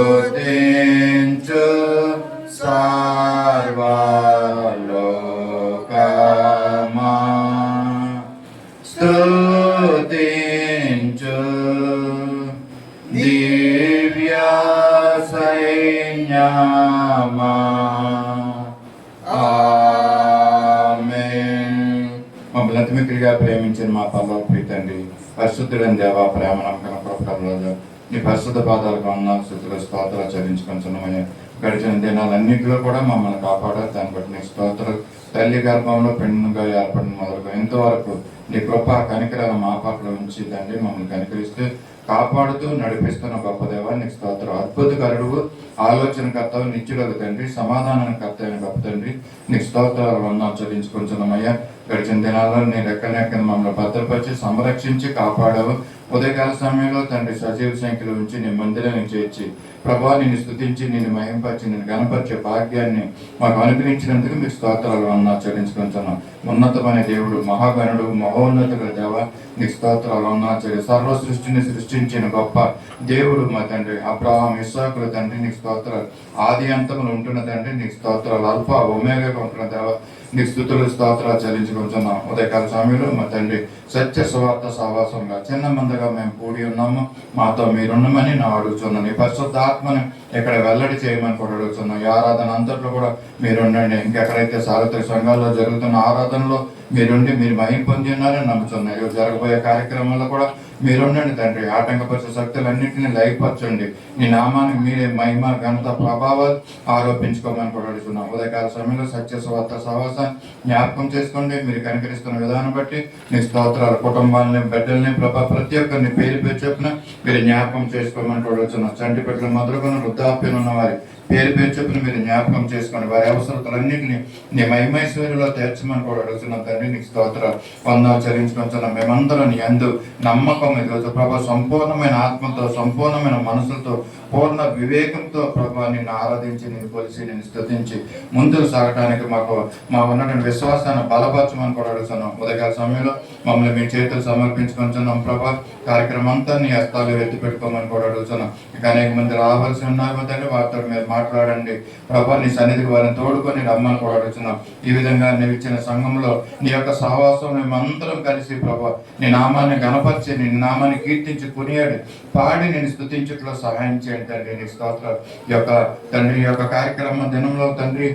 స్తుతించు సర్వలోకమా, స్తుతించు దివ్య సైన్యమా. మమ్మల్ని అతిమిక్కిలిగా ప్రేమించిన మా పరలోకపు తండ్రి, పరిశుద్ధుడైన దేవా, ప్రేమ నమ్మకం కృపలో నీ పరిశుద్ధ పాదాలకు వందనాలు, స్తుతులు, స్తోత్రాలు చెల్లించుకుంటున్నామని గడిచిన దినాలన్నింటిలో కూడా మమ్మల్ని కాపాడారు. దాన్ని బట్టి నీ స్తోత్రాలు. తల్లి గర్భంలో పెన్నుగా ఏర్పడిన మొదలుగా ఇంతవరకు నీ కృప కనికరాల మా పట్ల ఉంచి తండ్రి మమ్మల్ని కనికరిస్తూ కాపాడుతూ నడిపిస్తున్న గొప్ప దేవా నీకు స్తోత్రం. అద్భుతకరుడు, ఆలోచనకర్త, నిత్యులకు తండ్రి, సమాధానకర్త అయిన గొప్ప తండ్రి నీకు స్తోత్రాలు వందనాలు చెల్లించుకుంటున్నామయ్యా. గడిచిన దినాల్లో నీ రెక్కనెక్కని మమ్మల్ని భద్రపరిచి సంరక్షించి కాపాడావు. ఉదయకాల సమయంలో తండ్రి సజీవ సంఖ్యలో ఉంచి నీ మందిరాన్ని చేర్చి ప్రభా నిన్ను స్తుతించి నిన్ను మహింపరిచి నిన్ను గణపరిచే భాగ్యాన్ని మాకు అనుగ్రహించినందుకు మీకు స్తోత్రాలు వందనాలు చెల్లించుకుంటున్నాం. ఉన్నతమైన దేవుడు, మహాగణుడు, మహోన్నతుడు దేవ నీకు స్తోత్రాలు వందనాలు. సర్వ సృష్టిని సృష్టించిన గొప్ప దేవుడు మా తండ్రి, అబ్రహాం, ఇస్సాకుల తండ్రి నీకు స్తోత్రాలు. ఆది అంతములు ఉంటున్న తండ్రి నీకు స్తోత్రాలు. అల్ఫా ఒమేగాగా ఉంటున్న దేవ నీకు స్తుతులు, స్తోత్రాలు చెల్లించుకుంటున్నాం. ఉదయకాల సమయంలో మా తండ్రి సత్య సువార్త సహవాసంగా చిన్న మందగా మేము కూడి ఉన్నాము. మాతో మీరున్నామని నా అడుగుతున్నాను. నీ పరిశుద్ధాత్మని ఇక్కడ వెల్లడి చేయమని కూడా అడుగుతున్నాం. ఈ ఆరాధన అంతట్లో కూడా మీరుండండి. ఇంకెక్కడైతే సార్వత్రిక సంఘాల్లో జరుగుతున్న ఆరాధనలో మీరుండి మీరు మహిమ పొంది ఉన్నారని నమ్ముతున్నాయి. జరగబోయే కార్యక్రమంలో కూడా మీరుండండి తండ్రి. ఆటంకపరిచే శక్తులన్నింటినీ లయపరచండి. నీ నామానికి మీరే మహిమ, ఘనత, ప్రభావాలు ఆరోపించుకోమని కూడా అడుగుతున్నాం. ఉదయకాల సమయంలో సత్య సువార్త సహవాసాన్ని జ్ఞాపకం చేసుకోండి. మీరు కనికరిస్తున్న విధానం బట్టి నీ స్తోత్రాలు. కుటుంబాలని, బిడ్డల్ని, ప్రభా ప్రతి ఒక్కరిని పేరు చొప్పున మీరు జ్ఞాపకం చేసుకోమని కూడా అడుగుతున్నాం. చంటి బిడ్డలు మొదలుకొని వృద్ధాప్యం ఉన్న వారి పేరు చొప్పున మీరు జ్ఞాపకం చేసుకోండి. వారి అవసరతలన్నింటినీ నీ మహిమైశ్వర్యంలో తీర్చమని కూడా అడుగుతున్నాం తండ్రి. నీకు స్తోత్రాలు వందనాలు చెల్లించుకుంటున్నాం. మేమందరం నీ యందు నమ్మకం ఈరోజు ప్రభా సంపూర్ణమైన ఆత్మతో, సంపూర్ణమైన మనసులతో, పూర్ణ వివేకంతో ప్రభా నిన్ను ఆరాధించి, నిన్ను కొలిసి, నిన్ను స్తుతించి ముందుకు సాగటానికి మాకు ఉన్నటువంటి విశ్వాసాన్ని బలపరచమని కూడా అడుగుతున్నాం. ఉదయకాల సమయంలో మమ్మల్ని మీ చేతులు సమర్పించుకుంటున్నాం ప్రభా. కార్యక్రమం అంతా నీ హస్తాలు ఎత్తి పెట్టుకోమని కూడా అడుగుతున్నాం. ఇక అనేక మంది రావాల్సి ఉన్నారు తండ్రి, వారితో మీరు మాట్లాడండి ప్రభా. నీ సన్నిధికి వారిని తోడుకొని రమ్మని కూడా అడుగుతున్నాం. ఈ విధంగా నీవు ఇచ్చిన సంఘంలో నీ యొక్క సహవాసం మేమందరం కలిసి ప్రభా నీ నామాన్ని గణపరిచి, నీ నామాన్ని కీర్తించి, కొనియాడి, పాడి నేను స్తుతించట్లో సహాయం చేయండి తండ్రి. నీ స్తోత్రం. ఈ యొక్క తండ్రి యొక్క కార్యక్రమం దినంలో తండ్రి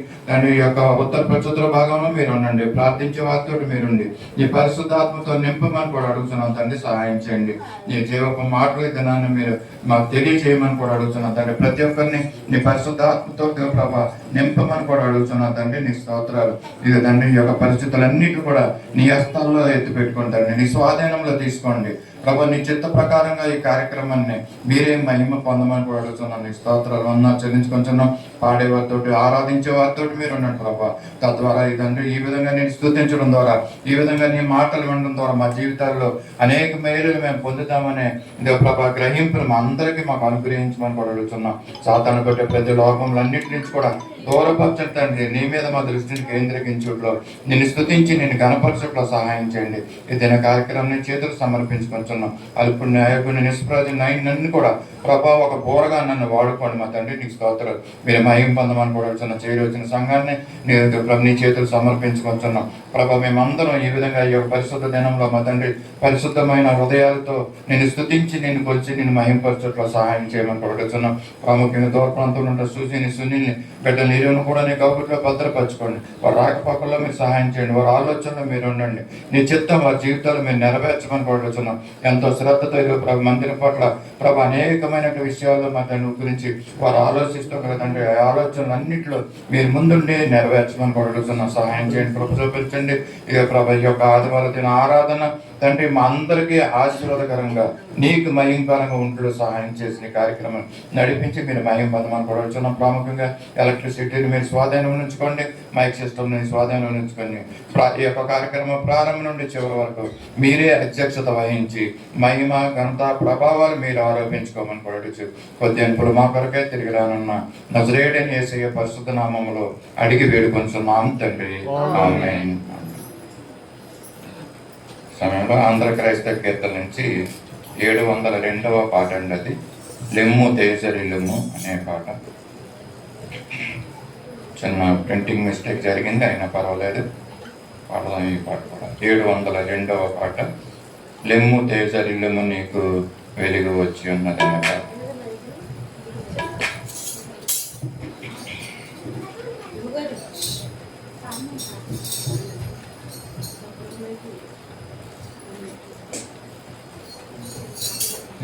యొక్క ఉత్తర ప్రచుత్ర భాగంలో మీరు ఉండండి. ప్రార్థించే వారితో మీరుండి నీ పరిశుద్ధాత్మతో నింపమని కూడా అడుగుతున్నాం తండ్రి. సహాయం చేయండి. నీ జీవపు మాటల దినాన్ని మీరు మాకు తెలియజేయమని కూడా అడుగుతున్నాం తండ్రి. ప్రతి ఒక్కరిని నీ పరిశుద్ధాత్మతో ప్రభా నింపమని కూడా అడుగుతున్నాం తండ్రి. నీ స్తోత్రాలు. ఇక తండ్రి యొక్క పరిస్థితులన్నిటి కూడా నీ హస్తాల్లో ఎత్తి పెట్టుకోండి తండ్రి. నీ స్వాధీనంలో తీసుకోండి ప్రభా. నీ చిత్త ప్రకారంగా ఈ కార్యక్రమాన్ని మీరే మహిమ పొందమని కూడా అడుగుతున్నాం. నీ స్తోత్రాలు వందనాలు చెల్లించుకుంటున్నాం. పాడే వారితో, ఆరాధించే వారితో మీరు ఉన్నట్టు ప్రభా. తద్వారా ఈ తండ్రి ఈ విధంగా నేను స్తుతించడం ద్వారా, ఈ విధంగా నీ మాటలు వినడం ద్వారా మా జీవితాల్లో అనేక మేలులు మేము పొందుతామనే ప్రభా గ్రహింపులు మా అందరికీ మాకు అనుగ్రహించమని కూడా అడుగుతున్నాం. సాతాను పెట్టే ప్రతి లోకంలన్నింటి నుంచి కూడా దూరపరచండి తండ్రి. నీ మీద మా దృష్టిని కేంద్రీకరించట్లో, నిన్ను స్తుతించి నిన్ను గణపరచట్లో సహాయం చేయండి. ఏదైనా కార్యక్రమం నీ చేతులు సమర్పించుకుంటున్నాం. అల్పుడు, నాయకుడిని, నిష్ప్రయోజన నన్ను కూడా ప్రభా ఒక బోరగా నన్ను వాడుకోండి మా తండ్రి. నీకు స్తోత్రాలు. మీరు మహిమ పొందమని కూడా చేరవచ్చిన సంఘాన్ని నీ చేతులు సమర్పించుకుంటున్నాం ప్రభా. మేమందరం ఈ విధంగా ఈ యొక్క పరిశుద్ధ దినంలో మా తండ్రి పరిశుద్ధమైన హృదయాలతో నిన్ను స్తుతించి, నిన్ను కొలిచి, నిన్ను మహింపరచట్లో సహాయం చేయమని కొడుతున్నాం. ప్రాముఖ్యంగా దూర ప్రాంతంలో ఉంటే సూచిని, సునీల్ని, బిడ్డలు నీరును కూడా నీ కబుర్లో భద్రపరచుకోండి. వారి రాకపోకల్లో మీరు సహాయం చేయండి. వారి ఆలోచనలో మీరు ఉండండి. నీ చిత్తం వారి జీవితాలు మీరు నెరవేర్చమని కొడుతున్నాం. ఎంతో శ్రద్ధతో మందిరం పట్ల ప్రభా అనేకమైన విషయాల్లో మా తండ్రి గురించి వారు ఆలోచిస్తూ కదండి. ఆ ఆలోచనలన్నింటిలో మీరు ముందుండి నెరవేర్చమని కొడుతున్నాం. సహాయం చేయండి, కృప చూపించండి. ఇక ప్రభా ఈ యొక్క ఆదివారం దిన ఆరాధన తండ్రి మా అందరికీ ఆశీర్వాదకరంగా, నీకు మహింకరంగా ఉంటూ సహాయం చేసిన కార్యక్రమం నడిపించి మీరు మహిం పొందమని కూడా ప్రాముఖ్యంగా ఎలక్ట్రిసిటీని మీరు స్వాధీనం ఉంచుకోండి. మైక్ సిస్టమ్ని స్వాధీనం ఉంచుకోండి. ఈ యొక్క కార్యక్రమం ప్రారంభం నుండి చివరి వరకు మీరే అధ్యక్షత వహించి మహిమ, ఘనత, ప్రభావాలు మీరు ఆరోపించుకోమని కూడా కొద్దిగా మా కొరకే తిరిగి రానున్న నజరేయుడైన యేసయ్య పరిశుద్ధ నామములో అడిగి వేడుకొంచున్నాం తండ్రి. ఆమేన్. సమయంలో ఆంధ్ర క్రైస్తవ కీర్తన నుంచి 702వ పాట అండి అది. లెమ్ము తేజరిల్లుము అనే పాట. చిన్న ప్రింటింగ్ మిస్టేక్ జరిగింది, అయినా పర్వాలేదు, పాడదాం ఈ పాట కూడా. 702వ పాట, లెమ్ము తేజరిల్లుము నీకు వెలుగు వచ్చి ఉన్నది అనే పాట.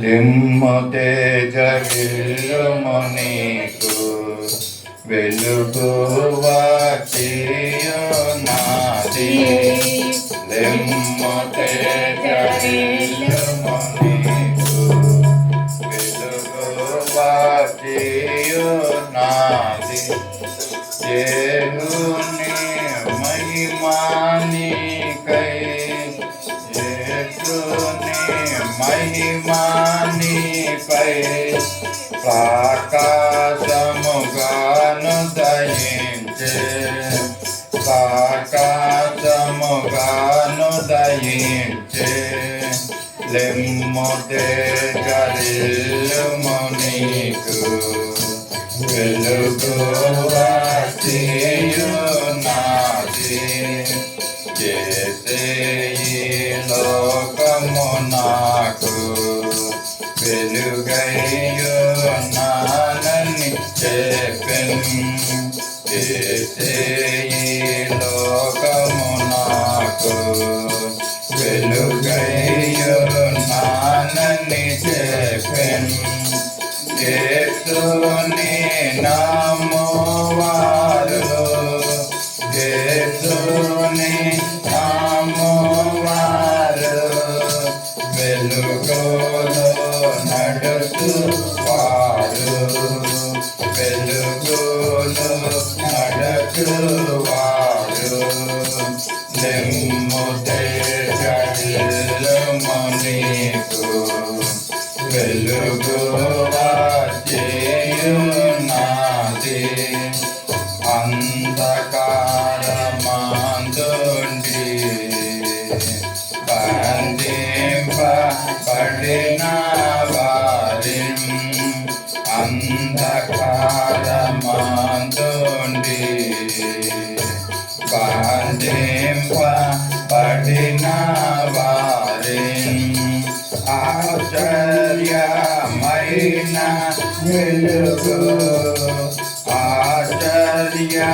లెమ్ము తేజరిల్లుము నీకు వెలుగు వచ్చియున్నది, లెమ్ము తేజరిల్లుము నీకు వెలుగు వచ్చియున్నది. దేవుని మహిమానికై, యేసుని మహిమానిపై ప్రకాశముగాను దయించే, ప్రకాశముగాను దయించే. లెమ్ము తేజరిల్లుము నీకు వెలుగు వచ్చియున్నది. చేసే ఈ లోకము నాకు వెలుగయ్యున్నానని చెప్పెను. చేసే ఈ లోకము నాకు వెలుగయ్యున్నానని చెప్పెను. యేసుని నమ్మువారు, యేసుని నమ్మువారు వెలుగులో నడుచువారు, వెలుగులో నడుచువారు. లెమ్ము తేజరిల్లుము నీకు వెలుగు వచ్చియున్నది. అంధకారమందుండి బంధింపబడిన వారిని, అంధకారమందుండి బంధింపబడిన వారిని ఆశ్చర్యమైన వెలుగు, ఆశ్చర్యమైన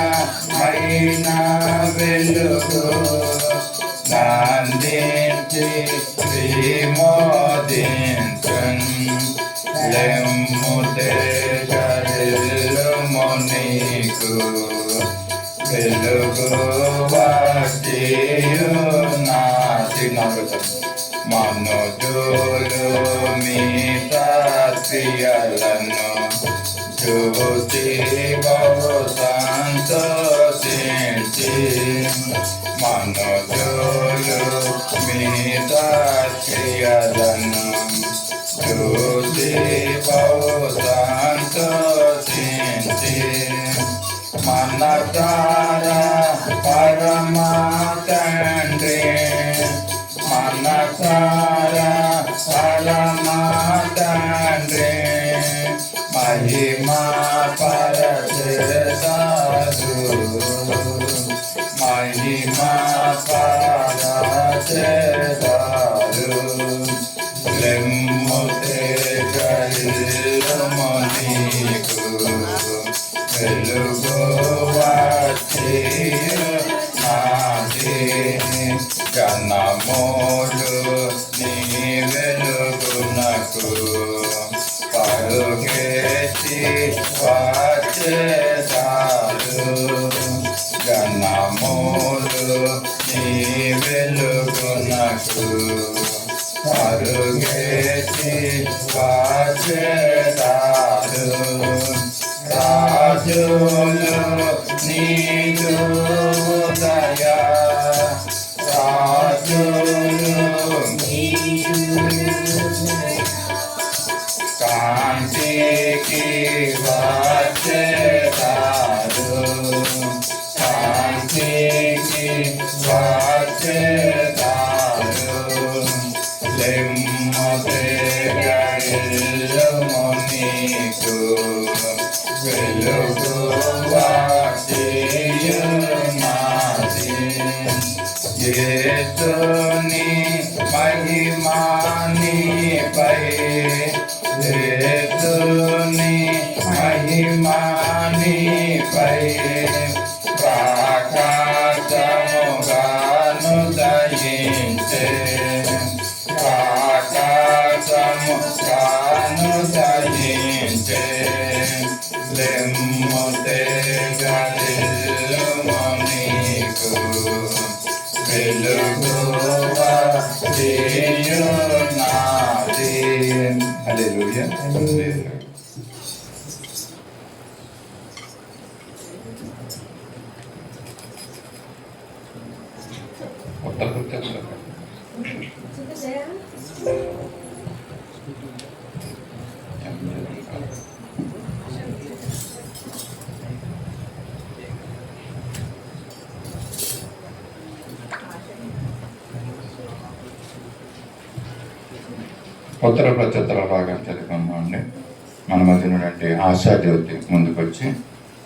వెలుగు నందించి విమోదించున్. లెమ్ము తేజరిల్లుము నీకు వెలుగు వచ్చియున్నది. మనుజులు మీ క్రియలను చూసి బహు సంతోషించి, మనుజులు మీ క్రియలను చూసి బహు సంతోషించి, మనసారా పరమ తండ్రి, మనసారా పరమ తండ్రి మహిమా పరచేతారు, మహిమా పరచేతారు. లెమ్ము తేజరిల్లుము నీకు వెలుగు వచ్చియున్నది. జనములు నీ వెలుగునకు పరుగెత్తి వచ్చేదారు, జనములు నీ వెలుగునకు పరుగెత్తి వచ్చేదారు. రాజులు నీదు దయా, రాజులు కాంతికి వచ్చేదారు, కాంతికి వచ్చేదారు. లెమ్ము యేసుని మహిమాని పై యేసుని మహిమాని పై ప్రాకాశముగాను దయించే ప్రాకాశముగాను దయించే లెమ్ముతే గలిల్లుమనీకు వెలుగువా చేయునాది. హల్లెలూయా. హల్లెలూయా. ఉత్తర ప్రత్యుత్తర భాగం చదువుకుందామండి. మన మధ్య నుండి ఆశాజ్యోతి ముందుకొచ్చి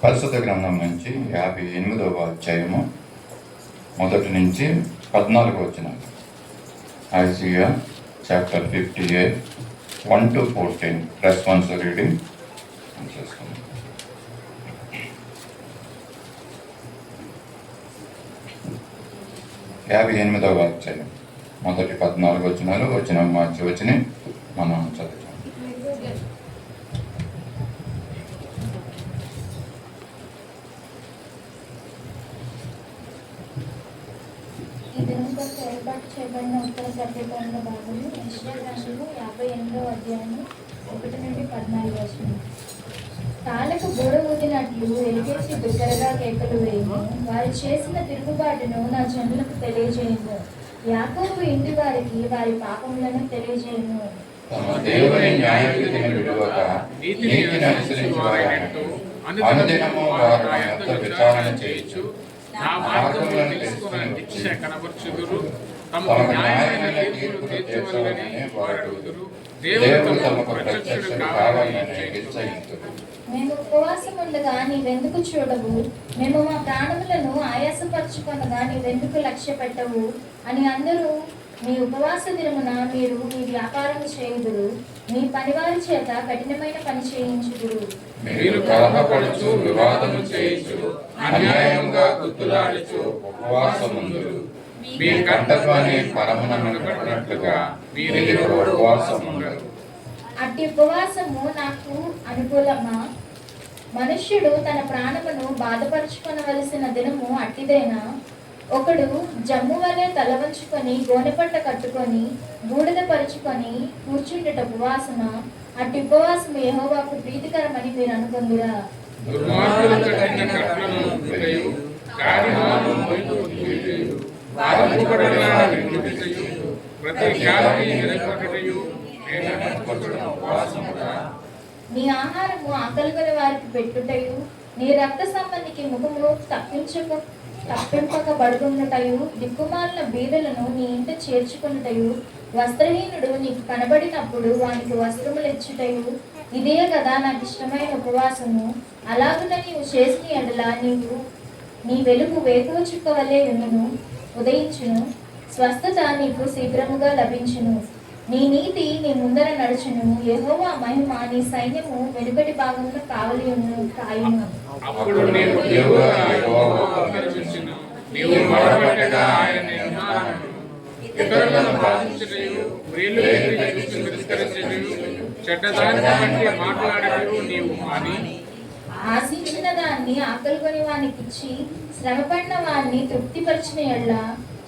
పరిశుద్ధ గ్రంథం నుంచి 58వ అధ్యాయము మొదటి నుంచి 14 వచ్చిన Isaiah chapter 58 1 to 14 response reading చేసుకుందాం. 58వ అధ్యాయం మొదటి 14 వచ్చిన మార్చి వచ్చిన మనం చదువుతాం. ఈ దినం కొరకు ఏర్పాటు చేయబడిన ఉత్తర సత్యకాండ భాగము యెషయా గ్రంథము 58వ అధ్యాయము 1 నుండి 14 వచనం. తాళకు బూర ఊదినట్లు ఎలుగేసి బిగ్గరగా కేకలు వేయము, వారు చేసిన తిరుగుబాటును నా జనులకు తెలియజేయము, యాకోబు ఇంటి వారికి వారి పాపములను తెలియజేయము. తమ దేవుని న్యాయవిధిని విడువక నీతిని అనుసరించి వారినట్టు అనుదినము వారు నా యొద్ద విచారణ చేయొచ్చు, నా మార్గములను తెలుసుకుని దీక్ష కనబరుచుదురు, తమకు న్యాయమైన తీర్పును తీర్చవలెనని వారడుగుదురు, దేవుడు తమకు ప్రత్యక్షుడు కావాలని నిశ్చయింతురు. మేము ఉపవాసం ఉండగా నీవెందుకు చూడవు, మేము మా ప్రాణములను ఆయాసపరచుకొనగా నీవెందుకు లక్ష్య పెట్టవు అని అందరూ మీ ఉపవాస దినమున మీరు మీ వ్యాపారం చేయుదురు, మీ పనివారి చేత కఠినమైన పని చేయించుదురు. మీరు కలహపడుచు వివాదము చేయుచు అన్యాయంగా గుర్తులాడుచు ఉపవాసముందురు, మీ కంఠధ్వని పరమున వినపడినట్లుగా మీరు ఉపవాసముండరు. అట్టి ఉపవాసము నాకు అనుకూలమా? మనుష్యుడు తన ప్రాణమును బాధపరుచుకొనవలసిన దినము అట్టిదేనా? ఒకడు జమ్ము వలె తల వంచుకొని గోనెపట్ట కట్టుకొని బూడిద పరుచుకొని కూర్చుండట ఉపవాసమా? అట్టి ఉపవాసము యెహోవాకు ప్రీతికరమని మీరు అనుకుందురా? నీ ఆహారము ఆకలిగల వారికి పెట్టుటయు, నీ రక్త సంబంధికి ముఖము తప్పింపకబడుకున్నటయు, దిక్కుమాలిన బీదలను నీ ఇంట చేర్చుకున్నటయు, వస్త్రహీనుడు నీకు కనబడినప్పుడు వానికి వస్త్రములిచ్చుటయు, ఇదే కదా నాకు ఇష్టమైన ఉపవాసము. అలాగున నీవు చేసిన ఎడల నీ వెలుగు వేకువ చుక్క వలె ఉండును, ఉదయించును, స్వస్థత నీకు శీఘ్రముగా లభించును, నీ నీతి నీ ముందర నడుచును, యెహోవా మహిమ నీ సైన్యము వెనుకటి భాగంలో కావలి కాయును. ఆశించిన దాన్ని ఆకలిగొని వానికిచ్చి శ్రమపడిన వారిని తృప్తిపరిచిన ఎడల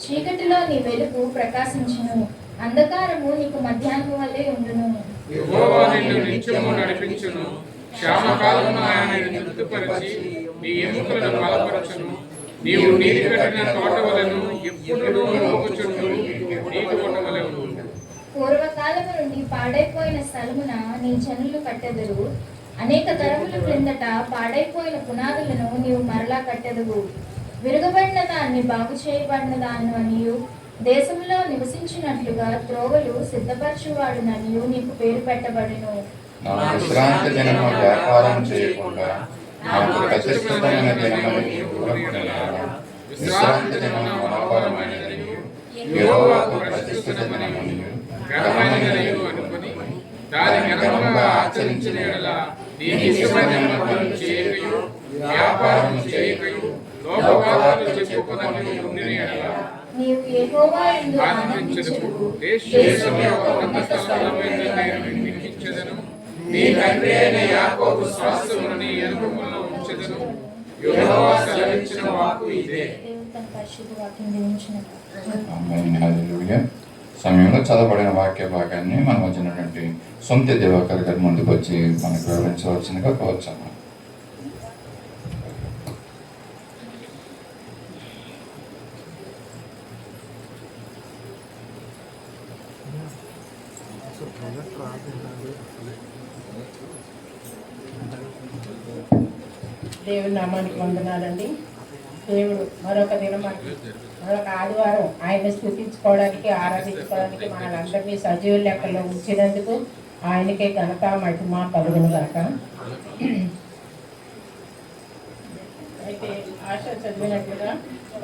చీకటిలో నీ వెలుగు ప్రకాశించును, అంధకారము నీకు మధ్యాహ్నం వల్లే ఉండును. యెహోవా నిన్ను నిత్యము నడిపించును, క్షామకాలమున ఆయన నిన్ను తృప్తిపరిచి నీ ఎముకలను బలపరచును. నీవు నీరు కట్టిన తోట వలెను, ఎప్పుడూ మోగుచుండు నీటి తోట వలె ఉండు. పూర్వకాలము నుండి పాడైపోయిన స్థలమున నీ జనులు కట్టెదరు, అనేక తరముల క్రిందట పాడైపోయిన పునాదులను నీవు మరలా కట్టెదవు. విరగబడిన దాన్ని బాగు చేయబడిన దాన్ని అనియు, దేశంలో నివసించినట్లుగా త్రోవలు సిద్ధపరచువాడుననియు నీకు పేరు పెట్టబడును. నా విశ్రాంతి దినము వ్యాపారం చేయకుండా నాకు ప్రతిష్ఠితమైన దినమని నీవు ఊరకుండునా? విశ్రాంతి దినము మనోహరమైనదనియు యెహోవాకు ప్రతిష్ఠితమైనదనియు ఘనమైనదనియు అనుకుని దాని ఘనముగా ఆచరించిన యెడల నీకు ఇష్టమైన పనులు చేయకయు వ్యాపారం చేయకయు లోకవాదాలు చెప్పుకొనకయు ఉండిన యెడల నీవు యెహోవా యందు ఆనందించుదువు. ఆనందించుదువు. దేశము యొక్క ఉన్నత స్థలమైన నేను నిర్మించెదను. నీ తండ్రి అయిన యాకోబు స్వాస్థ్యమును నీ ఎలుకములలో ఉంచెదను. యెహోవా సెలవిచ్చిన వాక్కు ఇదే. దేవుడు తన పరిశుద్ధ వాక్యం దీవించునుగాక. ఆమేన్. హల్లెలూయా. సమయంలో చదవబడిన వాక్య భాగాన్ని మనం వచ్చినటువంటి సొంత దివాకర్ గారి ముందుకు వచ్చి మనకు వివరించవలసిందిగా కోరుచున్నాం. దేవుని నామానికి వందనాలండి. దేవుడు మరొక మరొక ఆదివారం ఆయన స్తుతించుకోవడానికి ఆరాధించుకోవడానికి మనల్ని సజీవ లెక్కలో ఉంచినందుకు ఆయనకే ఘనత మహిమ కలుగును గాక. అయితే ఆశ చదివినట్లుగా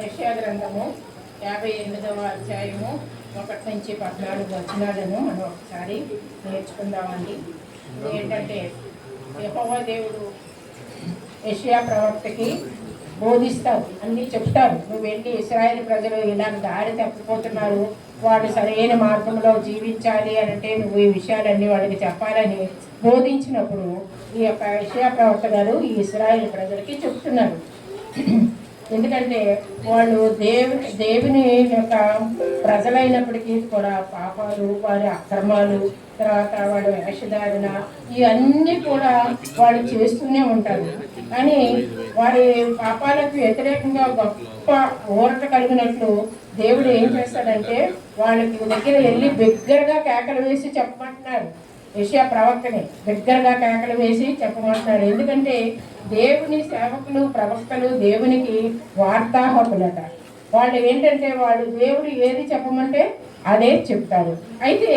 యెషయా గ్రంథము 58వ అధ్యాయము 1 నుంచి 14 వచనాలను మనం ఒకసారి నేర్చుకుందామండి. ఏంటంటే యెహోవా దేవుడు యెషయా ప్రవక్తకి బోధిస్తావు, అన్నీ చెప్తారు. నువ్వు వెళ్ళి ఇశ్రాయేలు ప్రజలు ఇలా దారి తప్పిపోతున్నారు, వాళ్ళు సరైన మార్గంలో జీవించాలి అని అంటే నువ్వు ఈ విషయాలన్నీ వాళ్ళకి చెప్పాలని బోధించినప్పుడు ఈ యొక్క యెషయా ప్రవక్త గారు ఈ ఇశ్రాయేలు ప్రజలకి చెప్తున్నారు. ఎందుకంటే వాళ్ళు దేవుని యొక్క ప్రజలైనప్పటికీ కూడా పాపాలు, వారి అక్రమాలు, తర్వాత వాళ్ళ వేషధారణ ఇవన్నీ కూడా వాళ్ళు చేస్తూనే ఉంటారు. కానీ వారి పాపాలకు వ్యతిరేకంగా గొప్ప ఊరట కలిగినట్లు దేవుడు ఏం చేస్తాడంటే వాళ్ళకి దగ్గర వెళ్ళి బిగ్గరగా కేకలు వేసి చెప్పమంటున్నారు. యెషయా ప్రవక్తని బిగ్గరగా కేకలు వేసి చెప్పమంటున్నాడు. ఎందుకంటే దేవుని సేవకులు, ప్రవక్తలు దేవునికి వార్తాహకులట. వాళ్ళు ఏంటంటే వాళ్ళు దేవుడు ఏది చెప్పమంటే అదే చెప్తారు. అయితే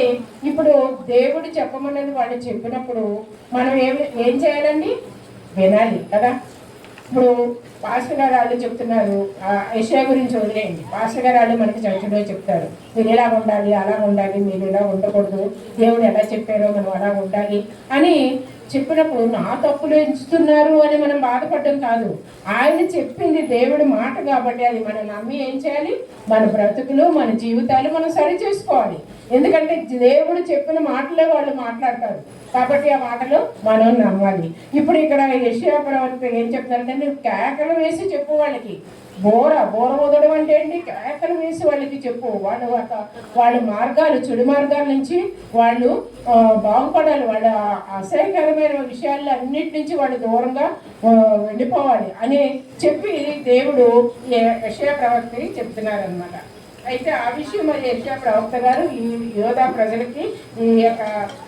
ఇప్పుడు దేవుడు చెప్పమన్నది వాళ్ళు చెప్పినప్పుడు మనం ఏం చేయాలండి? వినాలి కదా. ఇప్పుడు పాస్టర్ గారు వాళ్ళు చెప్తున్నారు, యెషయా గురించి వదిలేయండి. పాస్టర్ గారు వాళ్ళు మనకి చర్చలో చెప్తారు, మీరు ఇలా ఉండాలి, అలా ఉండాలి, మీరు ఇలా ఉండకూడదు, దేవుడు ఎలా చెప్పారో మనం అలా ఉండాలి అని చెప్పినప్పుడు నా తప్పులు ఎంచుతున్నారు అని మనం బాధపడడం కాదు. ఆయన చెప్పింది దేవుడి మాట కాబట్టి అది మనం నమ్మి ఏం చేయాలి? మన బ్రతుకులు, మన జీవితాలు మనం సరి చేసుకోవాలి. ఎందుకంటే దేవుడు చెప్పిన మాటలే వాళ్ళు మాట్లాడతారు కాబట్టి ఆ మాటలు మనం నమ్మాలి. ఇప్పుడు ఇక్కడ యెషయా ప్రవక్త ఏం చెప్తారంటే నువ్వు కేకలు వేసి చెప్పు వాళ్ళకి. బోర ఊదడం అంటే ఏంటి? కేకలు వేసి వాళ్ళకి చెప్పు. వాళ్ళ మార్గాలు, చెడు మార్గాల నుంచి వాళ్ళు బాగుపడాలి. వాళ్ళ అసహ్యకరమైన విషయాలు అన్నిటి నుంచి వాళ్ళు దూరంగా వెళ్ళిపోవాలి అని చెప్పి దేవుడు యెషయా ప్రవక్తకి చెప్తున్నారనమాట. అయితే ఆ విషయం మరి యెషయా ప్రవక్త గారు ఈ యోధా ప్రజలకి, ఈ యొక్క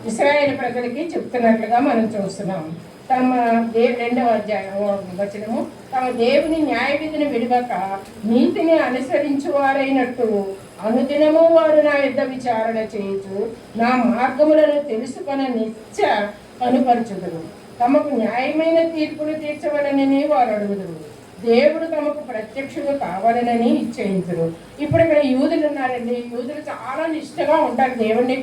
ఇశ్రాయేలు ప్రజలకి చెప్తున్నట్లుగా మనం చూస్తున్నాం. తమ 2వ వచనము, తమ దేవుని న్యాయ విధిని విడవక నీతిని అనుసరించువారైనట్టు అనుదినము వారు నా యుద్ధ విచారణ చేయుచు నా మార్గములను తెలుసుకొన నిత్య కనుపరచుదురు. తమకు న్యాయమైన తీర్పులు తీర్చవలనని వారు అడుగుదురు. దేవుడు తమకు ప్రత్యక్షుడు కావాలనని ఇచ్చేయించరు. ఇప్పుడు ఇక్కడ యూదులు ఉన్నారండి. యూదులు చాలా నిష్ఠగా ఉంటారు. దేవుణ్ణి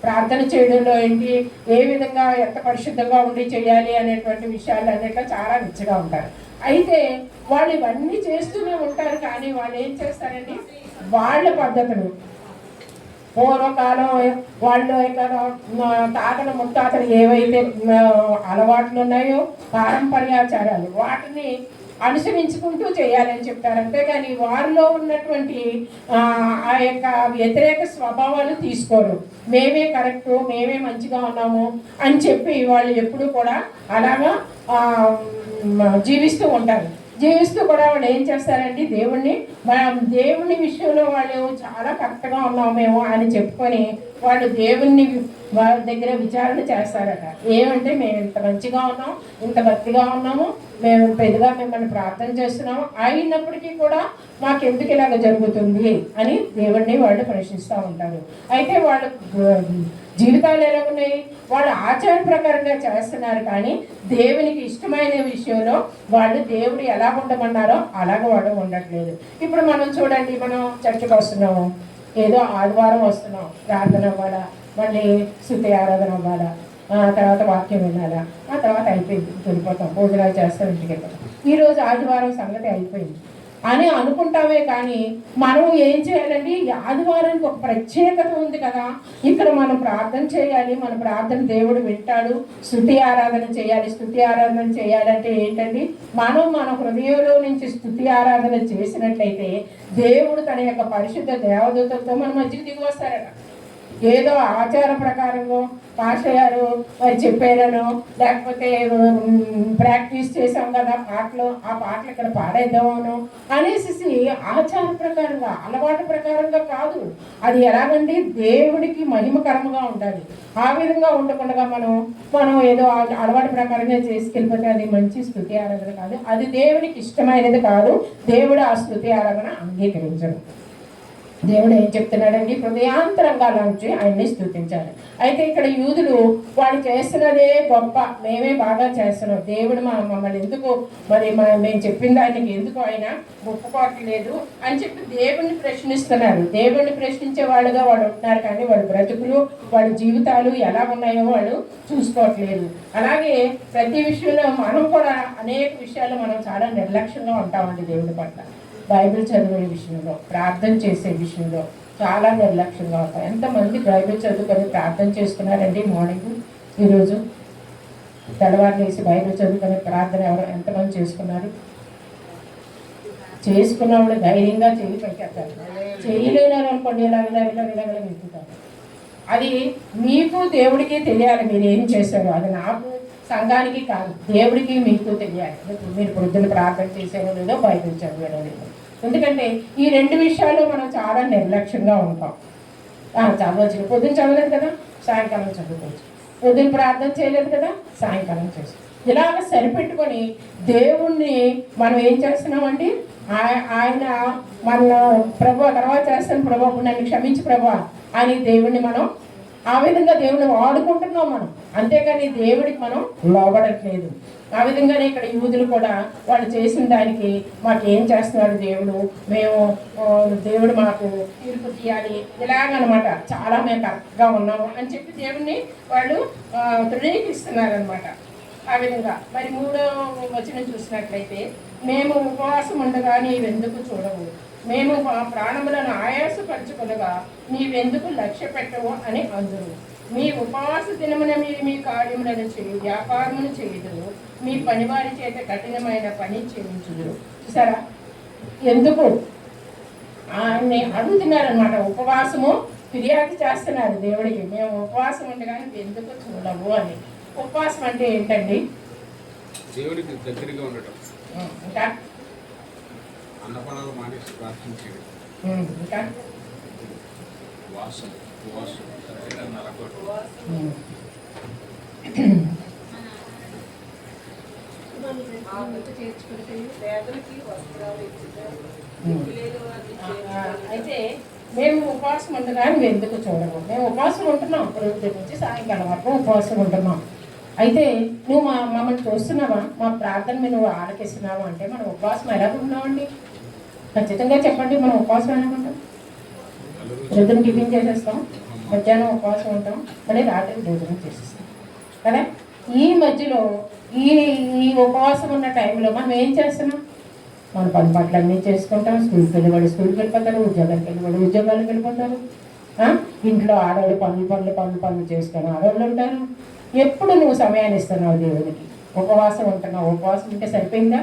ప్రార్థన చేయడంలో ఏంటి, ఏ విధంగా ఎంత పరిశుద్ధంగా ఉండి చేయాలి అనేటువంటి విషయాలు అన్నిట్లో చాలా నిష్ఠగా ఉంటారు. అయితే వాళ్ళు ఇవన్నీ చేస్తూనే ఉంటారు. కానీ వాళ్ళు ఏం చేస్తారండి, వాళ్ళ పద్ధతులు పూర్వకాలం వాళ్ళు తాతలు ముత్తాతలు ఏవైతే అలవాట్లు ఉన్నాయో పారంపర్యాచారాలు వాటిని అనుసరించుకుంటూ చేయాలని చెప్తారు. అంతేగాని వారిలో ఉన్నటువంటి ఆ యొక్క వ్యతిరేక స్వభావాలు తీసుకోరు. మేమే కరెక్టు, మేమే మంచిగా ఉన్నాము అని చెప్పి వాళ్ళు ఎప్పుడూ కూడా అలాగా జీవిస్తూ ఉంటారు. జీవిస్తూ కూడా వాళ్ళు ఏం చేస్తారంటే దేవుని విషయంలో వాళ్ళు చాలా కరెక్ట్గా ఉన్నాము మేము అని చెప్పుకొని వాళ్ళు దేవుణ్ణి వాళ్ళ దగ్గర విచారణ చేస్తారట. ఏమంటే మేము ఇంత మంచిగా ఉన్నాం, ఇంత భక్తిగా ఉన్నాము, మేము పెద్దగా మిమ్మల్ని ప్రార్థన చేస్తున్నాము, అయినప్పటికీ కూడా మాకెందుకు ఇలాగ జరుగుతుంది అని దేవుణ్ణి వాళ్ళు ప్రశ్నిస్తూ ఉంటారు. అయితే వాళ్ళు జీవితాలు ఎలా ఉన్నాయి, వాళ్ళు ఆచార ప్రకారంగా చేస్తున్నారు, కానీ దేవునికి ఇష్టమైన విషయంలో వాళ్ళు దేవుడు ఎలా ఉండమన్నారో అలాగ వాళ్ళు ఉండట్లేదు. ఇప్పుడు మనం చూడండి, మనం చర్చకు వస్తున్నాము, ఏదో ఆదివారం వస్తున్నాం, ప్రార్థన అవ్వాలా, మళ్ళీ స్తుతి ఆరాధన అవ్వాలా, తర్వాత వాక్యం వినాలా, ఆ తర్వాత అయిపోయింది, వెళ్ళిపోతాం, భోజనాలు చేస్తాం, ఇంటికి వెళ్ళిపోతాం. ఈరోజు ఆదివారం సంగతి అయిపోయింది అని అనుకుంటామే, కానీ మనం ఏం చేయాలండి, ఆదివారానికి ఒక ప్రత్యేకత ఉంది కదా, ఇక్కడ మనం ప్రార్థన చేయాలి, మన ప్రార్థన దేవుడు వింటాడు, స్తుతి ఆరాధన చేయాలి. స్తుతి ఆరాధన చేయాలంటే ఏంటండి, మన హృదయంలో నుంచి స్తుతి ఆరాధన చేసినట్లయితే దేవుడు తన యొక్క పరిశుద్ధ దేవదూతలతో మన మధ్యకి దిగి వస్తారట. ఏదో ఆచార ప్రకారంగా పాస్టర్ గారు చెప్పారనో, లేకపోతే ప్రాక్టీస్ చేసాం కదా పాటలు, ఆ పాటలు ఇక్కడ పాడేద్దామనో అనేసి ఆచార ప్రకారంగా, అలవాటు ప్రకారంగా కాదు. అది ఎలాగండి, దేవుడికి మహిమకరంగా ఉండాలి. ఆ విధంగా ఉండకుండా మనం ఏదో అలవాటు ప్రకారంగా చేసుకెళ్ళిపోతే అది మంచి స్తుతి ఆరాధన కాదు, అది దేవుడికి ఇష్టమైనది కాదు. దేవుడు ఆ స్తుతి ఆరాధన అంగీకరించడు. దేవుడు ఏం చెప్తున్నాడండి, హృదయాంతరంగాలోంచి ఆయన్ని స్తుతించాలి. అయితే ఇక్కడ యూదులు వాళ్ళు చేస్తున్నదే గొప్ప, మేమే బాగా చేస్తున్నాం, దేవుడు మమ్మల్ని ఎందుకు మేము చెప్పిన దానికి ఎందుకు ఆయన ఒప్పుకోవట్లేదు అని చెప్పి దేవుణ్ణి ప్రశ్నిస్తున్నారు. దేవుణ్ణి ప్రశ్నించే వాళ్ళుగా వాళ్ళు ఉంటున్నారు, కానీ వాళ్ళ బ్రతుకులు, వాళ్ళ జీవితాలు ఎలా ఉన్నాయో వాళ్ళు చూసుకోవట్లేదు. అలాగే ప్రతి విషయంలో మనం కూడా అనేక విషయాలు మనం చాలా నిర్లక్ష్యంగా ఉంటామండి. దేవుడి పట్ల బైబిల్ చదివే విషయంలో, ప్రార్థన చేసే విషయంలో చాలా నిర్లక్ష్యంగా ఉంటాం. ఎంతమంది బైబిల్ చదువుకొని ప్రార్థన చేసుకున్నారండి మార్నింగ్? ఈరోజు తెల్లవారు వేసి బైబిల్ చదువుకొని ప్రార్థన ఎంతమంది చేసుకున్నారు? చేసుకున్న వాళ్ళు ధైర్యంగా చేయి పెట్టేస్తారు, చేయలేనారు అనుకోండి ఇలాగ వెతుకుతారు. అది మీకు దేవుడికి తెలియాలి మీరు ఏం చేశారు. అది నాకు సంఘానికి కాదు, దేవుడికి మీకు తెలియాలి. మీరు పొద్దున్న ప్రార్థన చేసేదో లేదో, బైబిల్ చదివేదో లేదో. ఎందుకంటే ఈ రెండు విషయాల్లో మనం చాలా నిర్లక్ష్యంగా ఉంటాం. చదవచ్చు, పొద్దున్న చదవలేదు కదా సాయంకాలం చదువుకోవచ్చు, పొద్దున్న ప్రార్థన చేయలేదు కదా సాయంకాలం చేసుకోవచ్చు. ఇలాగ సరిపెట్టుకొని దేవుణ్ణి మనం ఏం చేస్తున్నామండి, ఆయన మన ప్రభు తర్వాత చేస్తాను, ప్రభు నన్ను క్షమించి ప్రభు అని దేవుణ్ణి మనం ఆ విధంగా దేవుని వాడుకుంటున్నాం మనం, అంతేకాని దేవుడికి మనం లోబడట్లేదు. ఆ విధంగానే ఇక్కడ యూదులు కూడా వాళ్ళు చేసిన దానికి మాకు ఏం చేస్తున్నాడు దేవుడు, దేవుడు మాకు తీర్పు తీయాలి ఇలాగనమాట, చాలా మేము కరెక్ట్గా ఉన్నాము అని చెప్పి దేవుణ్ణి వాళ్ళు తృణీకరిస్తున్నారనమాట. ఆ విధంగా మరి 3వ వచనం చూసినట్లయితే, మేము ఉపవాసం ఉండగా నీవెందుకు చూడవు, మేము మా ప్రాణములను ఆయాసపరచుకొనగా నీవెందుకు లక్ష్య పెట్టవు అని అందురు. మీ ఉపవాస దినమున మీరు మీ కార్యములను వ్యాపారమును చేయుదురు, మీ పనివారి చేత కఠినమైన పని చేయించుదురు. చూసారా, ఎందుకు ఆయన్ని అడుగుతున్నారనమాట. ఉపవాసము ఫిర్యాదు చేస్తున్నారు దేవుడికి, మేము ఉపవాసం ఉండగా ఎందుకు చూడవు అని. ఉపవాసం అంటే ఏంటండి? దేవుడికి దగ్గరగా ఉండటం, ఇంకా అన్నపానాలు మానేసి ప్రార్థించేది, ఇంకా ఉపవాసం అయితే మేము ఉపవాసం ఉండగా నువ్వు ఎందుకు చూడవు, మేము ఉపవాసం ఉంటున్నాం, రోజు నుంచి సాయంకాలం వరకు ఉపవాసం ఉంటున్నాం. అయితే నువ్వు మమ్మల్ని చూస్తున్నావా, మా ప్రార్థన నువ్వు ఆలకిస్తున్నావా అంటే మనం ఉపవాసం ఎలా ఉంటున్నామండి? ఖచ్చితంగా చెప్పండి, మనం ఉపవాసం ఎలా ఉంటాం? పొద్దున్న టిఫిన్ చేసేస్తాం, మధ్యాహ్నం ఉపవాసం ఉంటాం, మళ్ళీ రాత్రి భోజనం చేసేస్తాం కదా. ఈ మధ్యలో ఈ ఉపవాసం ఉన్న టైంలో మనం ఏం చేస్తున్నాం? మన పని పట్ల అన్నీ చేసుకుంటాం. స్కూల్కి వెళ్ళేవాడు స్కూల్కి వెళ్ళిపోతారు, ఉద్యోగానికి వెళ్ళేవాడు ఉద్యోగాలకు వెళ్ళిపోతారు, ఇంట్లో ఆడవాళ్ళు పనులు చేసుకొని ఆడవాళ్ళు ఉంటారు. ఎప్పుడు నువ్వు సమయాన్ని ఇస్తున్నావు దేవునికి? ఉపవాసం ఉంటున్నావు. ఉపవాసం ఉంటే సరిపోయిందా?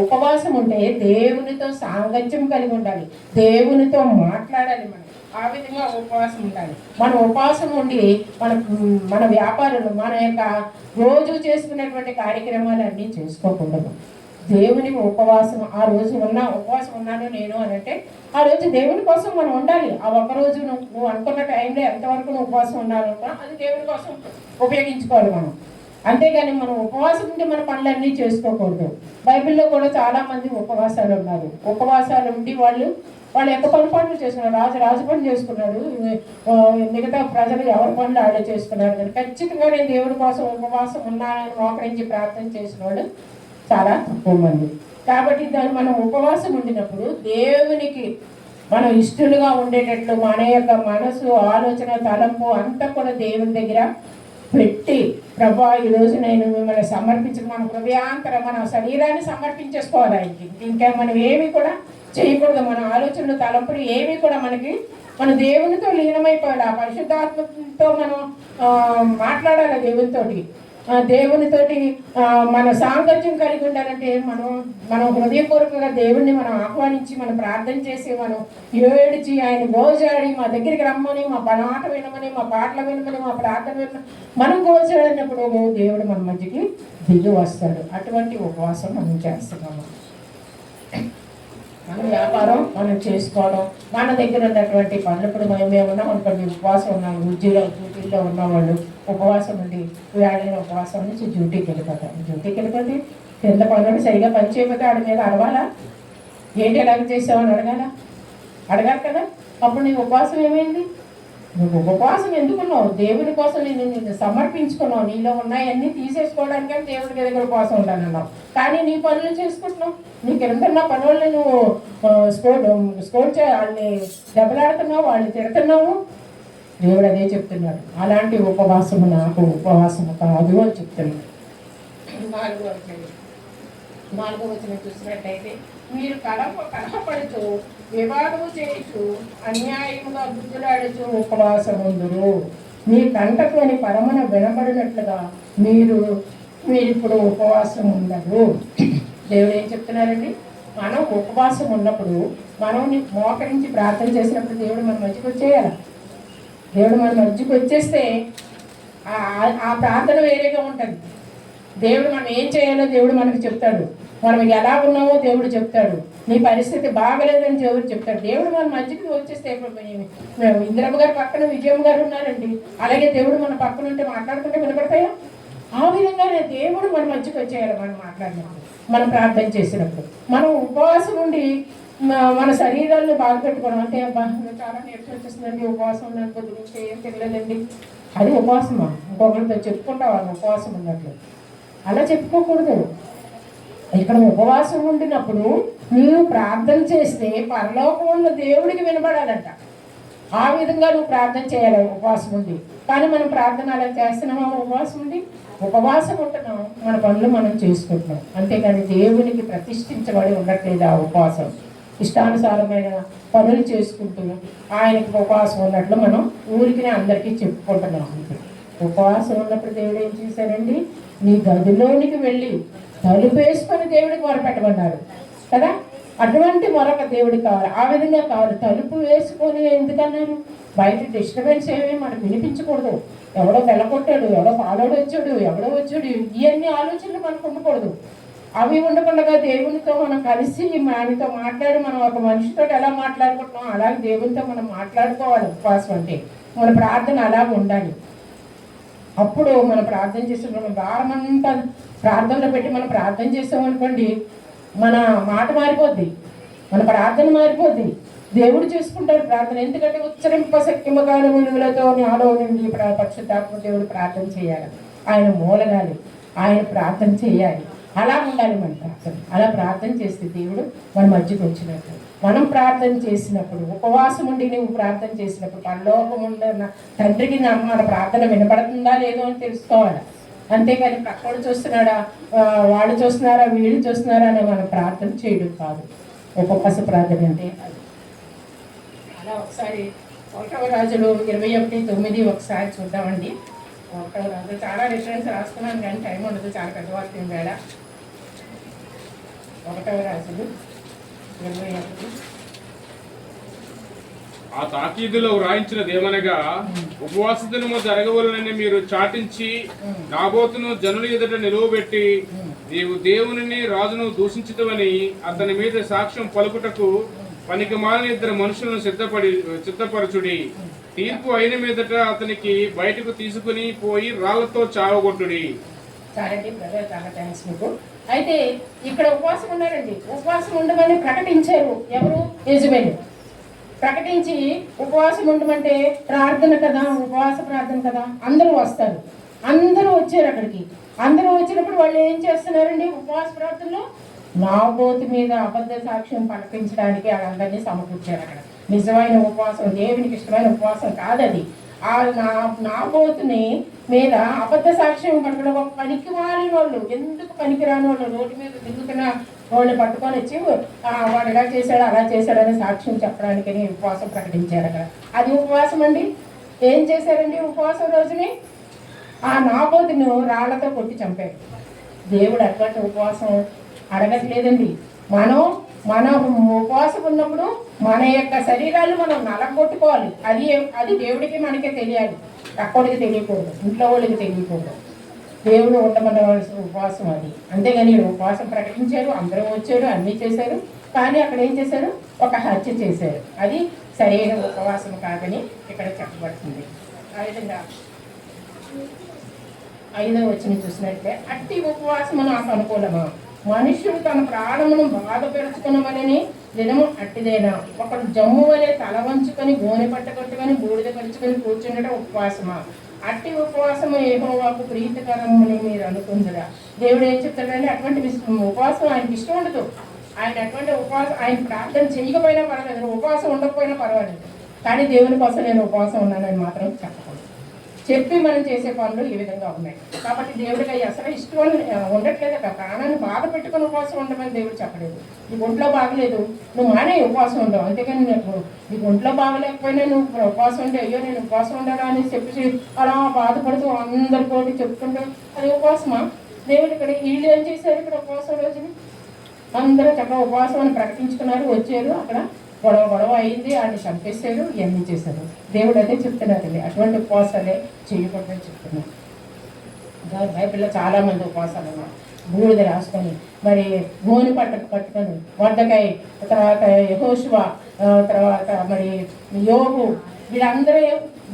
ఉపవాసం ఉంటే దేవునితో సాంగత్యం కలిగి ఉండాలి, దేవునితో మాట్లాడాలి. మనం ఆ విధంగా ఉపవాసం ఉండాలి. మనం ఉపవాసం ఉండి మన వ్యాపారాలు, మన యొక్క రోజు చేసుకునేటువంటి కార్యక్రమాలు అన్నీ చేసుకోకూడదు. దేవుని ఉపవాసం ఆ రోజు ఉపవాసం ఉన్నాను నేను అని అంటే ఆ రోజు దేవుని కోసం మనం ఉండాలి. ఆ ఒక్కరోజు నువ్వు అనుకున్న టైంలో ఎంతవరకు నువ్వు ఉపవాసం ఉండాలనుకో అది దేవుని కోసం ఉపయోగించుకోవాలి మనం. అంతేగాని మనం ఉపవాసం ఉంటే మన పనులన్నీ చేసుకోకూడదు. బైబిల్లో కూడా చాలా మంది ఉపవాసాలు ఉన్నారు. ఉపవాసాలు ఉండి వాళ్ళు యొక్క పనులు చేసుకున్నారు. రాజు పని చేసుకున్నాడు, మిగతా ప్రజలు ఎవరి పనులు ఆడే చేసుకున్నారు. కానీ ఖచ్చితంగా నేను దేవుడి కోసం ఉపవాసం ఉన్నానని మోకరించి ప్రార్థన చేసిన వాళ్ళు చాలా తక్కువ మంది. కాబట్టి దాన్ని మనం ఉపవాసం ఉండినప్పుడు దేవునికి మనం ఇష్టలుగా ఉండేటట్లు మన యొక్క మనసు, ఆలోచన, తలంపు అంతా కూడా దేవుని దగ్గర పెట్టి, ప్రభా ఈరోజు నేను మిమ్మల్ని సమర్పించడం, మన హృదయాంతరం మన శరీరాన్ని సమర్పించేసుకోవాలి ఆయనకి. ఇంకా మనం ఏమి కూడా చేయకూడదు. మన ఆలోచనలు, తలంపులు ఏమి కూడా మన దేవునితో లీనమైపోవాలి. ఆ పరిశుద్ధాత్మతో మనం మాట్లాడాలి దేవునితోటి మన సాంగత్యం కలిగి ఉండాలంటే మనం హృదయపూర్వకంగా దేవుణ్ణి మనం ఆహ్వానించి మనం ప్రార్థన చేసి మనం ఏడిచి ఆయన గోజాడి మా దగ్గరికి రమ్మని, మా మాట వినమని, మా పాటలు వినమని, మా ప్రార్థన వినమని మనం గోజాడినప్పుడు దేవుడు మన మధ్యకి దిగి వస్తాడు. అటువంటి ఉపవాసం మనం చేస్తున్నాము. మన వ్యాపారం మనం చేసుకోవడం, మన దగ్గర ఉన్నటువంటి పనులు. ఇప్పుడు మేము ఉన్నాం అనుకోండి, ఉపవాసం ఉన్నాము. డ్యూటీలో ఉన్నవాళ్ళు ఉపవాసం ఉండి వేళైన ఉపవాసం నుంచి డ్యూటీకి వెళ్ళిపోతే కింద పనులు సరిగా పని చేయకపోతే ఆడి మీద అడవాలా? ఏంటి ఎలాగ చేసావని అడగాలి కదా. అప్పుడు నీ ఉపవాసం ఏమైంది? నువ్వు ఉపవాసం ఎందుకున్నావు? దేవుని కోసం నిన్ను సమర్పించుకున్నావు. నీలో ఉన్నాయన్నీ తీసేసుకోవడానికి అని దేవుడి దగ్గర ఉపవాసం ఉండాలన్నావు. కానీ నీ పనులు చేసుకుంటున్నావు. నీకు ఎంతన్నా పనుల్ని నువ్వు వాళ్ళని దెబ్బలాడుతున్నావు, వాళ్ళని తిడుతున్నావు. దేవుడు అదే చెప్తున్నాడు. అలాంటి ఉపవాసము నాకు ఉపవాసము కాదు అని చెప్తున్నాడు. 4వ వచనం చూసినట్టయితే, మీరు కలహపడుతూ వివాదము చేయుచు అన్యాయముగా బుద్ధులాడుచు ఉపవాసముందురు. మీ కంటలోని పరమన వినబడినట్లుగా మీరు ఇప్పుడు ఉపవాసం ఉండరు. దేవుడు ఏం చెప్తున్నారండి? మనం ఉపవాసం ఉన్నప్పుడు మనం మోకరించి ప్రార్థన చేసినప్పుడు దేవుడు మన మధ్యకి వచ్చేయాలి. దేవుడు మన మధ్యకి వచ్చేస్తే ఆ ప్రార్థన వేరేగా ఉంటుంది. దేవుడు మనం ఏం చేయాలో దేవుడు మనకు చెప్తాడు. మనం ఎలా ఉన్నామో దేవుడు చెప్తాడు. నీ పరిస్థితి బాగలేదని దేవుడు చెప్తాడు. దేవుడు మన మధ్యకి వచ్చేస్తే, ఇందిరమ్మ గారి పక్కన విజయమ్మ గారు ఉన్నారండి, అలాగే దేవుడు మన పక్కన ఉంటే మాట్లాడుకుంటే వినపడతాయా? ఆ విధంగానే దేవుడు మన మధ్యకి వచ్చేయాలి. మనం మాట్లాడినప్పుడు, మనం ప్రార్థన చేసినప్పుడు, మనం ఉపవాసం ఉండి మన శరీరాన్ని బాగుపెట్టుకోవడం. అంటే చాలా నేర్చు వచ్చేస్తుందండి, ఉపవాసం ఉన్నాను, కొద్ది నుంచి ఏం తెలియదండి, అది ఉపవాసమా? ఇంకొకరితో చెప్పుకుంటావా ఉపవాసం ఉన్నట్లు? అలా చెప్పుకోకూడదు. ఇక్కడ ఉపవాసం ఉండినప్పుడు నీవు ప్రార్థన చేస్తే పరలోకం ఉన్న దేవుడికి వినబడాలంట. ఆ విధంగా నువ్వు ప్రార్థన చేయాలి ఉపవాసం ఉంది. కానీ మనం ప్రార్థన అలా చేస్తున్నామా? ఉపవాసం ఉంటున్నాం, మన పనులు మనం చేసుకుంటున్నాం. అంతేకాని దేవునికి ప్రతిష్ఠించబడి ఉండట్లేదు ఆ ఉపవాసం. ఇష్టానుసారమైన పనులు చేసుకుంటూ ఆయనకి ఉపవాసం ఉన్నట్లు మనం ఊరికి అందరికీ చెప్పుకుంటున్నాం. ఉపవాసం ఉన్నప్పుడు దేవుడు ఏం చేశారండి? నీ గదిలోనికి వెళ్ళి తలుపు వేసుకొని దేవుడికి మొరపెట్టమన్నారు కదా. అటువంటి మరొక దేవుడికి కావాలి, ఆ విధంగా కావాలి. తలుపు వేసుకొని ఎందుకన్నారు? బయట డిస్టర్బెన్స్ ఏమీ మనకు వినిపించకూడదు. ఎవడో వెళ్ళకొట్టాడు, ఎవడో పాలోడు వచ్చాడు, ఎవడో వచ్చాడు, ఇవన్నీ ఆలోచనలు మనకు ఉండకూడదు. అవి ఉండకుండా దేవునితో మనం కలిసి ఆయనతో మాట్లాడి, మనం ఒక మనిషితో ఎలా మాట్లాడుకుంటున్నాం అలాగే దేవునితో మనం మాట్లాడుకోవాలి. ఉపవాసం అంటే మన ప్రార్థన అలాగ ఉండాలి. అప్పుడు మనం ప్రార్థన చేస్తున్నప్పుడు వారమంతా ప్రార్థనలో పెట్టి మనం ప్రార్థన చేస్తామనుకోండి, మన మాట మారిపోద్ది, మన ప్రార్థన మారిపోద్ది. దేవుడు చేసుకుంటాడు ప్రార్థన. ఎందుకంటే ఉచ్చరింపశక్యముగాని విలువలతో నాలో నుండి పరిశుద్ధాత్మ దేవుడు ప్రార్థన చేయాలి. ఆయన మూలగాలి, ఆయన ప్రార్థన చేయాలి. అలా ఉండాలి మన ప్రార్థన. అలా ప్రార్థన చేస్తే దేవుడు మన మధ్యకి వచ్చినట్టు. మనం ప్రార్థన చేసినప్పుడు, ఉపవాసం ఉండి నువ్వు ప్రార్థన చేసినప్పుడు పరలోకం ఉన్న తండ్రికి మన ప్రార్థన వినపడుతుందా లేదో అని తెలుసుకోవాలి. అంతేకాని పక్కడు చూస్తున్నాడా, వాళ్ళు చూస్తున్నారా, వీళ్ళు చూస్తున్నారా అని మనం ప్రార్థన చేయడం కాదు. ఉపవాస ప్రార్థన అంటే అది. అలా ఒకసారి 1వ రాజులు 21:9 ఒకసారి చూద్దామండి. 1వ రాజులు చాలా రిఫరెన్స్ రాస్తున్నాను కానీ టైం ఉండదు, చాలా పెద్దవాళ్ళు వేళ. 1వ రాజులు 21. ఆ తాకీదులో వ్రాయించినది ఏమనగా, ఉపవాస దినము జరగవలనని మీరు చాటించి నాబోతును జనుల ఎదుట నిలువబెట్టి నీవు దేవునిని రాజును దూషించుతవని అతని మీద సాక్ష్యం పలుకుటకు పనికిమాలిన ఇద్దరు మనుషులను సిద్ధపరచుడి. తీర్పు అయిన మీదట అతనికి బయటకు తీసుకుని పోయి రాళ్లతో చావగొట్టుడి. చాలండి బ్రదర్, చాలా థ్యాంక్స్ మీకు. అయితే ఇక్కడ ఉపవాసం ఉన్నారండి. ఉపవాసం ఉండమని ప్రకటించారు ఎవరు? యెజబెలు ప్రకటించి ఉపవాసం ఉండమంటే ప్రార్థన కదా, ఉపవాస ప్రార్థన కదా, అందరూ వస్తారు. అందరూ వచ్చారు అక్కడికి. అందరూ వచ్చినప్పుడు వాళ్ళు ఏం చేస్తున్నారండి? ఉపవాస ప్రార్థనలో నాబోతు మీద అబద్ధ సాక్ష్యం పలకించడానికి వాళ్ళందరినీ సమకూర్చారు. అక్కడ నిజమైన ఉపవాసం, దేవునికి ఇష్టమైన ఉపవాసం కాదది. ఆ నాబోతుని మీద అబద్ధ సాక్ష్యం పలకడం, ఒక పనికి మారిన వాళ్ళు, ఎందుకు పనికిరాని వాళ్ళు, రోడ్డు మీద తిరుగుతున్న వాళ్ళు పట్టుకొని వచ్చి వాడు ఇలా చేశాడు అలా చేశాడని సాక్ష్యం చెప్పడానికి ఉపవాసం ప్రకటించారు అక్కడ. అది ఉపవాసం అండి. ఏం చేశారండి ఉపవాసం రోజుని? ఆ నాబోతును రాళ్లతో కొట్టి చంపాడు. దేవుడు అటువంటి ఉపవాసం అడగట్లేదండి. మన ఉపవాసం ఉన్నప్పుడు మన యొక్క శరీరాలు మనం నలగొట్టుకోవాలి. అది దేవుడికి మనకే తెలియాలి, అక్కడికి తెలియకూడదు, ఇంట్లో వాళ్ళకి తెలియకూడదు. దేవుడు ఉండమన్నవలసిన ఉపవాసం అది. అంతేగాని ఉపవాసం ప్రకటించారు, అందరూ వచ్చారు, అన్నీ చేశారు. కానీ అక్కడ ఏం చేశారు? ఒక హత్య చేశారు. అది సరైన ఉపవాసం కాదని ఇక్కడ చెప్పబడుతుంది. ఆ విధంగా 5వ వచనం చూసినట్లే, అట్టి ఉపవాసము నాకు అనుకూలమా? మనుష్యుడు తన ప్రాణమును బాధపెరుచుకున్నవలని దినము అట్టిదేనా? ఒకడు జమ్ము వలె తల వంచుకొని గోనె పట్ట కట్టుకొని బూడిద పరుచుకొని కూర్చుండటం ఉపవాసమా? అట్టి ఉపవాసము యెహోవాకు ప్రీతికరమని మీరు అనుకుందరా? దేవుడు ఏం చెప్తాడంటే అటువంటి ఉపవాసం ఆయనకి ఇష్టం ఉండదు. ఆయన అటువంటి ఉపవాసం, ఆయన ప్రార్థన చేయకపోయినా పర్వాలేదు, ఉపవాసం ఉండకపోయినా పర్వాలేదు, కానీ దేవుని కోసం నేను ఉపవాసం ఉన్నానని మాత్రం చెప్పకూడదు. చెప్పి మనం చేసే పనులు ఈ విధంగా ఉన్నాయి. కాబట్టి దేవుడికి అసలు ఇష్టం ఉండట్లేదు. అక్కడ ప్రాణాన్ని బాధ పెట్టుకుని ఉపవాసం ఉండమని దేవుడు చెప్పలేదు. నీకు ఒంట్లో బాగలేదు, నువ్వు మానే ఉపవాసం ఉండవు. అంతేగాని నీకు ఒంట్లో బాగలేకపోయినా నువ్వు ఉపవాసం ఉంటే అయ్యో నేను ఉపవాసం ఉండాలా అని చెప్పి అలా బాధపడుతూ అందరితోటి చెప్పుకుంటూ అది ఉపవాసమా? దేవుడు ఇక్కడ వీళ్ళు ఏం చేశారు? ఇక్కడ ఉపవాసం రోజుని అందరూ చక్కగా ఉపవాసం అని ప్రకటించుకున్నారు, వచ్చారు. అక్కడ గొడవ అయింది, ఆయన చంపేశారు, ఇవన్నీ చేశారు. దేవుడు అదే చెప్తున్నారండి, అటువంటి ఉపవాసాలే చేయకూడదని చెప్తున్నారు. బైబిల్లో చాలామంది ఉపవాసాలు ఉన్నారు. బూడిద రాసుకొని, మరి గోని పట్టుకొని, వడ్డకాయ, తర్వాత యెహోషువ, తర్వాత మరి యోబు, వీళ్ళందరూ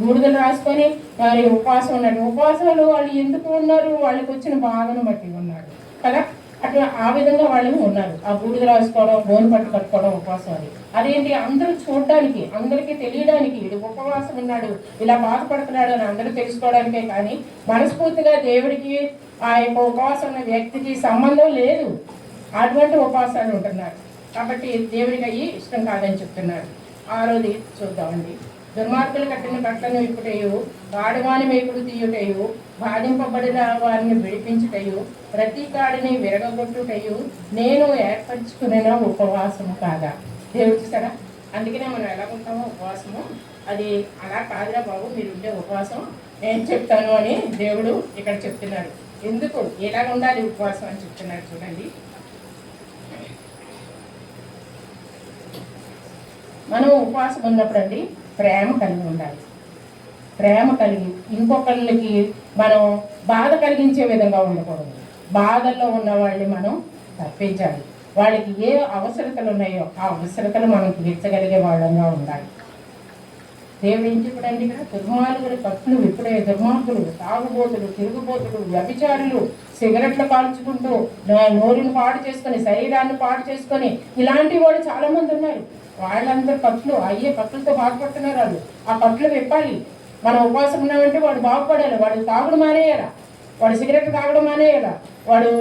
బూడిదలు రాసుకొని మరి ఉపవాసం ఉన్నారు. ఉపవాసాలు వాళ్ళు ఎందుకు ఉన్నారు? వాళ్ళకి వచ్చిన బాధను బట్టి ఉన్నారు కదా. అట్లా ఆ విధంగా వాళ్ళు ఉన్నారు. ఆ బూడిద రాసుకోవడం, గోని పట్టు కట్టుకోవడం ఉపవాసం అది. అదేంటి? అందరూ చూడడానికి, అందరికీ తెలియడానికి వీడు ఉపవాసం ఉన్నాడు, ఇలా బాధపడుతున్నాడు అని అందరూ తెలుసుకోవడానికే. కానీ మనస్ఫూర్తిగా దేవుడికి ఆ యొక్క ఉపవాసం ఉన్న వ్యక్తికి సంబంధం లేదు. అటువంటి ఉపవాసాలు ఉంటున్నారు. కాబట్టి దేవుడికి అయ్యి ఇష్టం కాదని చెప్తున్నారు. 6వది చూద్దామండి. దుర్మార్గులు కట్టిన కట్లను విప్పుటయు, వాడివాని మేకులు తీయుటయు, బాధింపబడిన వారిని విడిపించుటయు, ప్రతి కాడిని విరగొట్టుటయు నేను ఏర్పరచుకున్న ఉపవాసము కాదా? దేవుడు చూసారా? అందుకనే మనం ఎలా ఉంటామో ఉపవాసము అది అలా కాదురా బాబు, మీరు ఉండే ఉపవాసం నేను చెప్తాను అని దేవుడు ఇక్కడ చెప్తున్నాడు. ఎందుకు ఎలా ఉండాలి ఉపవాసం అని చెప్తున్నాడు చూడండి. మనం ఉపవాసం ఉన్నప్పుడు అండి ప్రేమ కలిగి ఉండాలి. ప్రేమ కలిగి ఇంకొకళ్ళకి మనం బాధ కలిగించే విధంగా ఉండకూడదు. బాధల్లో ఉన్న వాళ్ళని మనం తప్పించాలి. వాళ్ళకి ఏ అవసరతలు ఉన్నాయో ఆ అవసరతలు మనం తీర్చగలిగే వాళ్ళంగా ఉండాలి. దేవుడు ఏం చెప్పడండి ఇక్కడ? దుర్మార్గులు కట్లు విప్పుడే, దుర్మార్గులు, తాగుబోతులు, తిరుగుబోతులు, వ్యభిచారులు, సిగరెట్లు కాల్చుకుంటూ నోరుని పాడు చేసుకొని, శరీరాన్ని పాడు చేసుకొని, ఇలాంటి వాళ్ళు చాలా మంది ఉన్నారు. వాళ్ళందరూ కట్లు అయ్యే కట్లతో బాధపడుతున్నారు. వాళ్ళు ఆ కట్లు విప్పాలి. మనం ఉపవాసం ఉన్నామంటే వాడు బాగుపడాలి. వాడు తాగుడు మానేయాలా, వాడు సిగరెట్ తాగడం మానేయాలా, వాడు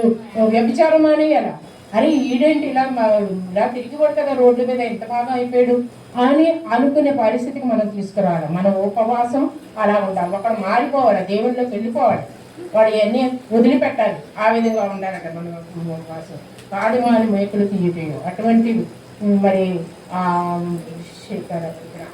వ్యభిచారం మానేయాలా. అరే ఈడేంటి ఇలా తిరిగి పడు కదా రోడ్ల మీద, ఎంత బాగా అయిపోయాడు అని అనుకునే పరిస్థితికి మనం తీసుకురావాలి. మన ఉపవాసం అలా ఉండాలి. ఒకడు మారిపోవాలి, దేవుళ్ళలోకి వెళ్ళిపోవాలి, వాడు ఇవన్నీ వదిలిపెట్టాలి. ఆ విధంగా ఉండాలట మన ఉపవాసం. కాడిమాని మేకులు తీయటేయు, అటువంటి మరి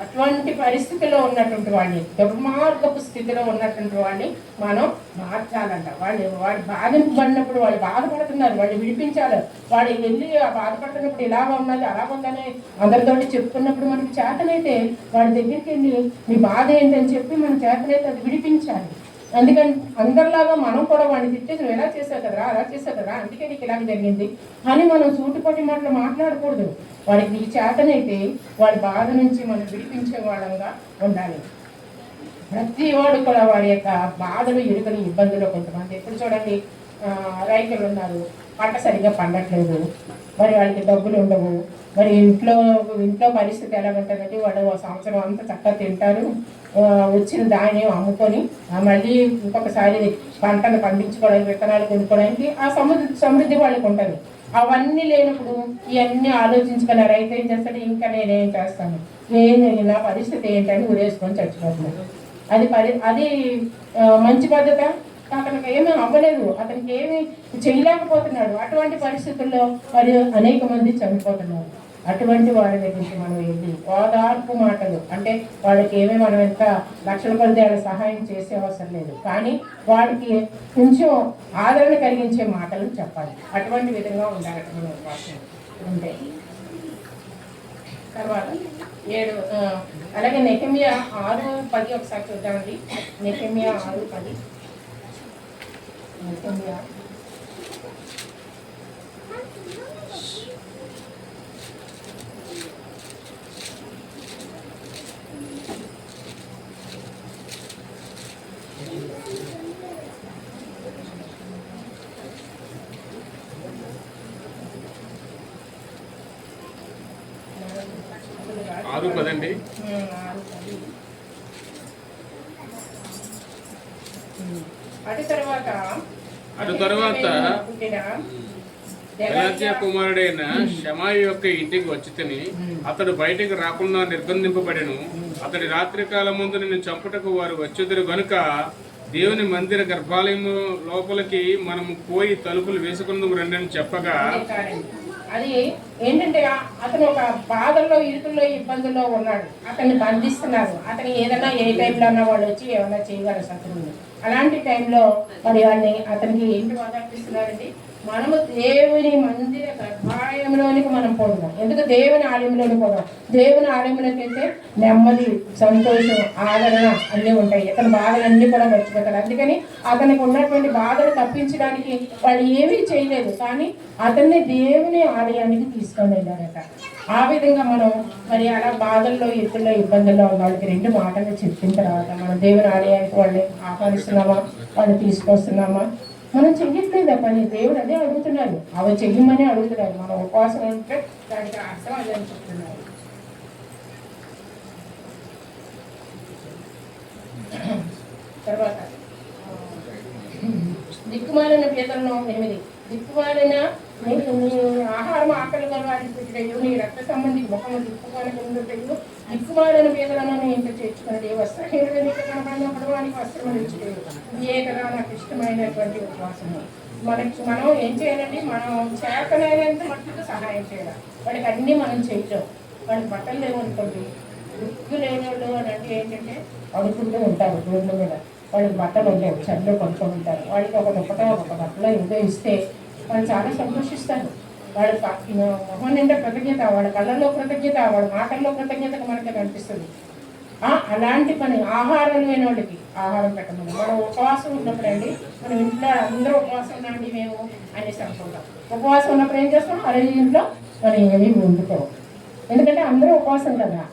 అటువంటి పరిస్థితిలో ఉన్నటువంటి వాడిని, దుర్మార్గపు స్థితిలో ఉన్నటువంటి వాడిని మనం మార్చాలంట. వాడు బాధింపబడినప్పుడు వాళ్ళు బాధపడుతున్నారు, వాళ్ళు విడిపించాలి. వాడు వెళ్ళి ఆ బాధపడుతున్నప్పుడు ఇలాగ ఉన్నది అలా ఉందని అందరితో చెప్పుకున్నప్పుడు మనకి చేతనైతే వాడి దగ్గరికి వెళ్ళి మీ బాధ ఏంటని చెప్పి మన చేతనైతే అది విడిపించాలి. అందుకని అందరిలాగా మనం కూడా వాడిని తిట్టేసి నువ్వు ఎలా చేసావు కదరా, అలా చేసావు కదరా, అందుకే నీకు ఇలాగ జరిగింది అని మనం సూటిపట్టి మాటలు మాట్లాడకూడదు. వాడికి నీకు చేతనైతే వాడి బాధ నుంచి మనం విడిపించే వాళ్ళంగా ఉండాలి. ప్రతి వాడు కూడా వాడి యొక్క బాధలు, ఇరుకలు, ఇబ్బందులు. కొంతమంది ఎప్పుడు చూడండి రైతులు ఉన్నారు, పంట సరిగ్గా పండట్లేదు, మరి వాళ్ళకి డబ్బులు ఉండవు, మరి ఇంట్లో పరిస్థితి ఎలా ఉంటుందంటే వాళ్ళు సంవత్సరం అంతా చక్కగా తింటారు, వచ్చిన ధాన్యం అమ్ముకొని మళ్ళీ ఇంకొకసారి పంటను పండించుకోవడానికి, విత్తనాలు కొనుక్కోవడానికి ఆ సమృద్ధి వాళ్ళకి ఉంటుంది. అవన్నీ లేనప్పుడు ఇవన్నీ ఆలోచించుకున్న రైతు ఏం చేస్తాడు, ఇంకా నేనేం చేస్తాను, నా పరిస్థితి ఏంటని ఊరేసుకొని చచ్చిపోతున్నాడు. అది మంచి పద్ధత. అతనికి ఏమీ అవ్వలేదు, అతనికి ఏమి చేయలేకపోతున్నాడు. అటువంటి పరిస్థితుల్లో మరి అనేక మంది చనిపోతున్నారు. అటువంటి వాడి దగ్గరికి మనం వెళ్ళి ఓదార్పు మాటలు, అంటే వాడికి ఏమీ మనం ఎంత లక్షల కొద్ది సహాయం చేసే అవసరం లేదు, కానీ వాడికి కొంచెం ఆదరణ కలిగించే మాటలు చెప్పాలి. అటువంటి విధంగా ఉండాలి మనం ఉపవాసం ఉంటే. తర్వాత 7 అలాగే నెహెమియా 6:10 ఒకసారి చూద్దామండి. నెహెమియా 6:10. నెహెమియా ఆరు పదండి. అటు తరువాత గెలత్యా కుమారుడైన షమాయి యొక్క ఇంటికి వచ్చి తిని అతడు బయటికి రాకుండా నిర్బంధింపబడెను. అతడి రాత్రి కాలం ముందు నిన్ను చంపుటకు వారు వచ్చుదురు గనుక దేవుని మందిర గర్భాలయము లోపలికి మనము పోయి తలుపులు వేసుకుందాం రండి అని చెప్పగా, అది ఏంటంటే అతను ఒక బాధల్లో, ఇరుకుల్లో, ఇబ్బందుల్లో ఉన్నాడు. అతన్ని బంధిస్తున్నారు. అతను ఏదైనా ఏ టైంలో అన్నా వాళ్ళు వచ్చి ఏమన్నా చేయగలరు శత్రువులు. అలాంటి టైంలో మరి వాళ్ళని అతనికి ఏంటి వాదాపిస్తున్నారండి, మనము దేవుని మందిర గర్భాలయంలోనికి మనం పోదాం. ఎందుకు దేవుని ఆలయంలోకి పోదాం? దేవుని ఆలయంలోకి వెళ్తే నెమ్మది, సంతోషం, ఆదరణ అన్నీ ఉంటాయి. అతని బాధలన్నీ కూడా మర్చిపోతారు. అందుకని అతనికి ఉన్నటువంటి బాధలు తప్పించడానికి వాళ్ళు ఏమీ చేయలేదు, కానీ అతన్ని దేవుని ఆలయానికి తీసుకొని వెళ్ళారట. ఆ విధంగా మనం మరి అలా బాధల్లో, ఇరుకుల్లో, ఇబ్బందుల్లో ఉన్న వాళ్ళకి 2 మాటలు చెప్పిన తర్వాత మనం దేవుని ఆలయానికి వాళ్ళని ఆహ్వానిస్తున్నామా, వాళ్ళు తీసుకొస్తున్నామా? మనం చెయ్యట్లేదు ఆ పని. దేవుడు అదే అడుగుతున్నారు, అవి చెయ్యమని అడుగుతున్నారు. మనం ఉపవాసం ఉంటే దానికి అర్థం అదే అని చెప్తున్నారు. తర్వాత దిక్కుమాలిన పీతలను 8. దిక్కుమాలిన ఆహారం ఆకలి వారికి పెట్టేయు, నీ రక్త సంబంధి ముఖము దిక్కుమాలను దిక్కుమాలిన పీతలను ఇంత చేర్చుకున్నది. వస్త్రహీనుడు నీకు కనపడినప్పుడు వానికి వస్త్రం ఇచ్చేది. ఇదే కదా నాకు ఇష్టమైనటువంటి ఉపవాసము. మనం ఏం చేయాలండి, మనం చేతనైనంత మట్టుకు సహాయం చేయాలి. వాడికి అన్నీ మనం చేయలేం. వాడికి బట్టలు లేవనుకోండి, దిక్కు లేని వాళ్ళు అని అంటే ఏంటంటే అడుగుతుంటూ ఉంటారు రోడ్ల మీద. వాళ్ళకి బట్టలు ఉండవు, చలిలో పడుకొని ఉంటారు. వాళ్ళకి ఒక బట్టలో ఏదో ఇస్తే వాళ్ళు చాలా సంతోషిస్తారు. వాళ్ళ మొహం నిండా కృతజ్ఞత, వాళ్ళ కళ్ళల్లో కృతజ్ఞత, వాళ్ళ మాటల్లో కృతజ్ఞత మనకి కనిపిస్తుంది. అలాంటి పని ఆహారం లేని వాళ్ళకి ఆహారం పెట్టమని. మనం ఉపవాసం ఉన్నప్పుడు అండి, మనం ఇంట్లో అందరూ ఉపవాసం ఉన్నాండి మేము అనేసి అనుకుంటాం. ఉపవాసం ఉన్నప్పుడు ఏం చేస్తాం, అరే ఇంట్లో మనం ఏమీ వండుకోం, ఎందుకంటే అందరూ ఉపవాసం కదా.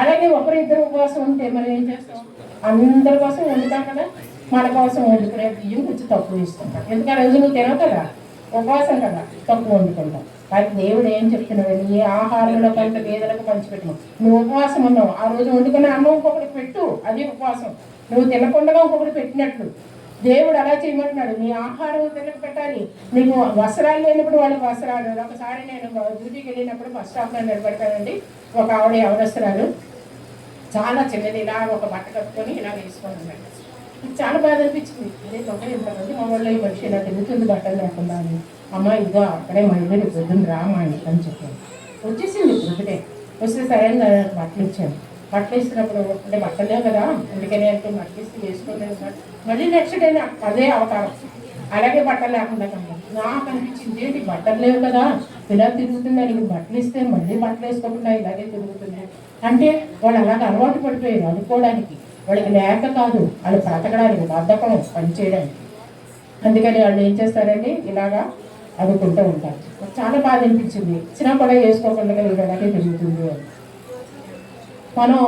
అలాగే ఒకరిద్దరు ఉపవాసం ఉంటే మనం ఏం చేస్తాం, అందరి కోసం వండుతాం కదా, మన కోసం వండుకునే బియ్యం కొంచెం తక్కువ ఇస్తుంటాం. ఎందుకంటే రోజు నువ్వు తినవు కదా, ఉపవాసం కదా, తక్కువ వండుకుంటాం. కానీ దేవుడు ఏం చెప్తున్నాడు, నీ ఆహారంలో కొంత పేదలకు పంచిపెట్టు. నువ్వు ఉపవాసం ఉన్నావు, ఆ రోజు వండుకున్న అన్నం ఇంకొకరికి పెట్టు, అది ఉపవాసం. నువ్వు తినకుండా ఇంకొకటి పెట్టినట్లు దేవుడు అలా చేయమంటున్నాడు. నీ ఆహారం తినకు పెట్టాలి. నీకు వస్త్రాలు లేనప్పుడు వాళ్ళకి వస్త్రాలు. ఒకసారి నేను డ్యూటీకి వెళ్ళినప్పుడు బస్ స్టాప్లో నిలబడతానండి. ఒక ఆవిడ ఎవరొస్తున్నారు, చాలా చిన్నది, ఇలా ఒక బట్ట కట్టుకొని ఇలా వేసుకొని ఉన్నాడు. చాలా బాధ అనిపించింది. అదే తొక్క ఇంతమంది మా వాళ్ళు ఈ మనిషి ఇలా తిరుగుతుంది బట్టలు లేకుండా అని. అమ్మ ఇదిగో అక్కడే మళ్ళీ పొద్దున్న రా మా ఇంటికి అని చెప్పాను. వచ్చేసింది పొద్దుటే. వస్తే సరైన బట్టలు ఇచ్చాను. బట్టలు ఇస్తున్నప్పుడు అంటే బట్టలు లేవు కదా, అందుకనే అంటే బట్టలు ఇస్తే వేసుకోలేదు. మళ్ళీ నెక్స్ట్ డే అదే అవతారం, అలాగే బట్టలు లేకుండా కన్నా నాకు అనిపించింది, ఏంటి బట్టలు లేవు కదా ఇలా తిరుగుతుంది, దానికి బట్టలు ఇస్తే మళ్ళీ బట్టలు వేసుకోకుండా ఇలాగే తిరుగుతుంది అంటే వాళ్ళు అలాగే అలవాటు పడిపోయారు అనుకోవడానికి. వాళ్ళకి లేక కాదు, వాళ్ళు బ్రతకడానికి బద్ధకం పనిచేయడానికి. అందుకని వాళ్ళు ఏం చేస్తారండి, ఇలాగా అడుగుకుంటూ ఉంటారు. నాకు చాలా బాధ అనిపించింది, ఇచ్చినా కూడా వేసుకోకుండా ఇలాగే జరుగుతుంది అని. మనం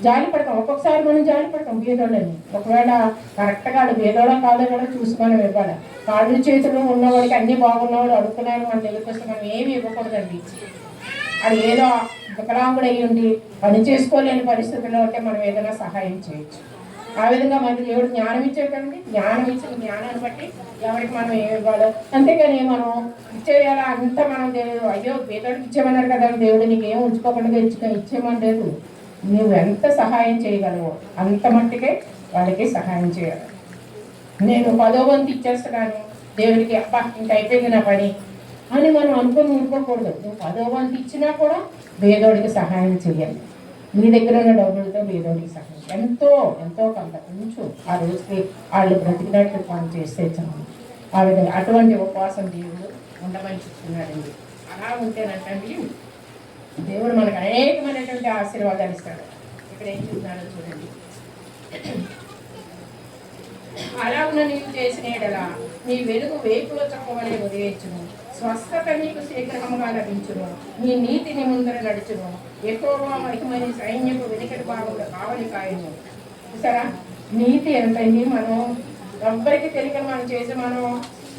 జాలి పడతాం, ఒక్కొక్కసారి మనం జాలి పడతాం బీదోళ్ళని. ఒకవేళ కరెక్ట్గా వాళ్ళు బీదోళ్ళ కాదో కూడా చూసి మనం ఇవ్వాలి. కాళ్ళు చేతులు ఉన్నవాడికి అన్నీ బాగున్నవాడు అడుగుతున్నాడు మన దగ్గరికి వస్తే మనం ఏమి ఇవ్వకూడదండి. అది ఏదో వికలాంగుడు అయ్యి ఉండి పని చేసుకోలేని పరిస్థితుల్లో ఉంటే మనం ఏదైనా సహాయం చేయొచ్చు. ఆ విధంగా మనకి దేవుడు జ్ఞానం ఇచ్చాడు కదండి, జ్ఞానం ఇచ్చిన జ్ఞానాన్ని బట్టి ఎవరికి మనం ఏమి ఇవ్వాలో. అంతేగాని మనం ఇచ్చేయాలా అంతా మనం అయ్యో పేదోడికి ఇచ్చేమన్నారు కదా దేవుడు నీకు ఏం ఉంచుకోకుండా ఇచ్చేమని లేదు. నువ్వు ఎంత సహాయం చేయగలవో అంత మట్టుకే వాళ్ళకి సహాయం చేయాలి. నేను 10వ వంతు ఇచ్చేస్తున్నాను దేవుడికి, అబ్బా ఇంక అయిపోయింది నా పని అని మనం అనుకుని ఊరుకోకూడదు. నువ్వు 10వ వంతు ఇచ్చినా కూడా పేదోడికి సహాయం చేయాలి. మీ దగ్గర ఉన్న డబ్బులతో పేదోడికి సహాయం ఎంతో ఎంతో కొంత కొంచెం ఆ రోజుకి వాళ్ళు బ్రతికినట్టు పని చేస్తే చాలు. ఆ విధంగా అటువంటి ఉపవాసం దేవుడు ఉండమని చెప్తున్నాడండి. అలా ఉంటేనంటండి దేవుడు మనకు అనేకమైనటువంటి ఆశీర్వాదాలు ఇస్తాడు. ఇక్కడ ఏం చెప్తున్నాడో చూడండి. అలా ఉన్న నీకు చేసిన ఎడల నీ వెలుగు వేకులో చక్కవలే ఉదయించును, స్వస్థత నీకు శీఘ్రముగా లభించును, నీ నీతిని ముందర నడుచును, ఎక్కువగా మహిమని సైన్యపు వెనుకటి భాగంలో కావలి కాయను. చూసారా నీతి ఎంతండి. మనం ఎవ్వరికి తెలియక మనం చేసి మనం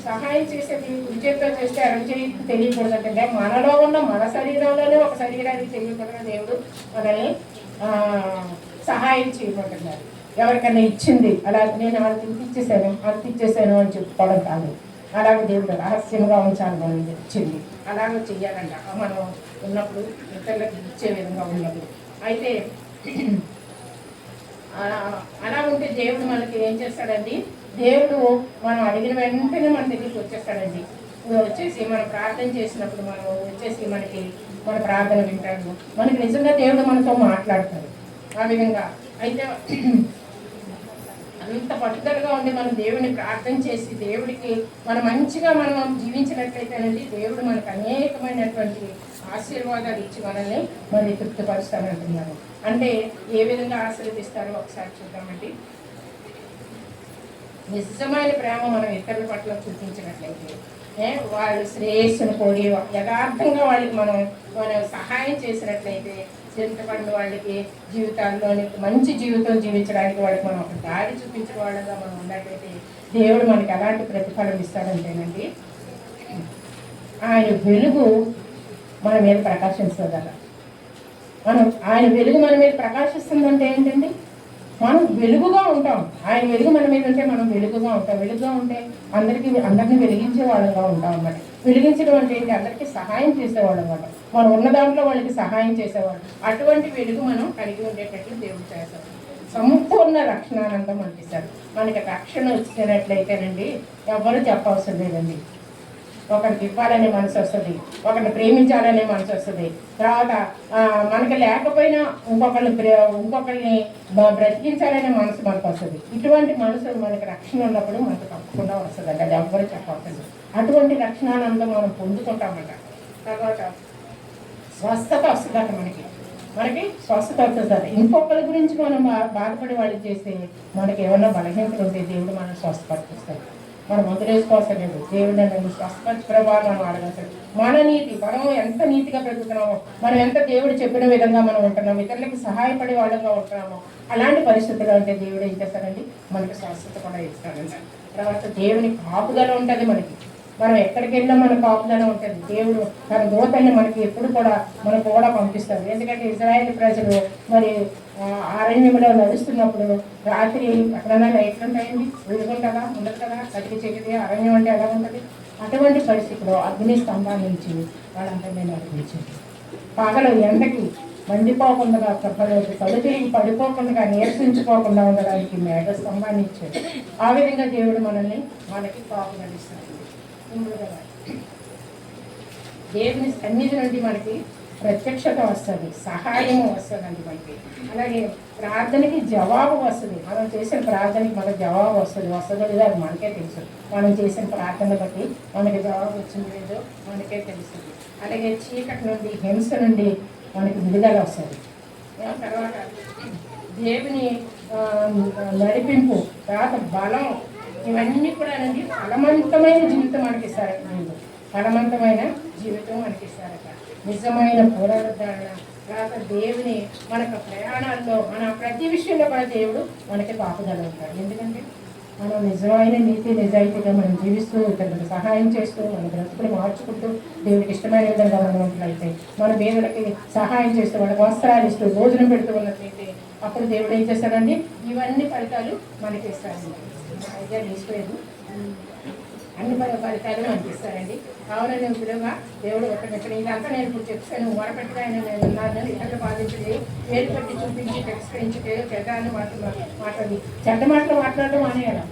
సహాయం చేసేది విజయంతో చేస్తే అరం చేయి తెలియకూడదంటే మనలో ఉన్న మన శరీరంలోనే ఒక శరీరానికి తెలియకుండా దేవుడు మనల్ని సహాయం చేయకుంటున్నారు. ఎవరికైనా ఇచ్చింది అలా నేను వాళ్ళకి ఇచ్చేసాను అని చెప్పుకోవడం కాదు. అలాగే దేవుడు రహస్యంగా ఉంచాలి మనం ఇచ్చింది, అలాగే చెయ్యాలంట మనం ఉన్నప్పుడు ఇతరులకు ఇచ్చే విధంగా ఉన్నప్పుడు. అయితే అలా ఉంటే దేవుడు మనకి ఏం చేస్తాడండి, దేవుడు మనం అడిగిన వెంటనే మన దగ్గరికి వచ్చేస్తాడండి. వచ్చేసి మనం ప్రార్థన చేసినప్పుడు మనం వచ్చేసి మనకి మన ప్రార్థన వింటాడు. మనకి నిజంగా దేవుడు మనతో మాట్లాడతాడు ఆ విధంగా. అయితే అంత పట్టుదలగా ఉండి మనం దేవుడిని ప్రార్థన చేసి దేవుడికి మనం మంచిగా మనం జీవించినట్లయితేనండి దేవుడు మనకు అనేకమైనటువంటి ఆశీర్వాదాలు ఇచ్చి మనల్ని మరి తృప్తిపరుస్తానంటున్నారు. అంటే ఏ విధంగా ఆశీర్వదిస్తారో ఒకసారి చూద్దామండి. నిజమైన ప్రేమ మనం ఇతరుల పట్ల చూపించినట్లయితే వాళ్ళు శ్రేయస్సును కోరి యథార్థంగా వాళ్ళకి మనం సహాయం చేసినట్లయితే చింతపండు వాళ్ళకి జీవితాల్లోని మంచి జీవితం జీవించడానికి వాళ్ళకి మనం ఒక దారి చూపించిన వాళ్ళగా మనం ఉన్నట్లయితే దేవుడు మనకి ఎలాంటి ప్రతిఫలం ఇస్తాడంటేనండి, ఆయన వెలుగు మన మీద ప్రకాశిస్తుందట. ఆయన వెలుగు మన మీద ప్రకాశిస్తుందంటే ఏంటండి, మనం వెలుగుగా ఉంటాం. ఆయన వెలుగు మన మీద ఉంటే మనం వెలుగుగా ఉంటాం. వెలుగుగా ఉంటే అందరినీ వెలిగించే వాళ్ళగా ఉంటాం అన్నమాట. వెలిగించడం అంటే ఏంటి, అందరికీ సహాయం చేసేవాళ్ళు అన్నమాట. మనం ఉన్న దాంట్లో వాళ్ళకి సహాయం చేసేవాళ్ళు. అటువంటి వెలుగు మనం కలిగి ఉండేటట్లు దేవుడు చేస్తాడు. సంపూర్ణ రక్షణానందం అనిపిస్తారు. మనకి రక్షణ వచ్చినట్లయితేనండి ఎవరు చెప్పవసరం లేదండి. ఒకరికి ఇవ్వాలనే మనసు వస్తుంది, ఒకరిని ప్రేమించాలనే మనసు వస్తుంది. తర్వాత మనకి లేకపోయినా ఇంకొకరిని బ్రతికించాలనే మనసు మనకు వస్తుంది. ఇటువంటి మనసు మనకి రక్షణ ఉన్నప్పుడు మనకు తప్పకుండా వస్తుందండి. అది ఎవ్వరు చెప్పవసరం. అటువంటి రక్షణానందం మనం పొందుకుంటామంట. తర్వాత స్వస్థత వస్తుందట. మనకి స్వస్థత వస్తుంది. ఇంకొకరి గురించి మనం బాధపడి వాళ్ళకి చేస్తే మనకి ఏమన్నా బలహీనతలు ఉంటే దేవుడు మనం స్వస్థపరిస్తాడు. మనం వదిలేసుకోవాల్సిన లేదు. దేవుడు నన్ను స్వస్థపరిచి ప్రభావం మనం అడగలేదు. మన నీతి, మనం ఎంత నీతిగా బ్రతుకుతున్నామో, మనం ఎంత దేవుడు చెప్పిన విధంగా మనం ఉంటున్నాము, ఇతరులకు సహాయపడే వాళ్ళగా ఉంటున్నామో, అలాంటి పరిస్థితుల్లో అంటే దేవుడు ఏం చేస్తాడండి, మనకి స్వస్థత కూడా ఇస్తాడంట. తర్వాత దేవుని కాపుదల ఉంటుంది. మనం ఎక్కడికి వెళ్ళినా మన కాపుదల ఉంటుంది. దేవుడు తన దూతల్ని మనకి ఎప్పుడు కూడా మనకు కూడా పంపిస్తారు. ఎందుకంటే ఇజ్రాయేల్ ప్రజలు మరి అరణ్యంలో నడుస్తున్నప్పుడు రాత్రి ఎక్కడైనా లైట్లు ఉంటాయండి, వెలుగుంటుందా, ఉండదు కదా, కటికి చీకటి అరణ్యం అంటే ఎలా ఉంటుంది. అటువంటి పరిస్థితిలో అగ్ని స్తంభాన్ని నుంచి వాళ్ళందరినీ నడిపించింది. పగలు ఎండకి మండిపోకుండా, కళ్ళు తిరిగి పడిపోకుండా, నీరసించుకోకుండా ఉండడానికి మేఘ స్తంభాన్ని ఇచ్చాడు. ఆ విధంగా దేవుడు మనకి కాపు నడిస్తాడు. దేవుని సన్నిధి నుండి మనకి ప్రత్యక్షత వస్తుంది, సహాయము వస్తుందండి మనకి. అలాగే ప్రార్థనకి జవాబు వస్తుంది. మనం చేసిన ప్రార్థనకి మనకు జవాబు వస్తుందో లేదో అది మనకే తెలుసు. మనం చేసిన ప్రార్థన బట్టి మనకి జవాబు వచ్చింది లేదో మనకే తెలుస్తుంది. అలాగే చీకటి నుండి, హింస నుండి మనకి విడుదల వస్తుంది. తర్వాత దేవుని నడిపింపు, తర్వాత బలం, ఇవన్నీ కూడా అండి ఫలవంతమైన జీవితం మనకిస్తారట. మీరు ఫలవంతమైన జీవితం మనకిస్తారట. నిజమైన పునరుద్ధరణ, తర్వాత దేవుని మనకు ప్రయాణాల్లో మన ప్రతి విషయంలో కూడా దేవుడు మనకి కాపుదల ఉంటాడు. ఎందుకంటే మనం నిజమైన నీతి నిజాయితీగా మనం జీవిస్తూ ఇతరులకు సహాయం చేస్తూ మన బ్రతుకులు మార్చుకుంటూ దేవుడికి ఇష్టమైన విధంగా మనం ఉన్నట్లయితే, మన పేదలకి సహాయం చేస్తూ వాళ్ళకి వస్త్రాలు ఇస్తూ భోజనం పెడుతూ ఉన్నట్లయితే అప్పుడు దేవుడు ఏం చేస్తాడండి, ఇవన్నీ ఫలితాలు మనకి ఇస్తారండి. ఐడియా తీసుకోలేదు, అన్ని ఫలితాలు మనకి ఇస్తారండి. కావున నేను విధంగా దేవుడు ఒక్కడిక్కడ ఇదంతా నేను ఇప్పుడు చెప్తాను. మొరపెట్టుగా ఆయన నేను ఉన్నాను, ఇతరులు బాధించలేదు, వేలు పెట్టి చూపించి తిరస్కరించలేదు, చెడ్డాన్ని మాట్లాడి చెడ్డ మాటలు మాట్లాడడం అనేయాలి.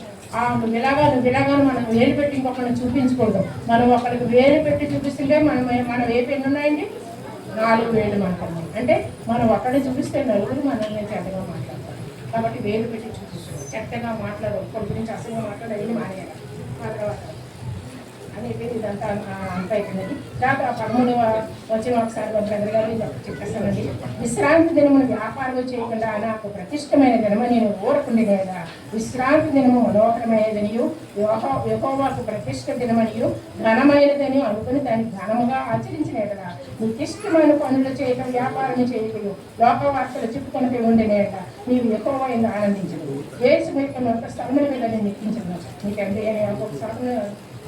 నువ్వు ఇలాగా మనం వేలు పెట్టి ఇంకొకరిని చూపించకూడదు. మనం ఒకరికి వేలు పెట్టి చూపిస్తుంటే మనం ఏ పెన్ను ఉన్నాయండి, 4 వేలు మనకన్నా. అంటే మనం ఒక్కడిని చూపిస్తే నలుగురు మనల్ని చెడ్డగా మాట్లాడతారు. కాబట్టి వేలు పెట్టి చూపిస్తాం, చెడ్డగా మాట్లాడు, ఒకరి గురించి అసలు మాట్లాడేది మానేయాలి. ఆ తర్వాత అనేది ఇదంతా అంతా అయిపోయింది. తర్వాత 13వ వచ్చిన ఒకసారి బ్రదర్ గారు చెప్పేస్తానండి. విశ్రాంతి దినమును వ్యాపారం చేయకుండా నాకు ప్రతిష్టమైన దినము నేను ఊరకుండి లేదా, విశ్రాంతి దినము మనోహరమైనదనియు యెహోవాకు ప్రతిష్ట దినమనియు ఘనమైనదని అనుకుని దాన్ని ఘనముగా ఆచరించిన కదా, నీకు ఇష్టమైన పనులు చేయటం, వ్యాపారం చేయటం, లోకవార్తలు చెప్పుకొనటి ఉండేనేట నీవు యెహోవా ಎಂದು ఆనందించదు. యేసు యొక్క ఒక స్థలముల మీద నేను ఎక్కించను, నీకంటే ఒక స్థలమును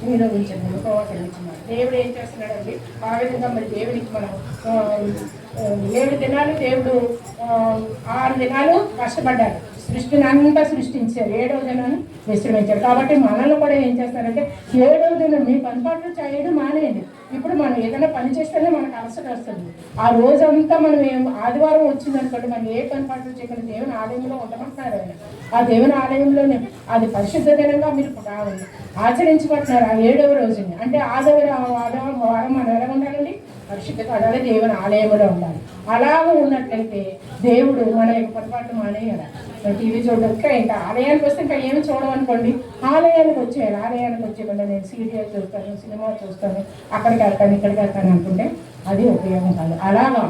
మీరు ఉంచండి, యెహోవాకిస్తున్నారు. దేవుడు ఏం చేస్తున్నాడండి, ఆ విధంగా మరి దేవుడికి మనం 7 దినాలు దేవుడు 6 దినాలు కష్టపడ్డాడు, సృష్టిని అంతా సృష్టించారు, 7వ దినాన్ని విశ్రమించారు. కాబట్టి మనల్ని కూడా ఏం చేస్తారంటే 7వ దినం మీ పనిపాట్లు చేయడం మానేయండి. ఇప్పుడు మనం ఏదైనా పని చేస్తేనే మనకు అలసట వస్తుంది. ఆ రోజంతా మనం ఆదివారం వచ్చిందనుకోండి, మనం ఏ పనిపాట్లు చేయకుండా దేవుని ఆలయంలో ఉండమంటున్నారు ఆయన. ఆ దేవుని ఆలయంలోనే అది పరిశుద్ధ దినంగా మీరు కావాలి ఆచరించబడుతున్నారు ఆ 7వ రోజుని. అంటే ఆదివారం వారం మనం ఎలా ఉండాలండి, పరిశుద్ధంగా ఉండాలి, దేవుని ఆలయంలో ఉండాలి. అలాగ ఉన్నట్లయితే దేవుడు మన యొక్క పొరపాటు మానేయాలి. టీవీ చూడడం ఇంకా ఆలయానికి వస్తే ఇంకా ఏమి చూడమనుకోండి, ఆలయానికి వచ్చేయాలి. ఆలయానికి వచ్చేయకుండా నేను సీరియల్ చూస్తాను, సినిమా చూస్తాను, అక్కడికి వెళ్తాను, ఇక్కడికి వెళ్తాను అనుకుంటే అది ఉపయోగం కాదు. అలాగా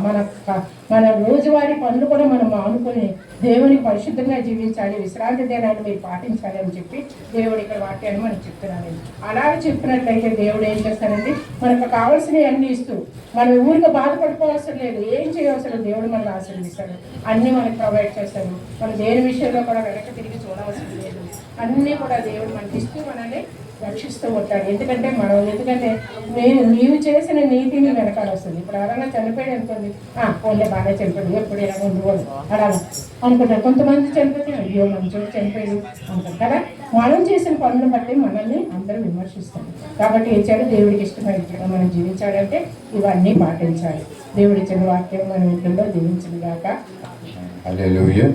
మన రోజువారీ పనులు కూడా మనం ఆనుకొని దేవునికి పరిశుద్ధంగా జీవించాలి, విశ్రాంతి దినాన్ని మీరు పాటించాలి అని చెప్పి దేవుడు ఇక్కడ వాక్యాన్ని మనకు చెప్తున్నారండి. అలాగే చెప్పినట్లయితే దేవుడు ఏం చేస్తారండి, మనకు కావాల్సినవి అన్నీ ఇస్తూ మనం ఊరికి బాధపడుకోవాల్సిన లేదు, ఏం చేయవలసిన దేవుడు మనకు ఆశీర్వదిస్తాడు, అన్నీ మనకు ప్రొవైడ్ చేస్తాడు. మనం దేని విషయంలో కూడా వెనక్కి తిరిగి చూడవలసిన లేదు, అన్నీ కూడా దేవుడు మనకి ఇస్తూ మనల్ని రక్షిస్తూ ఉంటాడు. ఎందుకంటే నీవు చేసిన నీతిని వెనకాల వస్తుంది. ఇప్పుడు ఎవరైనా చనిపోయాడు అనుకోండి, పోలే బాగా చనిపోయాడు, ఎప్పుడు ఇలా ఉండేవాడు అలా అనుకుంటారు. కొంతమంది చనిపోతే అయ్యో మంచోడు చనిపోయాడు అంటారు కదా. మనం చేసిన పనులను బట్టి మనల్ని అందరూ విమర్శిస్తారు. కాబట్టి ఏం చేయాలి, దేవుడికి ఇష్టమైన మనం జీవించాలంటే ఇవన్నీ పాటించాలి. దేవుడి ఇచ్చిన వాక్యం మన ఇంట్లో జీవించింది కాక. హల్లెలూయా.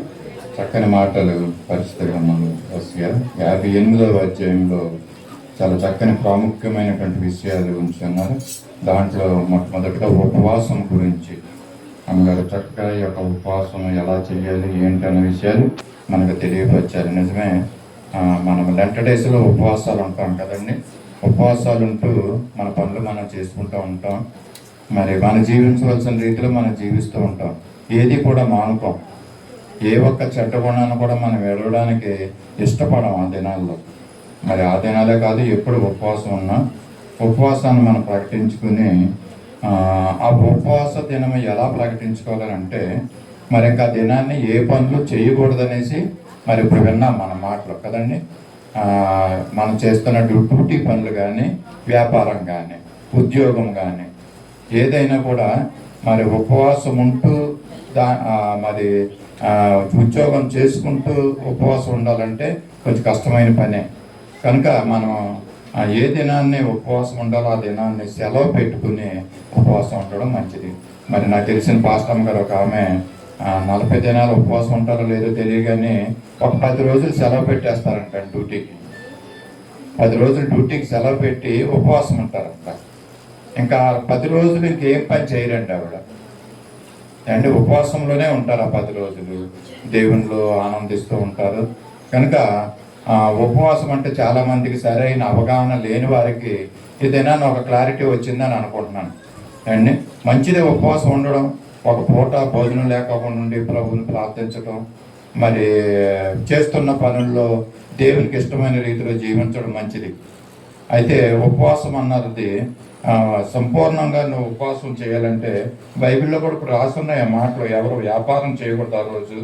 చక్కని మాటలు పరిస్థితిగా మనం 58వ అధ్యాయంలో చాలా చక్కని ప్రాముఖ్యమైనటువంటి విషయాలు ఉంచున్నారు. దాంట్లో మొట్టమొదటిగా ఉపవాసం గురించి అమ్మగారు చక్కగా ఈ యొక్క ఉపవాసం ఎలా చేయాలి ఏంటి అనే విషయాలు మనకు తెలియపరిచారు. నిజమే, మనం లెంట డేస్లో ఉపవాసాలు ఉంటాం కదండి. ఉపవాసాలు ఉంటూ మన పనులు మనం చేసుకుంటూ ఉంటాం, మరి మనం జీవించవలసిన రీతిలో మనం జీవిస్తూ ఉంటాం, ఏది కూడా మానుకోం. ఏ ఒక్క చెడ్డ గుణాన్ని కూడా మనం ఎడవడానికి ఇష్టపడం ఆ దినాల్లో. మరి ఆ దినాలే కాదు, ఎప్పుడు ఉపవాసం ఉన్నా ఉపవాసాన్ని మనం ప్రకటించుకుని ఆ ఉపవాస దినం ఎలా ప్రకటించుకోవాలంటే మరి ఇంకా దినాన్ని ఏ పనులు చేయకూడదనేసి మరి ఇప్పుడు విన్నాం మన మాటలు కదండి. మనం చేస్తున్న డ్యూటీ పనులు కానీ, వ్యాపారం కానీ, ఉద్యోగం కానీ, ఏదైనా కూడా మరి ఉపవాసం ఉంటూ మరి ఉద్యోగం చేసుకుంటూ ఉపవాసం ఉండాలంటే కొంచెం కష్టమైన పనే. కనుక మనం ఏ దినాన్ని ఉపవాసం ఉండాలో ఆ దినాన్ని సెలవు పెట్టుకుని ఉపవాసం ఉండడం మంచిది. మరి నాకు తెలిసిన పాస్టమ్ గారు ఒక ఆమె 40 దినాలు ఉపవాసం ఉంటారో లేదో తెలియగానే ఒక 10 రోజులు సెలవు పెట్టేస్తారంట డ్యూటీకి. 10 రోజులు డ్యూటీకి సెలవు పెట్టి ఉపవాసం ఉంటారంట. ఇంకా 10 రోజులు ఇంకేం పని చేయరండి ఆవిడ. అంటే ఉపవాసంలోనే ఉంటారు ఆ 10 రోజులు, దేవునిలో ఆనందిస్తూ ఉంటారు. కనుక ఉపవాసం అంటే చాలామందికి సరైన అవగాహన లేని వారికి ఏదైనా ఒక క్లారిటీ వచ్చిందని అనుకుంటున్నాను అండి. మంచిదే ఉపవాసం ఉండడం, ఒక పూట భోజనం లేకుండా ఉండి ప్రభువుని ప్రార్థించడం, మరి చేస్తున్న పనుల్లో దేవునికి ఇష్టమైన రీతిలో జీవించడం మంచిది. అయితే ఉపవాసం అన్నది సంపూర్ణంగా నువ్వు ఉపవాసం చేయాలంటే బైబిల్లో కూడా ఇప్పుడు రాసున్నాయి ఆ మాటలు. ఎవరు వ్యాపారం చేయకూడదు ఆ రోజు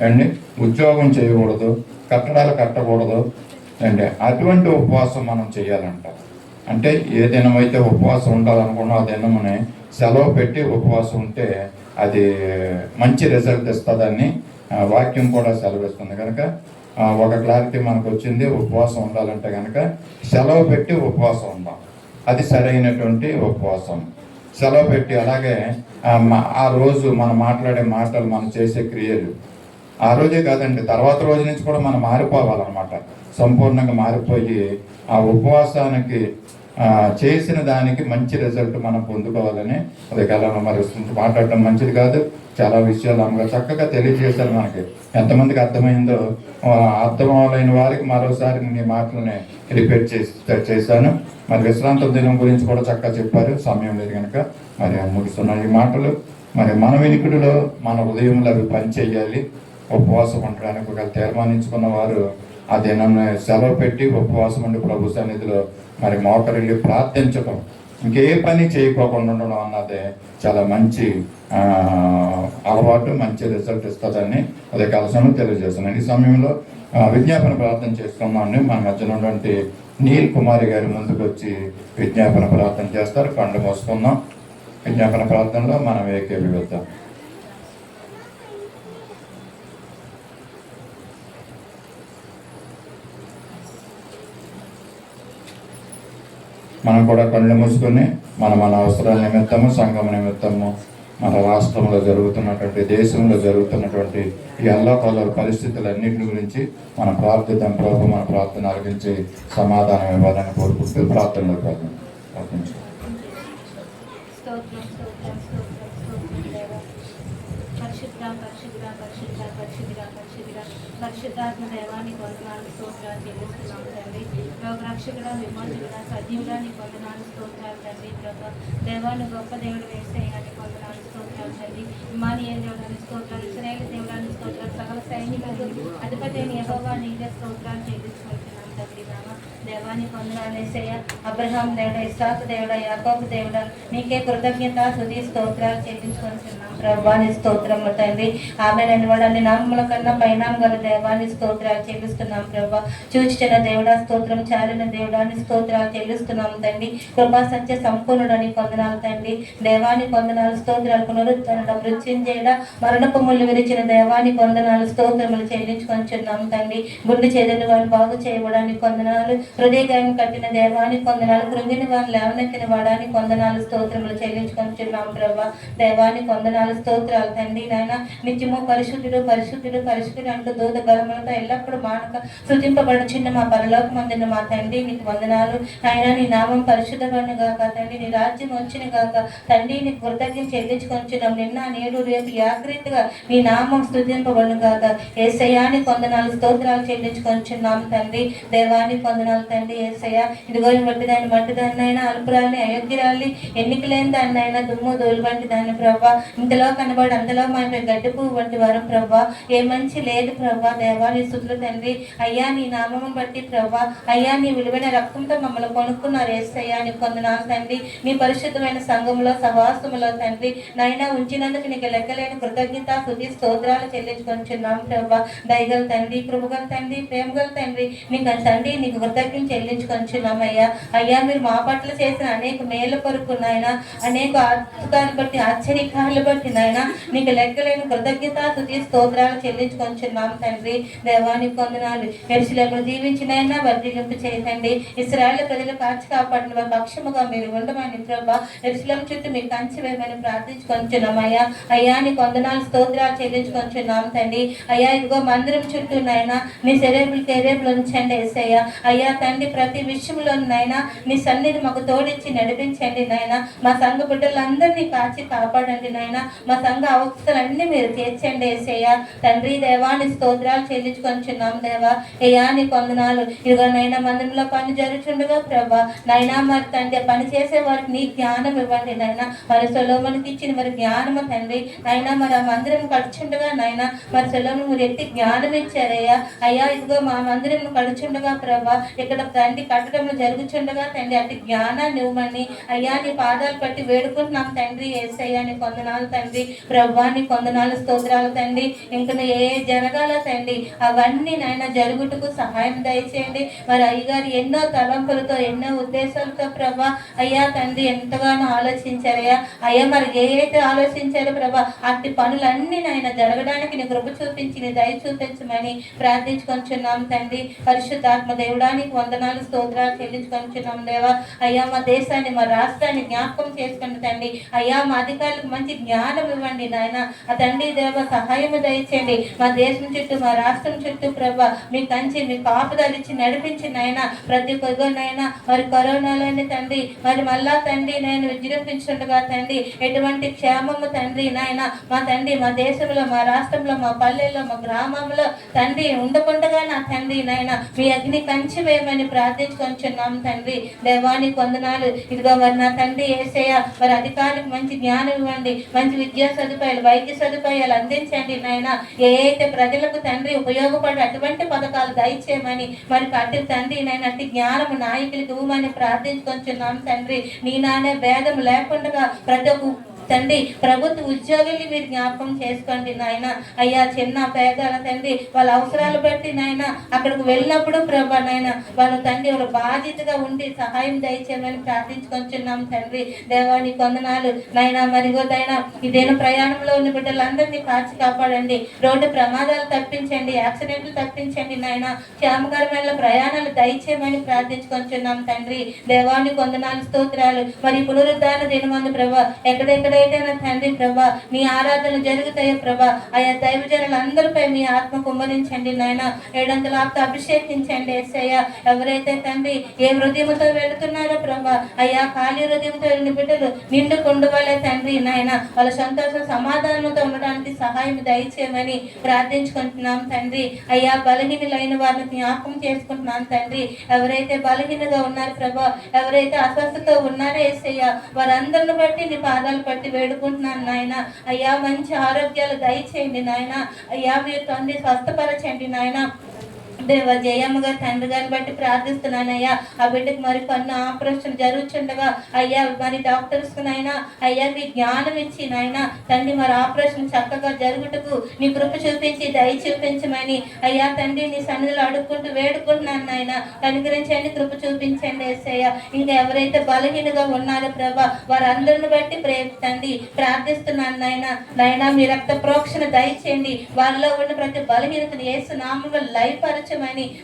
అండి, ఉద్యోగం చేయకూడదు, కట్టడాలు కట్టకూడదు అండి. అటువంటి ఉపవాసం మనం చేయాలంట. అంటే ఏ దినమైతే ఉపవాసం ఉండాలనుకున్నా ఆ దినమునే సెలవు పెట్టి ఉపవాసం ఉంటే అది మంచి రిజల్ట్ ఇస్తుందని వాక్యం కూడా సెలవిస్తుంది. కనుక ఒక క్లారిటీ మనకు వచ్చింది. ఉపవాసం ఉండాలంటే కనుక సెలవు పెట్టి ఉపవాసం ఉందాం, అది సరైనటువంటి ఉపవాసం. సెలవు పెట్టి అలాగే ఆ రోజు మనం మాట్లాడే మాటలు, మనం చేసే క్రియలు ఆ రోజే కాదండి, తర్వాత రోజు నుంచి కూడా మనం మారిపోవాలన్నమాట. సంపూర్ణంగా మారిపోయి ఆ ఉపవాసానికి చేసిన దానికి మంచి రిజల్ట్ మనం పొందుకోవాలని అది కాలంలో మరి మాట్లాడటం మంచిది కాదు. చాలా విషయాలు అమ్మగా చక్కగా తెలియజేశారు. మనకి ఎంతమందికి అర్థమైందో అర్థం అవ్వలేని వారికి మరోసారి నీ మాటలని రిపీట్ చేశాను. మరి విశ్రాంతి దినం గురించి కూడా చక్కగా చెప్పారు. సమయం లేదు కనుక మరి ముగిస్తున్నాను ఈ మాటలు. మరి మన వినికిడిలో మన హృదయంలో అవి పనిచేయాలి. ఉపవాసం ఉండడానికి ఒకవేళ తీర్మానించుకున్న వారు ఆ దినాన్ని సెలవు పెట్టి ఉపవాసం ఉండి ప్రభు సన్నిధిలో మరి మోకరిల్లి ప్రార్థించడం, ఇంకే పని చేయకోకుండా ఉండడం అన్నదే చాలా మంచి అలవాటు, మంచి రిజల్ట్ ఇస్తుందని అదే కలసంలో తెలియజేస్తున్నాను. ఈ సమయంలో విజ్ఞాపన ప్రార్థన చేసుకున్నామండి. మన మధ్యన ఉన్నటువంటి నీల్ కుమారి గారి ముందుకు వచ్చి విజ్ఞాపన ప్రార్థన చేస్తారు. కళ్ళు మోసుకుందాం. విజ్ఞాపన ప్రార్థనలో మనం ఏకీభవిద్దాం. మనం కూడా కళ్ళు మూసుకొని మన అవసరాల నిమిత్తము, సంఘం నిమిత్తము, మన రాష్ట్రంలో జరుగుతున్నటువంటి, దేశంలో జరుగుతున్నటువంటి ఈ అల్లాపల్లాల పరిస్థితులన్నింటి గురించి మనం ప్రార్థిద్దాం. ప్రభు మన ప్రార్థన ఆలకించి సమాధానం ఇవ్వాలని కోరుకుంటూ ప్రార్థనలో ప్రార్థించాం. పరిశుద్ధాత్మ దేవాన్ని వందనాలు స్తోత్రాలు చెల్లిస్తున్నాము తండ్రి. రోగరక్షకుడ, విమోచకుడ, సజీవుడాన్ని వందనాలు స్తోత్రాలు తండ్రి. దేవాన్ని గొప్ప దేవుడు వేసేయాన్ని వందనాలు స్తోత్రాలు తండ్రి. ఇమానుయేలు దేవుడాన్ని స్తోత్రాలు, ఇశ్రాయేలు దేవుడాన్ని స్తోత్రాలు, సకల సైనికులకు అధిపతి అయిన యెహోవా నీకే స్తోత్రాలు చెల్లించుకుంటున్నాం తండ్రి. దేవాన్ని వందనాలు యేసయ్య. అబ్రహాం దేవుడ, ఇస్సాకు దేవుడ, యాకోబు దేవుడ, నీకే కృతజ్ఞత స్తుతి స్తోత్రాలు చెల్లించుకుంటున్నాం ప్రభువాని స్తోత్రము తండ్రి. ఆమె నిలబడాన్ని నామముల కన్నా పైనాం గల దేవాన్ని స్తోత్రాలు చెల్లిస్తున్నాం ప్రభా. చూచిన దేవుడా స్తోత్రం, చాలిన దేవుడాన్ని స్తోత్రాలు చెల్లిస్తున్నాం తండ్రి. కృపా సత్య సంపూర్ణుడని కొందనాలు తండ్రి. దేవాన్ని కొందనాలు స్తోత్రాలు. పునరుద్ధరణ, మృత్యుంజయుడ, మరణపు ముళ్ళు విరిచిన దేవాన్ని కొందనాలు స్తోత్రములు చెల్లించుకొంచున్నాం తండ్రి. గుండె చేదని వారు బాగు చేయడానికి కొందనాలు. హృదయగాయం కట్టిన దేవాన్ని కొందనాలు. కృంగిన వారు లేవనెక్కిన వాడాన్ని కొందనాలు స్తోత్రములు చెల్లించుకొంచున్నాం ప్రభా. దేవాన్ని కొందనాలు స్తోత్రాలు తండ్రి. నాయన నిత్యము పరిశుద్ధుడు పరిశుద్ధుడు పరిశుద్ధుడు అంటూ దూత గలములతో ఎల్లప్పుడూ మానక సృజింపబడుచున్న మా పరలోకమందున మా తండ్రి నీకు వందనాలు. ఆయన నీ నామం పరిశుద్ధపడిన గాక తండ్రి. నీ రాజ్యం వచ్చిన గాక తండ్రి. నీకు కృతజ్ఞత చెల్లించుకొంచున్నాం. నిన్న నేడు రేపు యాగ్రీతిగా నీ నామం స్తుతింపబడును గాక. యేసయ్యాని కొందనాలు స్తోత్రాలు చెల్లించుకొంచున్నాం తండ్రి. దేవాన్ని కొందనాలు తండ్రి. యేసయ్య ఇదిగో మట్టిదాన్ని మట్టిదాన్నైనా, అల్పురాన్ని అయోగ్యురాల్ని, ఎన్నికలేని దాన్నైనా, దుమ్ము దోలు వంటి దాన్ని ప్రభా. ఇంతలో కనబడి అంతలో మాపై గడ్డి పువ్వు వంటి వారం ప్రభా. ఏ మంచి లేదు ప్రభా. దేవాన్ని స్తుతులు తండ్రి. అయ్యా నీ నామం బట్టి ప్రభా. అయ్యా నీ విలువైన రక్తంతో మమ్మల్ని కొనుక్కున్నారు యేసయ్యా. నీ కొందనాలు తండ్రి. నీ పరిశుద్ధమైన సంఘంలో సహవాసములో తండ్రి నైనా ఉంచినందుకు నీకు లెక్కలేని కృతజ్ఞత స్తుతి స్తోత్రాలు చెల్లించుకొంచున్నాం ప్రభా. దయగల తండ్రి, కృపగల తండ్రి, ప్రేమగల తండ్రి, నీకు తండ్రి నీకు కృతజ్ఞత చెల్లించుకొంచున్నాం అయ్యా. అయ్యా మీరు మా పట్ల చేసిన అనేక మేల కొరకు నాయన, అనేక అద్భుతాలు బట్టి, ఆశ్చర్యకాలు బట్టి నాయన నీకు లెక్కలేని కృతజ్ఞత స్తుతి స్తోత్రాలు చెల్లించుకొంచున్నాం తండ్రి. దేవానికి వందనాలు. యెరూషలేమును దీవించినైనా వర్ధిల్లింపు చేయండి. ఇశ్రాయేలు ప్రజలు కాచి కాపాడిన వారి పక్షముగా మీరు ఉండమని ప్రభా. యెరూషలేము చుట్టూ మీరు కంచి వేయమని ప్రార్థించుకొంచున్నాం అయ్యా. అయ్యా నీకు వందనాలు స్తోత్రాలు చెల్లించుకొంచున్నాం తండ్రి. అయ్యా ఇదిగో మందిరం చుట్టూ నాయన నీ కెరూబులు ఉంచండి యేసయ్య. అయ్యా తండ్రి ప్రతి విషయంలో నాయన నీ సన్నిధి మాకు తోడిచ్చి నడిపించండి నాయన. మా సంఘ బిడ్డలందరినీ కాచి కాపాడండి నాయన. మా సంఘ అవసరాలన్నీ మీరు తీర్చండి యేసయ్య. తండ్రి దేవాని స్తోత్రాలు చెల్లించుకొంచున్నాం దేవా. అయ్యా నీ వందనాలు. ఇదిగో నైనా మందిరంలో పని జరుగుతుండగా ప్రభా నైనా మరి తండ్రి పని చేసే వారికి నీ జ్ఞానం ఇవ్వండి నాయన. మరి సొలొమోనుకి ఇచ్చిన మరి జ్ఞానము తండ్రి నైనా మరి ఆ మందిరం కడుచుండగా నాయన మరి సొలొమోను మీరు ఎట్టి జ్ఞానం ఇచ్చారయ్యా. అయ్యా ఇదిగో మా మందిరం కడుచుండగా ప్రభా ఇక్కడ తండ్రి కట్టడం జరుగుచుండగా తండ్రి అట్టి జ్ఞానాన్ని ఇవ్వమని అయ్యా నీ పాదాలు పట్టి వేడుకుంటున్నాం తండ్రి. యేసయ్యా నీ వందనాలు తండ్రి. ప్రభా నీ వందనాలు స్తోత్రాలు తండ్రి. ఇంక ఏ జరగాల తండ్రి అవన్నీ నాయన జరుగుటకు సహాయం దయచేయండి. మరి అయ్యగారు ఎన్నో తలంపులతో ఎన్నో ఉద్దేశాలతో ప్రభా అయ్యా తండ్రి ఎంతగానో ఆలోచించారయ్యా. అయ్యా మరి ఏదైతే ఆలోచించారో ప్రభా అట్టి పనులన్నీ నాయన జరగడానికి నీ కృప చూపించి నీ దయ చూపించమని ప్రార్థించుకొంచున్నాం తండ్రి. పరిశుద్ధాత్మ దేవుడానికి వందనాలు స్తోత్రాలు చెల్లించుకొంచున్నాం దేవా. అయ్యా మా దేశాన్ని మా రాష్ట్రాన్ని జ్ఞాపకం చేసుకుని తండ్రి అయ్యా మా అధికారులకు మంచి జ్ఞానం ఇవ్వండి నాయన. ఆ తండ్రి దేవ సహాయం దయచేయండి. మా దేశం చుట్టూ మా రాష్ట్రం చుట్టూ ప్రభా మీ కంచి మీ కాపుదలు ఇచ్చి నడిపించి నాయన ప్రతి ఒక్కరినైనా మరి కరోనాలోని తండ్రి మరి మళ్ళా తండ్రి నేను విజృంభించుండగా తండ్రి ఎటువంటి క్షేమము తండ్రి నాయన మా తండ్రి మా దేశంలో మా రాష్ట్రంలో మా పల్లెల్లో మా గ్రామంలో తండ్రి ఉండకుండగా నా తండ్రి నాయన మీ అగ్ని కంచి వేయమని ప్రార్థించుకొంచున్నాం తండ్రి. దేవానికి వందనాలు. ఇదిగో మరి నా తండ్రి యేసయ్య మరి అధికారులకు మంచి జ్ఞానం ఇవ్వండి. మంచి విద్యా సదుపాయాలు వైద్య సదుపాయాలు అందించండి నాయన. ఏ అయితే ప్రజలకు తండ్రి ఉపయోగపడే అటువంటి పథకాలు దయచేయమని మరి అట్టి తండ్రి నాయన అట్టి జ్ఞానము నాయకులకు ఇవ్వమని ప్రార్థించుకొంచున్నాం తండ్రి. నీ నానే భేదం లేకుండా ప్రతి ఒక్క తండ్రి ప్రభుత్వ ఉద్యోగుల్ని మీరు జ్ఞాపకం చేసుకోండి నాయన. అయ్యా చిన్న పేదల తండ్రి వాళ్ళ అవసరాలు బట్టి నాయన అక్కడికి వెళ్ళినప్పుడు ప్రభా నాయన వాళ్ళ తండ్రి వాళ్ళ బాధ్యతగా ఉండి సహాయం దయచేయమని ప్రార్థించుకొంచున్నాం తండ్రి. దేవానికి వందనాలు నాయన. మరిగోదైనా ఇదేనా ప్రయాణంలో ఉన్న బిడ్డలందరినీ కాచి కాపాడండి. రోడ్డు ప్రమాదాలు తప్పించండి. యాక్సిడెంట్లు తప్పించండి నాయన. క్షేమకరమైన ప్రయాణాలు దయచేయమని ప్రార్థించుకొంచున్నాం తండ్రి. దేవానికి వందనాలు స్తోత్రాలు. మరి పునరుద్ధాన దినమందు ప్రభా ఎక్కడెక్కడైతే నా తండ్రి ప్రభా నీ ఆరాధన జరుగుతాయో ప్రభా ఆయా దైవజనులందరిపై మీ ఆత్మ కుమ్మరించండి నాయన. 700 ఆత్మ అభిషేకించండి యేసయ్య. ఎవరైతే తండ్రి ఏ హృదయంతో వెళుతున్నారో ప్రభా అయ్యా ఖాళీ హృదయంతో వెళ్ళిన బిడ్డలు నిండు కొండవాలే తండ్రి నాయన వాళ్ళ సంతోష సమాధానంతో ఉండడానికి సహాయం దయచేయమని ప్రార్థించుకుంటున్నాం తండ్రి. అయ్యా బలహీనులైన వారిని జ్ఞాపకం చేసుకుంటున్నాం తండ్రి. ఎవరైతే బలహీనగా ఉన్నారు ప్రభా ఎవరైతే అస్వస్థతో ఉన్నారో యేసయ్య వారందరిని బట్టి నీ పాదాలు పట్టి వేడుకుంటున్నాను నాయన. అయ్యా మంచి ఆరోగ్యాలు దయచేయండి నాయన. అయ్యా మీరు తండ్రి స్వస్థపరచండి నాయన. దేవ జయమ్మగా తండ్రి గారిని బట్టి ప్రార్థిస్తున్నానయ్యా. ఆ బిడ్డకి మరి పన్ను ఆపరేషన్ జరుగుతుండగా అయ్యా మరి డాక్టర్స్ నైనా అయ్యా నీ జ్ఞానం ఇచ్చి నాయన తండ్రి మరి ఆపరేషన్ చక్కగా జరుగుటకు నీ కృప చూపించి దయ చూపించమని అయ్యా తండ్రి నీ సన్నిధిలో అడుక్కుంటూ వేడుకుంటున్నాను నాయన. కనికరించండి కృప చూపించండి యేసయ్య. ఇంకా ఎవరైతే బలహీనగా ఉన్నారో ప్రభా వారందరిని బట్టి తండ్రి ప్రార్థిస్తున్నాను నాయన. నాయన మీ రక్త ప్రోక్షణ దయచేయండి. వారిలో ఉన్న ప్రతి బలహీనతను యేసు నామములో లయపరచమని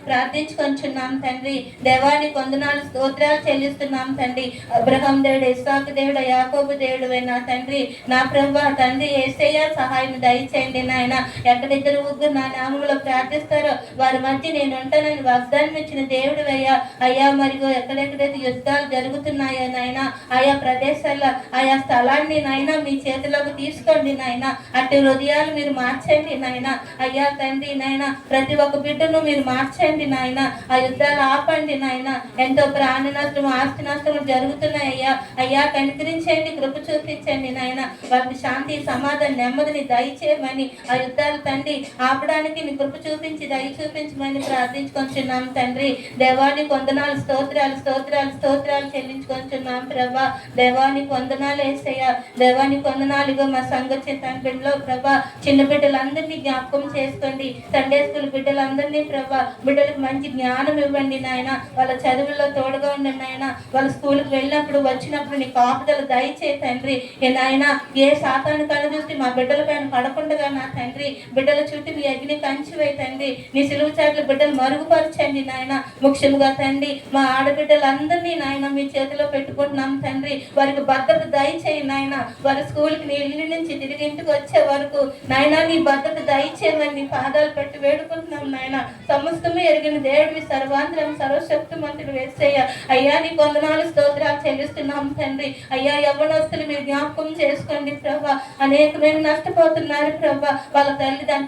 ప్రార్థించుకొంచున్నాం తండ్రి. దేవానికి వందనాలు స్తోత్రాలు చెల్లిస్తున్నాం తండ్రి. అబ్రహాం దేవుడు ఇస్సాకు దేవుడు యాకోబు దేవుడు నా తండ్రి నా ప్రభా తండ్రి యేసయ్య సహాయం దయచేయండి నాయన. ఎక్కడిద్దరు ముగ్గురు నా నామంలో ప్రార్థిస్తారో వారి మధ్య నేను ఉంటానని వాగ్దానం ఇచ్చిన దేవుడు అయ్యా. అయ్యా మరియు ఎక్కడెక్కడైతే యుద్ధాలు జరుగుతున్నాయో నాయన ఆయా ప్రదేశాల్లో ఆయా స్థలాన్ని నాయన మీ చేతిలోకి తీసుకోండి నాయన. అట్టి హృదయాలు మీరు మార్చండి నాయన. అయ్యా తండ్రి నాయన ప్రతి ఒక్క బిడ్డను మీరు మార్చండి నాయన. ఆ యుద్ధాలు ఆపండి నాయన. ఎంతో ప్రాణ నష్టం ఆస్తి నష్టం జరుగుతున్నాయ్యా. అయ్యా కనికరించండి కృప చూపించండి నాయన. వారికి శాంతి సమాధానం నెమ్మదిని దయచేయమని ఆ యుద్ధాలు తండ్రి ఆపడానికి నీ కృప చూపించి దయ చూపించమని ప్రార్థించుకొంచున్నాం తండ్రి. దేవానికి వందనాలు స్తోత్రాలు స్తోత్రాలు స్తోత్రాలు చెల్లించుకొంచున్నాం ప్రభా. దేవానికి వందనాలు యేసయ్య. దేవానికి వందనాలుగా మా సంఘ చింతలో ప్రభా చిన్న బిడ్డలందరినీ జ్ఞాపకం చేసుకోండి. సండే స్కూల్ బిడ్డలందరినీ ప్రభా బిడ్డలకు మంచి జ్ఞానం ఇవ్వండి నాయన. వాళ్ళ చదువుల్లో తోడుగా ఉండండి నాయన. వాళ్ళ స్కూల్కి వెళ్ళినప్పుడు వచ్చినప్పుడు నీ కాపుదల దయచేయి తండ్రి. నాయన ఏ సాతాను కళ్ళు చూసి మా బిడ్డల పైన పడకుండా నా తండ్రి బిడ్డల చుట్టూ మీ అగ్ని కంచివే తండ్రి. నీ సిలువు చాట్లు బిడ్డలు మరుగుపరచండి నాయన. ముఖ్యంగా తండ్రి మా ఆడబిడ్డలందరినీ నాయన మీ చేతిలో పెట్టుకుంటున్నాం తండ్రి. వారికి భద్రత దయచేయి నాయన. వారి స్కూల్కి నీ ఇల్లు నుంచి తిరిగి ఇంటికి వచ్చే వరకు నాయన నీ భద్రత దయచేయమని నీ పాదాలు పెట్టి వేడుకుంటున్నాం నాయన. సమస్తము ఎరిగిన దేవుడివి, సర్వాంతరం సర్వశక్తిమంతుడు యేసయ్య. అయ్యా నీ వందనాలు స్తోత్రాలు చెల్లిస్తున్నాం తండ్రి. అయ్యా యవ్వనస్తులు మీరు జ్ఞాపకం చేసుకోండి ప్రభా. అనేకమైన నష్టపోతున్నారు ప్రభా. వాళ్ళ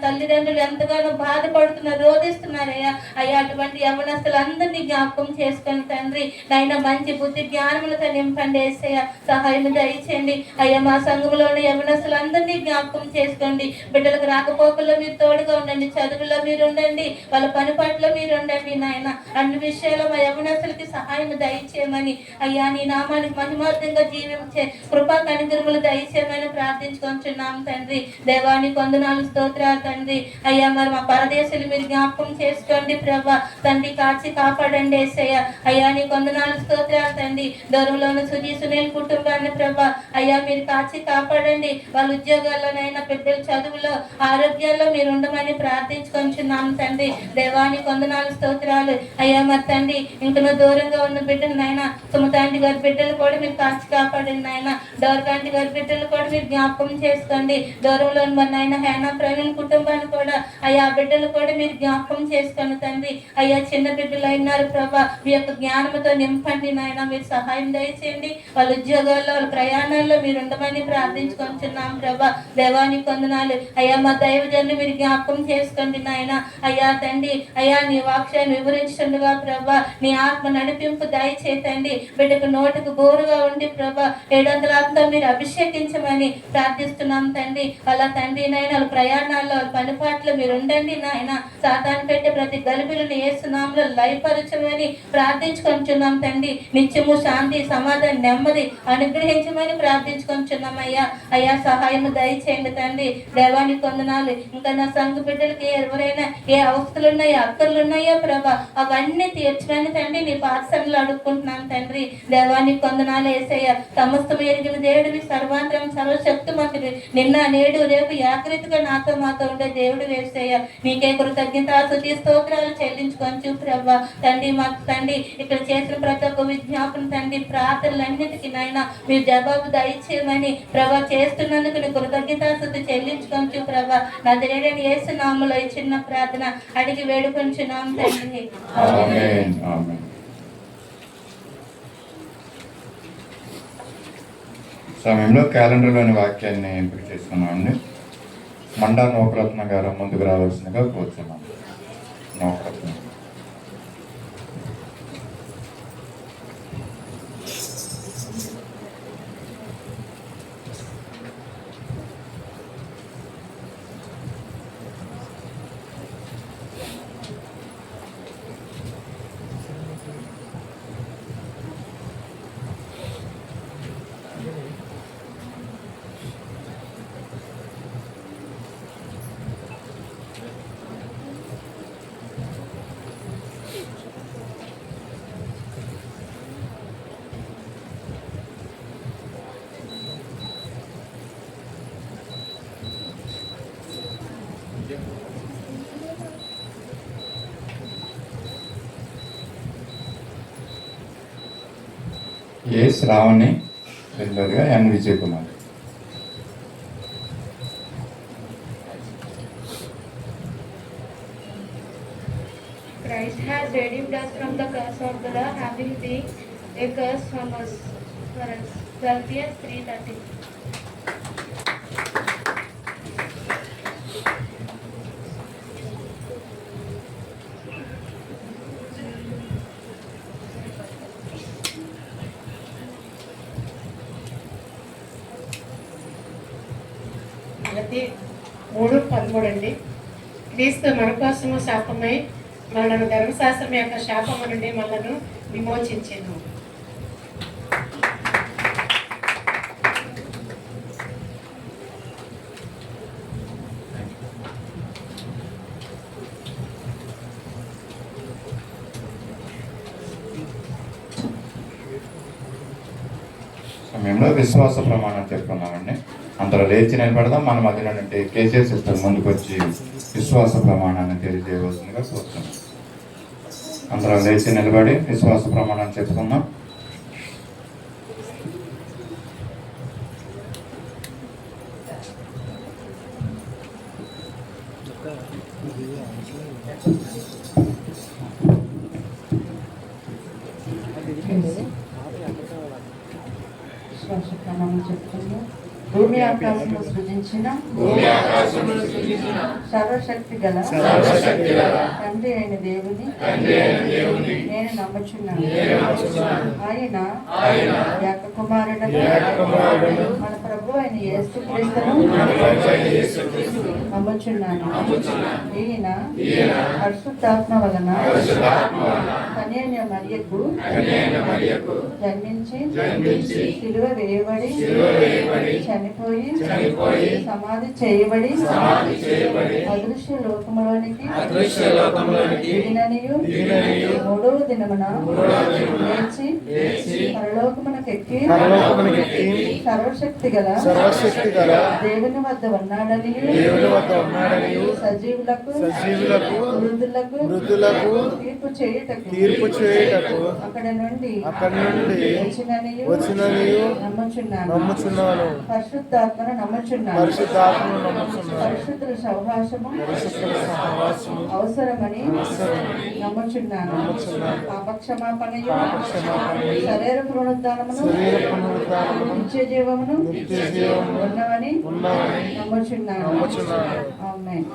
తల్లిదండ్రులు ఎంతగానో బాధపడుతున్నారు, రోధిస్తున్నారయ్యా. అయ్యా అటువంటి యవ్వనస్తులు అందరినీ జ్ఞాపకం చేసుకొని తండ్రి నైనా మంచి బుద్ధి జ్ఞానములతో నింపండి యేసయ్య. సహాయం దయచేయండి అయ్యా. మా సంఘంలోని యవ్వనస్తులు అందరినీ జ్ఞాపకం చేసుకోండి. బిడ్డలకు రాకపోకల్లో మీరు తోడుగా ఉండండి, చదువుల్లో మీరు ఉండండి, వాళ్ళ పని పట్ల మీరు ఉండండి నాయన. అన్ని విషయాల్లో మా యవ్వనస్తులకి సహాయం దయచేయమని అయ్యా నీ నామానికి మహిమార్థంగా జీవించే కృపా కనికరములు దయచేయమని ప్రార్థించుకుంటున్నాం తండ్రి. దేవానికి వందనాలు స్తోత్రాలు తండ్రి. అయ్యా మరి మా పరదేశులు మీరు జ్ఞాపకం చేసుకోండి ప్రభా. తండ్రి కాచి కాపాడండి యేసయ్య. అయ్యా నీకు వందనాలు స్తోత్రాలు తండ్రి. దూరంలోని సునీల్ కుటుంబాన్ని ప్రభా అయ్యా మీరు కాచి కాపాడండి. వాళ్ళ ఉద్యోగాల్లోనైనా బిడ్డల చదువులో ఆరోగ్యాల్లో మీరు ఉండమని ప్రార్థించుకుంటున్నాం తండ్రి. దేవానికి వందనాలు స్తోత్రాలు. అయ్యా మరి తండ్రి ఇంకనూ దూరంగా ఉన్న బిడ్డలు నాయన సుమతాంటి గారి బిడ్డలు కూడా మీరు కాచి కాపాడండి నాయన. డోర్కాంటి గారి బిడ్డలు కూడా మీరు జ్ఞాపకం చేసుకోండి. దూరంలో మరి నాయన హేనా ప్రవీణ్ కుటుంబాన్ని కూడా అయ్యా బిడ్డలు కూడా మీరు జ్ఞాపకం చేసుకోండి తండ్రి. అయ్యా చిన్న బిడ్డలు అయినారు ప్రభా మీ యొక్క జ్ఞానంతో నింపండి నాయన. మీరు సహాయం దయచేయండి. వాళ్ళ ఉద్యోగాల్లో వాళ్ళ ప్రయాణాల్లో మీరు ఉండమని ప్రార్థించుకుంటున్నాం ప్రభా. దేవానికి వందనాలు. అయ్యా మా దైవజనులు మీరు జ్ఞాపకం చేసుకోండి నాయన. అయ్యా తండ్రి అయ్యా నీ వాక్యాన్ని వివరించుండగా ప్రభా నీ ఆత్మ నడిపింపు దయచేతండి. బిడ్డకు నోటికి బోరుగా ఉండి ప్రభా 700 ఆత్మ మీరు అభిషేకించమని ప్రార్థిస్తున్నాం తండ్రి. అలా తండ్రి నాయన వాళ్ళ ప్రయాణాల్లో వాళ్ళ పనిపాట్లు మీరు ఉండండి నాయన. సాతాను పెట్టే ప్రతి గలిబిలను యేసునామములో లయపరచమని ప్రార్థించుకుంటున్నాం తండ్రి. నిత్యము శాంతి సమాధానం నెమ్మది అనుగ్రహించమని ప్రార్థించుకుంటున్నాం అయ్యా. అయ్యా సహాయం దయచేయండి తండ్రి. దేవానికి వందనాలు. ఇంకా నా సంఘ బిడ్డలకి ఎవరైనా ఏ అవస్థలు ఉన్నాయో అక్కర్లు ఉన్నాయో ప్రభా అవన్నీ తీర్చమని తండ్రి నీ పాఠశాలలో అడుక్కుంటున్నాను తండ్రి. దేవానికి వందనాలు యేసయ్య. సమస్తం ఎరిగిన దేవుడివి, సర్వాంతరం సర్వశక్తిమంతుడు, నిన్న నేడు రేపు ఏకరీతిగా నాతో మాతో ఉండే దేవుడు యేసయ్య. నీకే కృతజ్ఞత స్తుతి స్తోత్రాలు చెల్లించుకొంచు ప్రభా. తండ్రి మాకు తండ్రి ఇక్కడ చేసిన ప్రతి ఒక్క విజ్ఞాపన తండ్రి ప్రార్థనలన్నిటికీ నాయన మీరు జవాబు దయచేయమని ప్రభా చేస్తున్నందుకు నీ కృతజ్ఞత స్తుతి చెల్లించుకొంచు ప్రభా. నజరేయుడైన యేసు నామములో ఈ చిన్న ప్రార్థన అడిగి వేడుకొంచున్నాం తండ్రి. ఆమేన్. ఆమేన్. సమయంలో క్యాలెండర్లోని వాక్యాన్ని ఎంపిక చేసుకున్నామండి. మండా నోకరత్న గారు ముందుకు రావాల్సిందిగా కోరుతున్నాం. నోకరత్న. ఏ శ్రావణి, రెండోదిగా ఎన్ Vijay Kumar. Christ has redeemed us from the curse of the law, having been a curse from us. For us. Galatians 3:13. గలతీ 3:13 అండి. క్రీస్తు మన కోసము శాపమై మనలను ధర్మశాస్త్రం యొక్క శాపము నుండి మనలను విమోచించెను. సమయంలో విశ్వాస ప్రమాణం చెప్పుకున్నామండి. అందరూ లేచి నిలబడదాం. మన మధ్యలో నుండి కేసీఎస్ సిస్టర్ ముందుకు వచ్చి విశ్వాస ప్రమాణాన్ని తెలియజేయవలసిందిగా కోరుతున్నాం. అందరూ లేచి నిలబడి విశ్వాస ప్రమాణం చెప్పుకుందాం. శ్వాసప్రాణం చెప్తుంది. భూమి ఆకాశము సృజించిన సర్వశక్తి గల తండ్రి అయిన దేవుని నేను నమ్ముచున్నాను. ఆయన ఏక కుమారుడను మన ప్రభు అయిన యేసుక్రీస్తును నమ్ముచున్నాను. ఈయన పరిశుద్ధాత్మ వలన కన్యక మరియకు జన్మించి సిలువ వేయబడి చనిపోయి సమాధి చేయబడి అదృశ్య లోకములోనికి దిగిననియు మూడవ దినమున లేచి పరలోకమునకెక్కి సర్వశక్తి గల దేవుని వద్ద ఉన్నాడని సజీవులకు మృతులకు తీర్పు చేయుటకు అక్కడ నుండి వచ్చిననియు నమ్ముచున్నాను. పరిశుద్ధాత్మను నమ్ముచున్నాను. పరిశుద్ధుల సహవాసము అవసరమని నమ్ముచున్నాను. పాపక్షమాపణయు శరీర పునరుద్ధానమును నిత్య జీవమును ఉన్నవని నమ్ముచున్నాను. ఆమేన్.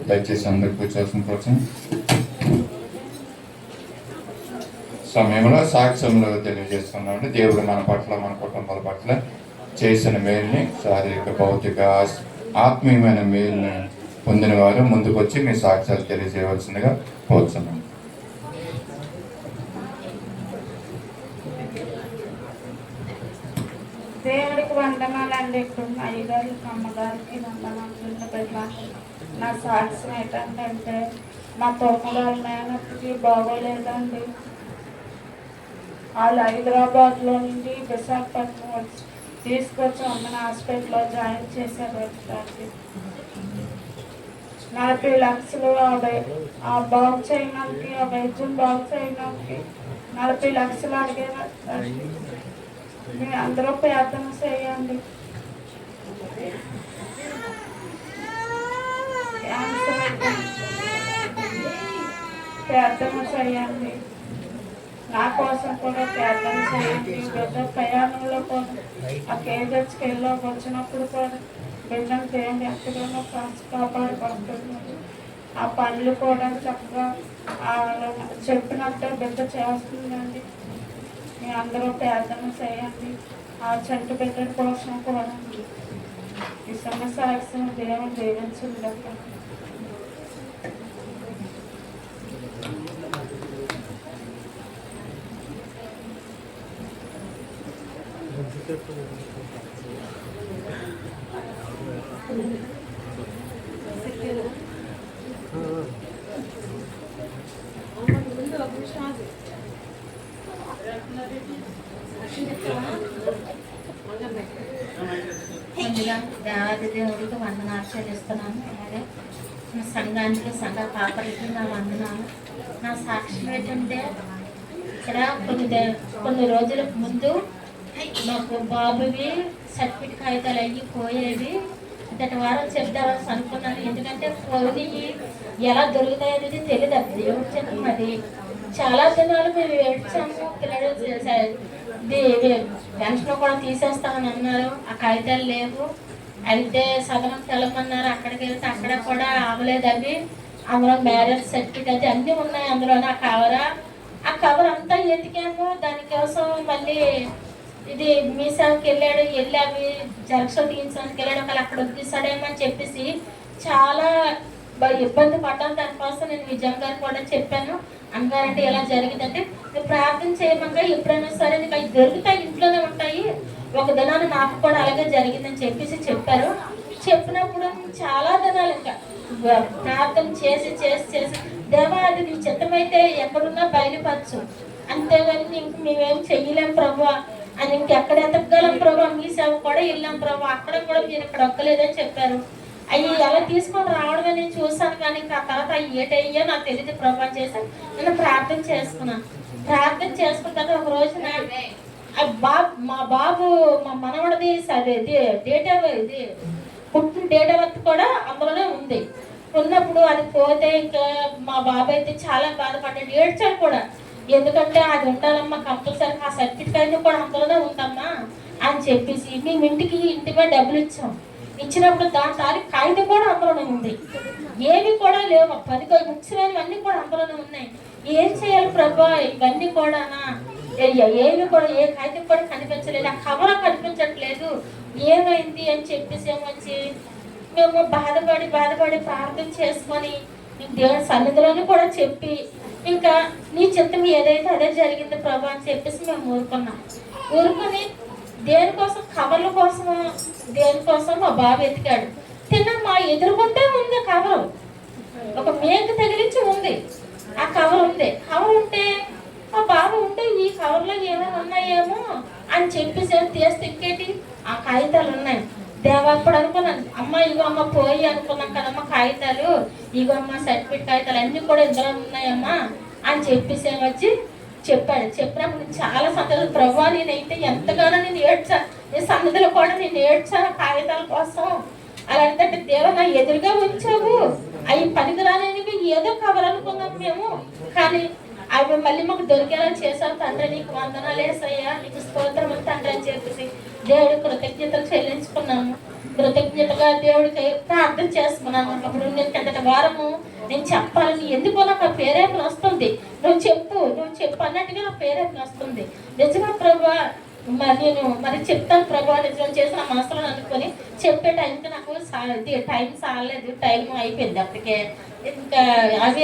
దయచేసి అందరు కూర్చోవాల్సిన కోసం సమయంలో సాక్ష్యంలో తెలియజేస్తున్నామండి. దేవుడు మన పట్ల మన కుటుంబాల పట్ల చేసిన మేలుని, శారీరక భౌతిక ఆత్మీయమైన మేలుని పొందిన వారు ముందుకు వచ్చి మీ సాక్ష్యాలు తెలియజేయవలసిందిగా కోరుతున్నాం. దేవుడికి వందనాలండి. ఇప్పుడు మా అయ్యగారికి అమ్మగారికి వందనాలు. నా సాక్ష్యం ఏంటంటే మా తోమగారు మేనప్పటికి బాగోలేదండి. వాళ్ళు హైదరాబాద్లో నుండి విశాఖపట్నం వచ్చి తీసుకొచ్చి అమ్మని హాస్పిటల్లో జాయిన్ చేశారు. 40 లక్షలు ఆ బాగు చేయడానికి, ఆ వైద్యం బాగు చేయడానికి 40 లక్షలు అడిగారు. మీరు అందరూ ప్రార్థన చేయండి. ప్రార్థన చేయండి. నా కోసం కూడా ప్రార్థన చేయండి. పెద్ద ప్రయాణంలో కూడా ఆ కేజెస్కి వెళ్ళలోకి వచ్చినప్పుడు కూడా బిడ్డను చేయండి. ఎంతగానో కాపాడుకుంటున్నారు. ఆ పనులు కూడా చక్కగా చెప్పినట్టు బిడ్డ చేస్తుందండి. మీ అందరూ ప్రార్థన చేయండి. ఆ చెట్టు బిడ్డ కోసం కూడా ఈ సమస్య దేవుడు దీవించింది. ముందుగా దేవాది దేవుడికి వందనాలు చెల్లిస్తున్నాను. అలాగే నా సంఘానికి, సంఘ కాపరికి నా వందనాలు. నా సాక్ష్యం ఏంటంటే ఇక్కడ కొన్ని రోజుల ముందు మాకు బాబువి సర్టిఫికేట్ కాగితాలు అయ్యి పోయేవి. గత వారం చెప్దామని అనుకున్నాను. ఎందుకంటే పోయి ఎలా దొరుకుతాయి అనేది తెలియదు. అది దేవుడు చెప్పడం. అది చాలా దినాలు మేము ఏడ్చాము. పిల్లలు పెన్షన్ కూడా తీసేస్తామని అన్నారు. ఆ కాగితాలు లేవు. అయితే సదనం తెలమన్నారు. అక్కడికి వెళ్తే అక్కడ కూడా అవ్వలేదు. అవి అందులో మ్యారేజ్ సర్టిఫికేట్ అది అన్నీ ఉన్నాయి అందులోనే. ఆ కవర్ అంతా ఎతికాము. దానికోసం మళ్ళీ ఇది మీ సేవకి వెళ్ళి అవి జెరాక్స్ తీయించడానికి వెళ్ళాడు. ఒకళ్ళు అక్కడ వదిలేసాడేమో అని చెప్పేసి చాలా ఇబ్బంది పడ్డాను. దానికోసం నేను విజయం గారు కూడా చెప్పాను. అన్నగారంటే ఎలా జరిగిందంటే నువ్వు ప్రార్థన చేయమంగా ఎప్పుడైనా సరే నీకు అవి దొరుకుతాయి, ఇంట్లోనే ఉంటాయి. ఒక దినాన్ని నాకు కూడా అలాగే జరిగిందని చెప్పేసి చెప్పారు. చెప్పినప్పుడు చాలా దినాలు ఇంకా ప్రార్థన చేసి దేవా అది నీ చిత్తమైతే ఎక్కడున్నా బయలుపరచు, అంతేగాని ఇంక మేమేం చెయ్యలేం ప్రభు అని ఇంకెక్కడ ఎతకగలం ప్రభు. మీ సేవ కూడా వెళ్ళాం ప్రభు, అక్కడ కూడా మీరు ఇక్కడ ఒక్కలేదని చెప్పారు. అవి ఎలా తీసుకొని రావడమే నేను చూసాను. కానీ ఇంకా ఆ తర్వాత అవి ఏటయ్యో నాకు తెలియదు ప్రభు చేశాను. నేను ప్రార్థన చేసుకున్నాను. ప్రార్థన చేసుకున్న తర్వాత ఒక రోజున మా బాబు మా మనవడిది ఇది పుట్టిన డేట్ ఆఫ్ బర్త్ కూడా అందులోనే ఉంది. ఉన్నప్పుడు అది పోతే ఇంకా మా బాబు అయితే చాలా బాధపడ్డాడు, ఏడ్చాడు కూడా. ఎందుకంటే అది ఉండాలమ్మా కంపల్సరీ, ఆ సర్టిఫికేట్ అయితే కూడా అందులోనే ఉందమ్మా అని చెప్పేసి మేము ఇంటి మీద డబ్బులు ఇచ్చినప్పుడు దాని తారీఖు కాగితం కూడా అందులోనే ఉంది. ఏవి కూడా లేవు, 10 ముఖ్యమైనవన్నీ కూడా అందులోనే ఉన్నాయి. ఏం చేయాలి ప్రభా, ఇవన్నీ కూడా ఏమి కూడా ఏ కాగితం కూడా కనిపించలేదు, ఆ కవర్ కనిపించట్లేదు, ఏమైంది అని చెప్పేసి ఏమొచ్చి మేము బాధపడి ప్రార్థన చేసుకొని దేవుని సన్నిధిలోని కూడా చెప్పి ఇంకా నీ చిత్తం ఏదైతే అదే జరిగింది ప్రభా అని చెప్పేసి మేము ఊరుకొని దేనికోసం, కవర్ల కోసము, దేనికోసం మా బాబు ఎతికాడు. మా ఎదురుకుంటే ఉంది కవరు, ఒక మేక తగిలించి ఉంది, ఆ కవర్ ఉంది. కవర్ ఉంటే మా బాబు ఉంటే ఈ కవర్లో ఏమైనా ఉన్నాయేమో అని చెప్పేసి తీస్తే ఇంకేటి ఆ కాగితాలు ఉన్నాయి. దేవప్పుడు అనుకున్నాను, అమ్మ ఇగో అమ్మ పోయి అనుకున్నాం కదమ్మా కాగితాలు, ఇగో అమ్మ సర్టిఫికేట్ కాగితాలు అన్నీ కూడా ఇందులో ఉన్నాయమ్మా అని చెప్పేసి వచ్చి చెప్పినప్పుడు నేను చాలా సంతోషం. ప్రభా నేనైతే ఎంతగానో నేను ఏడ్చాను, నీ సన్నిధిలో కూడా నేను ఏడ్చాను కాగితాల కోసం. అలాంటి దేవ నా ఎదురుగా ఉంచావు, అవి పనికిరానివి ఏదో కవర్ అనుకున్నాం మేము, కానీ అవి మళ్ళీ మాకు దొరికేలా చేశావు తండ్రి, నీకు వందనాలు వేసయ్యా, నీకు స్తోత్రం తండ్రి అని చెప్పేసి దేవుడి కృతజ్ఞతలు చెల్లించుకున్నాము. కృతజ్ఞతగా దేవుడికి ప్రార్థన చేస్తున్నాను. అప్పుడు నేను కిందటి వారము నేను చెప్పాలని, ఎందుకో నాకు ఆ పేరేపన వస్తుంది, నువ్వు చెప్పు అన్నట్టుగా నా పేరేపన వస్తుంది. నిజంగా ప్రభా నేను చెప్తాను ప్రభా, నిజం చేసిన మనసులో అనుకొని చెప్పే టైంకి నాకు టైం సాలేదు, టైం అయిపోయింది. అప్పటికే ఇంకా అవి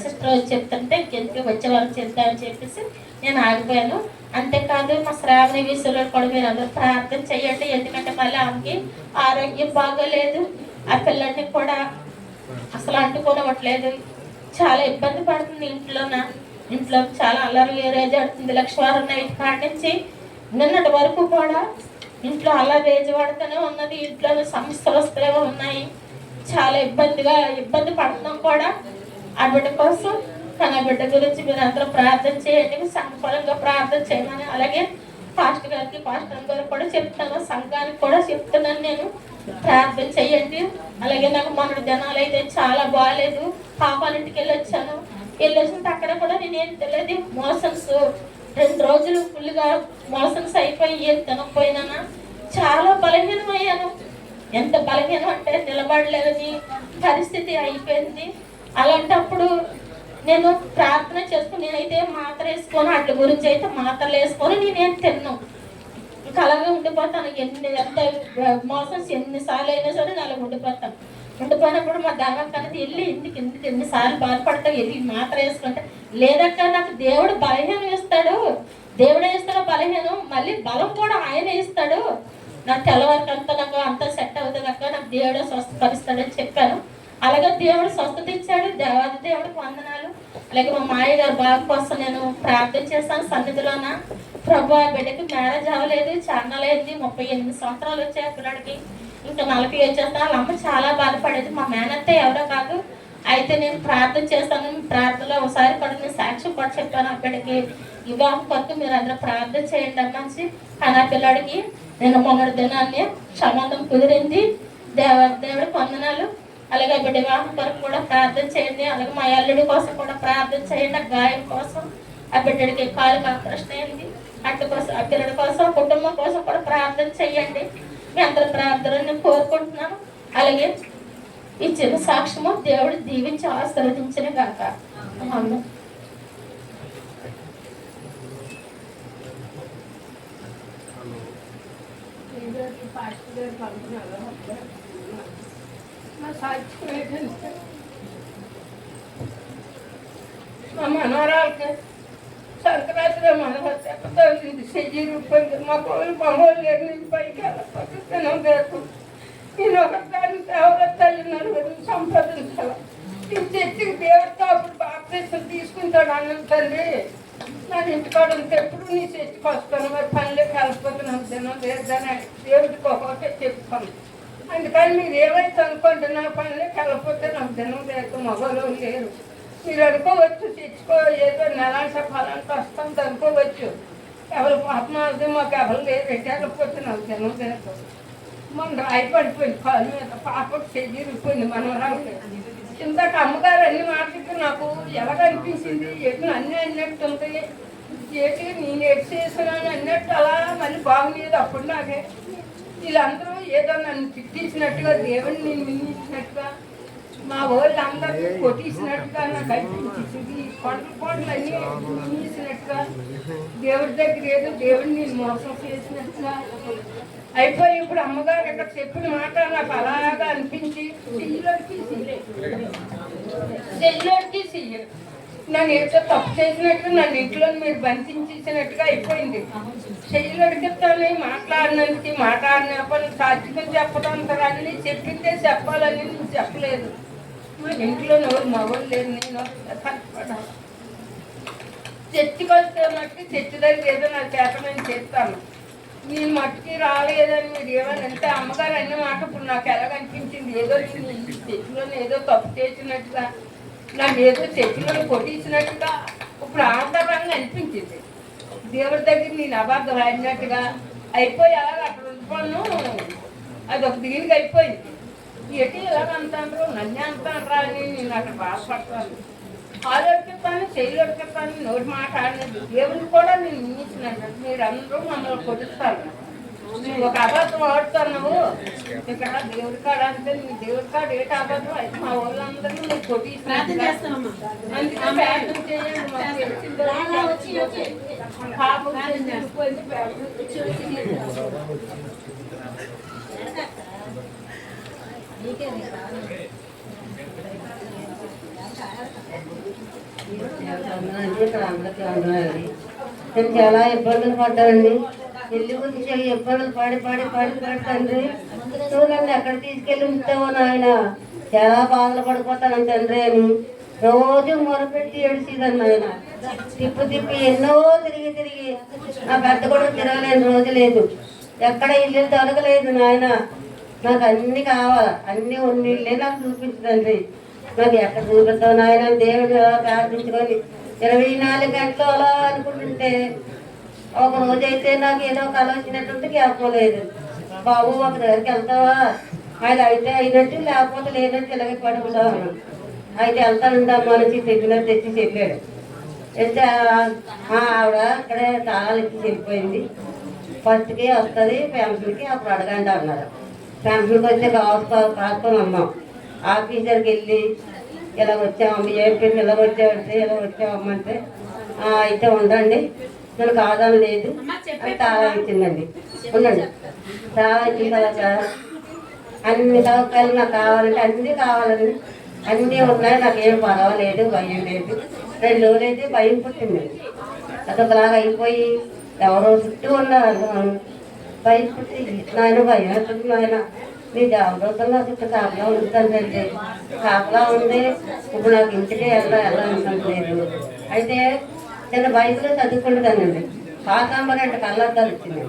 సిస్టర్ చెప్తుంటే ఇంకెందుకు వచ్చే వాళ్ళకి చెప్తామని చెప్పేసి నేను ఆగిపోయాను. అంతేకాదు మా శ్రావణి విషయంలో కూడా మీరు అందరూ ప్రార్థన చేయండి, ఎందుకంటే మళ్ళీ ఆమెకి ఆరోగ్యం బాగోలేదు, ఆ పిల్లల్ని కూడా అసలు అంటుకోనివ్వట్లేదు, చాలా ఇబ్బంది పడుతుంది. ఇంట్లో చాలా అల్లరి రేజాడుతుంది. లక్షవారం నైట్ కాడి నుంచి నిన్నటి వరకు కూడా ఇంట్లో అల్లరి రేజాడుతూనే ఉన్నది. ఇంట్లో సమస్యలు వస్తూనే ఉన్నాయి, చాలా ఇబ్బంది పడుతున్నాం కూడా ఆ బిడ్డ కోసం. కానీ ఆ బిడ్డ గురించి మీరు అందరూ ప్రార్థన చేయండి, సంఘపరంగా ప్రార్థన చేయమని. అలాగే పాస్టర్ గారు కూడా చెప్తాను, సంఘానికి కూడా చెప్తున్నాను నేను, ప్రార్థన చెయ్యండి. అలాగే నాకు మొన్నటి దినాలు అయితే చాలా బాగాలేదు, పాపాలింటికి వెళ్ళొచ్చింటే అక్కడ కూడా నేనేం తెలియదు, మోషన్స్ 2 రోజులు ఫుల్గా మోషన్స్ అయిపోయి ఏం తినకపోయినా చాలా బలహీనమయ్యాను. ఎంత బలహీనం అంటే నిలబడలేదని పరిస్థితి అయిపోయింది. అలాంటప్పుడు నేను ప్రార్థన చేసుకుని, నేనైతే మాత్ర వేసుకొని వాటి గురించి అయితే మాత్రలు వేసుకొని నేనేం తిన్నాను, ఇంకా అలాగే ఉండిపోతాను. ఎంత మోషన్స్ ఎన్నిసార్లు అయినా సరే నేను అలా ఉండిపోయినప్పుడు మా దావక్కనది వెళ్ళి ఎందుకు ఎన్నిసార్లు బాధపడతావు, వెళ్ళి మాత్ర వేసుకుంటే లేదక్క నాకు దేవుడు బలహీనం ఇస్తాడు, దేవుడే ఇస్తాడు బలహీనం, మళ్ళీ బలం కూడా ఆయనే ఇస్తాడు, నాకు తెల్లవారికి నాకు అంతా సెట్ అవుతుంది అక్క, నాకు దేవుడే స్వస్థపరుస్తాడని చెప్పాను. అలాగే దేవుడు స్వస్థత ఇచ్చాడు, దేవాది దేవుడికి వందనాలు. అలాగే మా మాయ గారు బాబు కోసం నేను ప్రార్థన చేస్తాను సన్నిధిలోన. ప్రభు బిడ్డకి మ్యారేజ్ అవ్వలేదు, చాలాలేదు, 38 సంవత్సరాలు వచ్చాయి పిల్లడికి, ఇంకా 40 వచ్చేస్తాను. వాళ్ళ అమ్మ చాలా బాధపడేది, మా మేనత్త ఎవరో కాదు. అయితే నేను ప్రార్థన చేస్తాను, ప్రార్థనలో ఒకసారి కూడా నేను సాక్ష్యం కూడా చెప్పాను, ఆ బిడ్డకి వివాహం కొరకు మీరు అందరూ ప్రార్థన చేయండి అమ్మని. కానీ ఆ పిల్లాడికి నేను మొన్నటి దినాన్ని సంబంధం కుదిరింది, దేవుడికి వందనాలు. అలాగే బిడ్డ వివాహం కొరకు కూడా ప్రార్థన చేయండి. అలాగే మా అల్లుడి కోసం కూడా ప్రార్థన చేయండి, ఆ గాయం కోసం, ఆ బిడ్డడికి కాలు ఆపరేషన్ అయింది, అట్టు కోసం, ఆ పిల్లడి కోసం, కుటుంబం కోసం కూడా ప్రార్థన చేయండి. మీ అందరి ప్రార్థనని కోరుకుంటున్నాను. అలాగే ఇచ్చిన సాక్ష్యము దేవుడు దీవించి ఆశీర్వదించిన గాక. మా మనవరాలకి సంక్రాంతి మనవరాలు చెయ్యి రూపాయలు మా కోళ్ళు పనులు లేరు, నుంచి పైకి వెళ్ళకపోతే నేను ఒక దాన్ని దేవతల్లి 4 సంపాదించాలి. నేను తెచ్చి దేవుడితో అప్పుడు ఆపరేషన్ తీసుకుంటాడు అన్నం తండ్రి, నాకు ఇంటికాడ ఉంటే ఎప్పుడు నీ చర్చికి వస్తాను, మరి పనిలోకి వెళ్ళకపోతే నాకు దినం లేదని దేవుడికి ఒక్కొక్కటే చెప్పుకోను. అందుకని మీరు ఏమైతే అనుకోండి, నా పనిలోకి వెళ్ళకపోతే నాకు దినం లేక మగవాళ్ళు లేరు. మీరు అనుకోవచ్చు తెచ్చుకో, ఏదో నెలంట ఫలాంటి వస్తుంది అనుకోవచ్చు, ఎవరు పాపమాది మాకు ఎవరు లేదు, వెళ్ళకపోతే నాకు దినం లేదు. మొన్న రాయి పడిపోయింది కాలు మీద, పాపకు చెయ్యి ఇరిపోయింది మనవరాలు. ఇంతకు అమ్మగారు అన్ని మాటలకి నాకు ఎలాగ అనిపించింది, ఎటు అన్నీ అన్నట్టు ఉంటాయి, ఏంటి నేను ఎటు చేస్తున్నాను అన్నట్టు అలా మళ్ళీ బాగులేదు. అప్పుడు నాకే వీళ్ళందరూ ఏదో నన్ను తిట్టించినట్టుగా, దేవుడిని నేను మించినట్టుగా, మా వాళ్ళందరినీ కొట్టించినట్టుగా నాకు అనిపించింది. కొండలు అన్నీ మించినట్టుగా, దేవుడి దగ్గర ఏదో దేవుడిని నేను మోసం చేసినట్టుగా అయిపోయి, ఇప్పుడు అమ్మగారు ఇక్కడ చెప్పిన మాట నాకు అలాగా అనిపించి చెయ్యిలోకి చెయ్యరు నన్ను ఏదో తప్పు చేసినట్టుగా, నన్ను ఇంట్లో మీరు బంధించేసినట్టుగా అయిపోయింది. చెయ్యిలోడికిస్తాను మాట్లాడినందుకు మాట్లాడిన సాధ్యం చెప్పడం అన్నీ చెప్పిందే చెప్పాలని నేను చెప్పలేదు. మా ఇంట్లో ఎవరు మగవాళ్ళు లేదు, నేను కష్టపడాలి. చర్చికి వస్తే మట్టుకు చర్చి దగ్గర ఏదో నా చేత నేను చేస్తాను. నేను మట్టుకి రాలేదని మీరు ఏమని అంటే అమ్మగారు అన్న మాట ఇప్పుడు నాకు ఎలాగనిపించింది, ఏదో నేను చర్చిలో ఏదో తప్పు చేసినట్టుగా, నన్ను ఏదో చర్చిలో కొట్టించినట్టుగా ఇప్పుడు ఆనందంగా అనిపించింది. దేవుడి దగ్గర నేను అబద్ధం ఆడినట్టుగా అయిపోయి అలాగ అక్కడ ఉండిపోను, అది ఒక దీనికి అయిపోయింది. ఎటు ఎలాగ అంటారు, నన్ను అంటారా అని నేను అక్కడ బాధపడతాను. ఆలోచిస్తాను, చేయలోడిస్తాను, నోటి మాట ఆడినది దేవుడిని కూడా నేను నిందించినట్టు మీరు అందరూ మమ్మల్ని కొడుస్తారు. నువ్వు ఒక అబద్ధం ఆడుతున్నావు ఇక్కడ దేవుడి కాడ అంటే నీ దేవుడి కాడ ఏటి అబద్ధం అయితే మా వాళ్ళందరినీ నువ్వు కొట్టిస్తున్నాను. అందుకే ప్రార్థన చేయండి. మాకు తెలిసిందో పాపం చనిపోయింది, ఇక్కడ అందరికీ వందనాలండి. నేను చాలా ఇబ్బందులు పడ్డానండి. ఇల్లు గురించి ఇబ్బందులు పడి తండ్రి చూడండి ఎక్కడ తీసుకెళ్ళి ఉంచావో నాయన, చాలా బాధలు పడిపోతాను తండ్రి అని రోజు మొరపెట్టి ఏడిచిదండి ఆయన. తిప్పి ఎన్నో తిరిగి నా పెద్ద కూడా తిరగలేని రోజు లేదు, ఎక్కడ ఇల్లు దొరకలేదు నాయన. నాకు అన్ని కావాలి, అన్ని ఉన్నిళ్ళే నాకు చూపించదండి. నాకు ఎక్కడ చూపిస్తావు నాయన. దేవుడు ప్రార్థించుకొని 24 గంటలు అలా అనుకుంటుంటే ఒక రోజు అయితే నాకు ఏదో కళ వచ్చినట్టుంటే చెప్పలేదు. బాబు ఒక దగ్గరికి వెళ్తావా, అది అయితే అయినట్టు లేకపోతే లేనట్టు ఇలాగే పడుకుంటాను. అయితే వెళ్తానుందమ్మా నుంచి తెచ్చినట్టు తెచ్చి చెప్పాడు. అయితే ఆవిడ ఇక్కడే తాళాలు ఇచ్చి వెళ్ళిపోయింది. ఫస్ట్కి వస్తుంది పెన్షన్కి అప్పుడు అడగండి అన్నారు. పెన్షన్కి వచ్చి కాసుకొని ఉన్నాం. ఆఫీసర్కి వెళ్ళి ఇలా వచ్చామమ్మ, ఏం పెట్టి ఇలా వచ్చామమ్మంటే అయితే ఉండండి నేను కాదని లేదు అని తాళా ఇచ్చిందండి. ఉండండి తాళా ఇచ్చిన తర్వాత అన్ని సౌకర్యాలు నాకు కావాలంటే అన్నీ కావాలండి, అన్నీ ఉన్నాయి, నాకేం పర్వాలేదు, భయం లేదు. 2 రోజులైతే భయం పుట్టింది. అదొకలాగా అయిపోయి ఎవరో చుట్టూ ఉన్నారు, భయం పుట్టి నాయన భయం అవుతుంది నాయన, నీ దేవతల్లో చుట్టూ కాపలా ఉంటుందండి. కాపలా ఉంది, ఇప్పుడు నాకు ఇంటికి వెళ్ళాలనుకుంటలేదు. అయితే చిన్న బైబిల్లో చదువుకుంటుందానండి. పాకాంబర్ అంటే కళ్ళద్దాలు వచ్చింది.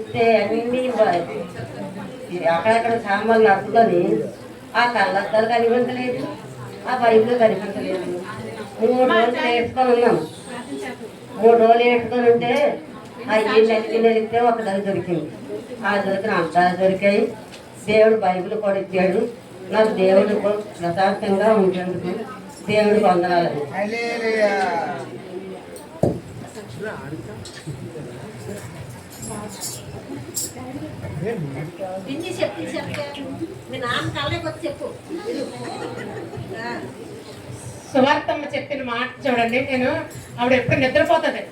అయితే అన్నీ అక్కడక్కడ సామాన్లు నడుపుకొని ఆ కళ్ళద్దాలు కనిపించలేదు, ఆ బైబిల్ కనిపించలేదు. 3 రోజులు వేసుకొని ఉన్నాం. 3 రోజులు వేసుకొని ఉంటే ఆ ఏళ్ళు నెలిస్తే ఒక దగ్గర దొరికింది. ఆ దొరికిన అంతా దొరికాయి. దేవుడు బైబిల్ కూడా ఇచ్చాడు. నాకు దేవుడు ప్రశాంతంగా ఉండేందుకు దేవుడు వందనాలని. సువార్తమ్మ చెప్పిన మాట చూడండి. నేను ఆవిడ ఎప్పుడు నిద్రపోతుంది.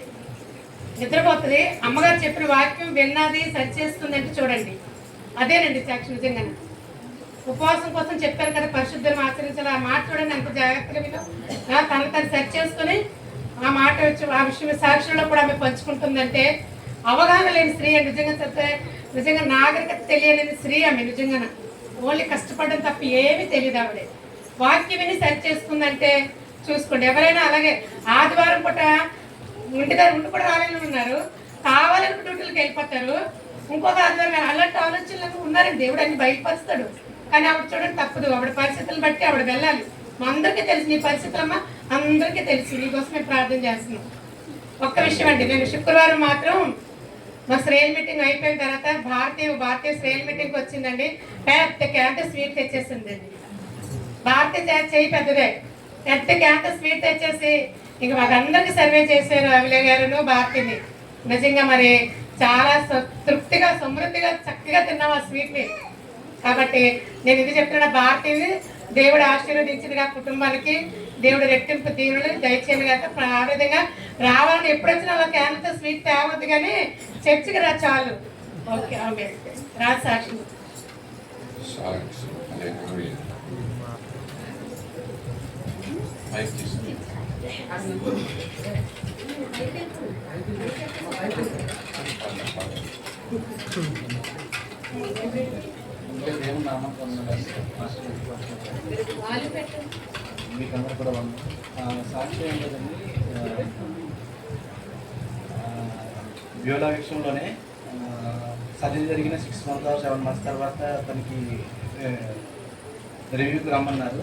అమ్మగారు చెప్పిన వాక్యం విన్నది సరి చేస్తుందంటే చూడండి, అదేనండి సాక్షి. నిజంగా ఉపవాసం కోసం చెప్పారు కదా, పరిశుద్ధులను ఆచరించాలి. ఆ మాట చూడండి ఎంత జాగ్రత్తగా మీరు తను సెర్చ్ చేసుకుని ఆ మాట వచ్చి ఆ విషయం సాక్షుల్లో కూడా ఆమె పంచుకుంటుందంటే అవగాహన లేని స్త్రీ అని నిజంగా చెప్తే, నిజంగా నాగరికత తెలియలేని స్త్రీ ఆమె. నిజంగా ఓన్లీ కష్టపడడం తప్ప ఏమీ తెలియదు ఆవిడ. వాక్యం విని సెర్చ్ చేసుకుందంటే చూసుకోండి. ఎవరైనా అలాగే ఆదివారం పూట ఇంటి దగ్గర ఉండి కూడా రాలేని ఉన్నారు, కావాలని డ్యూటీలకు వెళ్ళిపోతారు. ఇంకొక ఆదివారం అలాంటి ఆలోచనలకు ఉన్నారండి. దేవుడు అన్ని బయలుపరుస్తాడు. కానీ ఆవిడ చూడండి తప్పదు, ఆవిడ పరిస్థితులను బట్టి ఆవిడ వెళ్ళాలి. మా అందరికీ తెలుసు నీ పరిస్థితులమ్మా, అందరికీ తెలుసు. నీకోసమే ప్రార్థన చేస్తున్నాం. ఒక్క విషయం అండి, నేను శుక్రవారం మాత్రం మా శ్రేయల్ మీటింగ్ అయిపోయిన తర్వాత భారతీయ శ్రేయల్ మీటింగ్కి వచ్చిందండి. పెద్ద క్యాంటీన్ స్వీట్ తెచ్చేసింది. భారతి చేయి పెద్దదే, పెద్ద క్యాంపస్ స్వీట్ తెచ్చేసి ఇంక మాకందరికి సర్వే చేశారు అవిలే గారును భారతిని. నిజంగా మరి చాలా తృప్తిగా సమృద్ధిగా చక్కగా తిన్నాం ఆ స్వీట్ని. కాబట్టి నేను ఇది చెప్తున్నా, భారతీయులు దేవుడు ఆశీర్వదించిందిగా కుటుంబానికి దేవుడు రెట్టింపు దీవులు దయచేయాలి కదా. ఆ విధంగా రావాలని ఎప్పుడు వచ్చినా అలా క్యాన్తో స్వీట్ తేవద్దు, కానీ చర్చికి రా చాలు. ఓకే, ఓకే, రా సాక్షి. మీకందరూ కూడా సాక్షి ఏంటండి, బ్యూలా విషయంలోనే సర్జరీ జరిగిన 6 months or 7 months తర్వాత తనకి రివ్యూకి రమ్మన్నారు.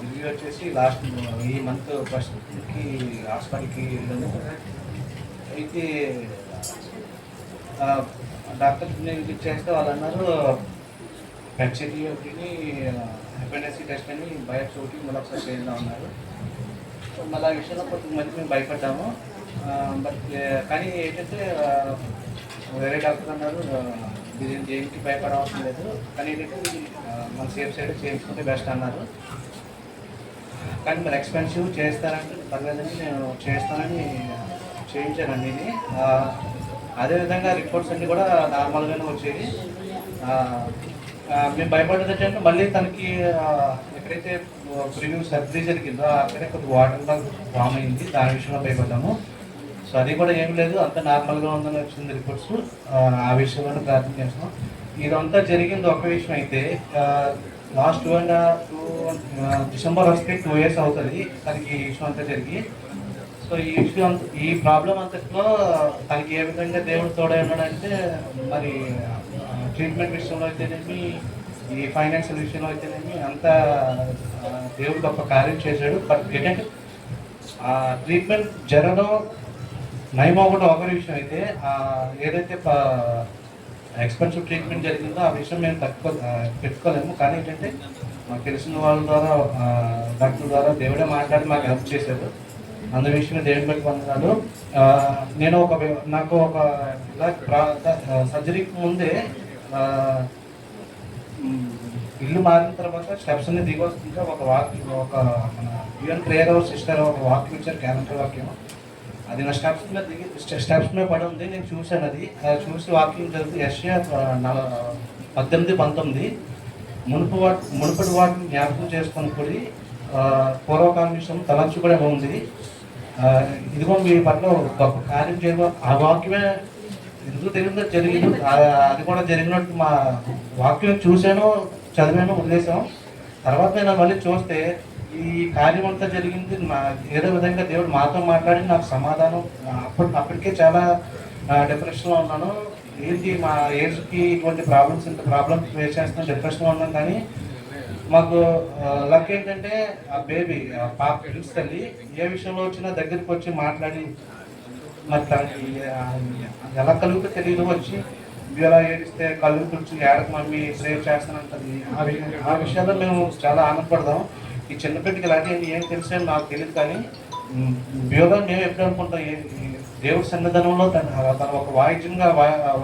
రివ్యూ వచ్చేసి లాస్ట్ ఈ మంత్ ఫస్ట్కి హాస్పిటల్కి వెళ్ళాను. అయితే డాక్టర్ విజిట్ చేస్తే వాళ్ళు అన్నారు హెచ్ఐవి ఒకటిని హెపటైటిస్ టెస్ట్ అని బయాప్సీ ఒకటి మళ్ళీ ఒకసారి చేద్దాం అన్నారు. మళ్ళీ ఆ విషయంలో కొంతమంది మేము భయపడ్డాము. బట్ కానీ ఏంటంటే వేరే డాక్టర్ అన్నారు దేనికి భయపడవసరం లేదు, కానీ ఏంటంటే మన సేఫ్ సైడ్ చేయించుకుంటే బెస్ట్ అన్నారు. కానీ మరి ఎక్స్పెన్సివ్ చేస్తారంటే పర్లేదని నేను చేస్తానని చేయించానండి ఇది. అదేవిధంగా రిపోర్ట్స్ అన్నీ కూడా నార్మల్గానే వచ్చేవి. మేము భయపడేది ఏంటంటే మళ్ళీ తనకి ఎక్కడైతే ప్రివ్యూ సర్జరీ జరిగిందో అక్కడే కొద్ది వాటర్లో ఫామ్ అయింది, దాని విషయంలో భయపడ్డాము. సో అది కూడా ఏం లేదు, అంత నార్మల్గా ఉందని వచ్చింది రిపోర్ట్స్. ఆ విషయంలో ప్రార్థన చేస్తాం. ఇదంతా జరిగింది ఒక విషయం అయితే, లాస్ట్ డిసెంబర్ వస్తే 2 years అవుతుంది తనకి ఈ విషయం అంతా జరిగి. సో ఈ విషయం ఈ ప్రాబ్లం అంతట్లో తనకి ఏ విధంగా దేవుడు తోడై ఉన్నాడంటే, మరి ట్రీట్మెంట్ విషయంలో అయితేనేమి, ఈ ఫైనాన్షియల్ విషయంలో అయితేనేమి అంతా దేవుడు గొప్ప కార్యం చేశాడు. బట్ ఏంటంటే ట్రీట్మెంట్ జరగడం నయమవడం ఒకరి విషయం అయితే, ఏదైతే ఎక్స్పెన్సివ్ ట్రీట్మెంట్ జరిగిందో ఆ విషయం మేము పెట్టుకోలేము. కానీ ఏంటంటే మాకు తెలిసిన వాళ్ళ ద్వారా డాక్టర్ ద్వారా దేవుడే మాట్లాడి మాకు హెల్ప్ చేశారు. అందు విషయంలో దేవుని బట్టి వందనాలు. నేను నాకు ఒక సర్జరీకి ముందే ఇల్లు మారిన తర్వాత స్టెప్స్ అన్ని దిగి వస్తుంటే ఒక మన యూఎన్ ప్రేయర్ అవర్ సిస్టర్ ఒక వాక్యం ఇచ్చారు, క్యాలెండర్ వాక్యం. అది నా స్టెప్స్ మీద పడి ఉంది. నేను చూశాను, అది చూసి వాక్యం చదివితే యెషయా 18-19 మునుపటి వాటిని జ్ఞాపకం చేసుకొని కూడి పూర్వకాలం విషయం తలంచుకునే ఉంది. ఇదిగో మీ పట్ల గొప్ప కార్యం చేయడం, ఆ వాక్యమే ఎందుకు జరిగింది, అది కూడా జరిగినట్టు మా వాక్యం చూశాను, చదివాను, వదిలేసాం. తర్వాత నేను మళ్ళీ చూస్తే ఈ కార్యం అంతా జరిగింది ఏదో విధంగా దేవుడు మాతో మాట్లాడి నాకు సమాధానం. అప్పటికే చాలా డిప్రెషన్లో ఉన్నాను. ఏంటి మా ఏజ్కి ఇటువంటి ఇంత ప్రాబ్లమ్స్ ఫేస్ చేస్తున్నాను, డిప్రెషన్లో ఉన్నాను. కానీ మాకు లక్ ఏంటంటే ఆ బేబీ పాప తల్లి ఏ విషయంలో వచ్చినా దగ్గరికి వచ్చి మాట్లాడి, మరి తనకి ఎలా కలుగుతో తెలియదు, వచ్చి ఎలా ఏడిస్తే కళ్ళు తుడిచి ఏడకు మమ్మీ ప్రేయర్ చేస్తానంటది. ఆ విషయాల్లో మేము చాలా ఆనందపడదాం. ఈ చిన్న బిడ్డకి ఇలాంటి ఏం తెలిసాను నాకు తెలియదు, కానీ బ్యూగా మేము ఎప్పుడు అనుకుంటాం దేవుడి సన్నిధానంలో తన ఒక వాయిద్యంగా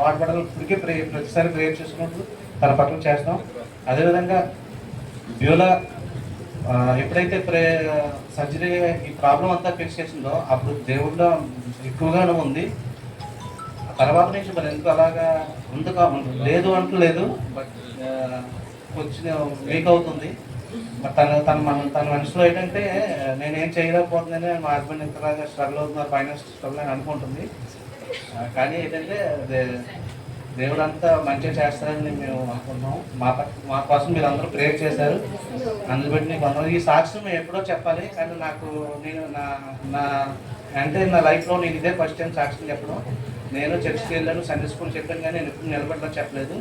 వాడబడాలి. ఇప్పటికే ప్రతిసారి ప్రేయర్ చేసుకుంటూ తన పట్ల చేస్తాం. అదేవిధంగా బ్యూలా ఎప్పుడైతే సర్జరీ ఈ ప్రాబ్లం అంతా ఫేస్ చేసిందో అప్పుడు దేవుళ్ళ ఎక్కువగానే ఉంది. తర్వాత నుంచి మరి ఎందుకు అలాగా లేదు అంటలేదు, బట్ కొంచెం వీక్ అవుతుంది. బట్ తన మనసులో ఏంటంటే నేనేం చేయలేకపోతుందని, మా హస్బెండ్ ఇంతలాగా స్ట్రగుల్ అవుతున్నారు, ఫైనాన్స్ స్ట్రగుల్ అని అనుకుంటుంది. కానీ ఏంటంటే దేవుడు అంతా మంచిగా చేస్తారని మేము అనుకుంటున్నాం. మా కోసం మీరు అందరూ ప్రేయర్ చేశారు, అందులో బట్టి నీకు అందరూ ఈ సాక్ష్యం మేము ఎప్పుడో చెప్పాలి. కానీ నేను అంటే నా లైఫ్లో నేను ఇదే ఫస్ట్ టైం సాక్ష్యం చెప్పడం. నేను చర్చికి వెళ్ళాను, సండే స్కూల్ చెప్పాను, కానీ నేను ఎప్పుడు నిలబడడం చెప్పలేదు.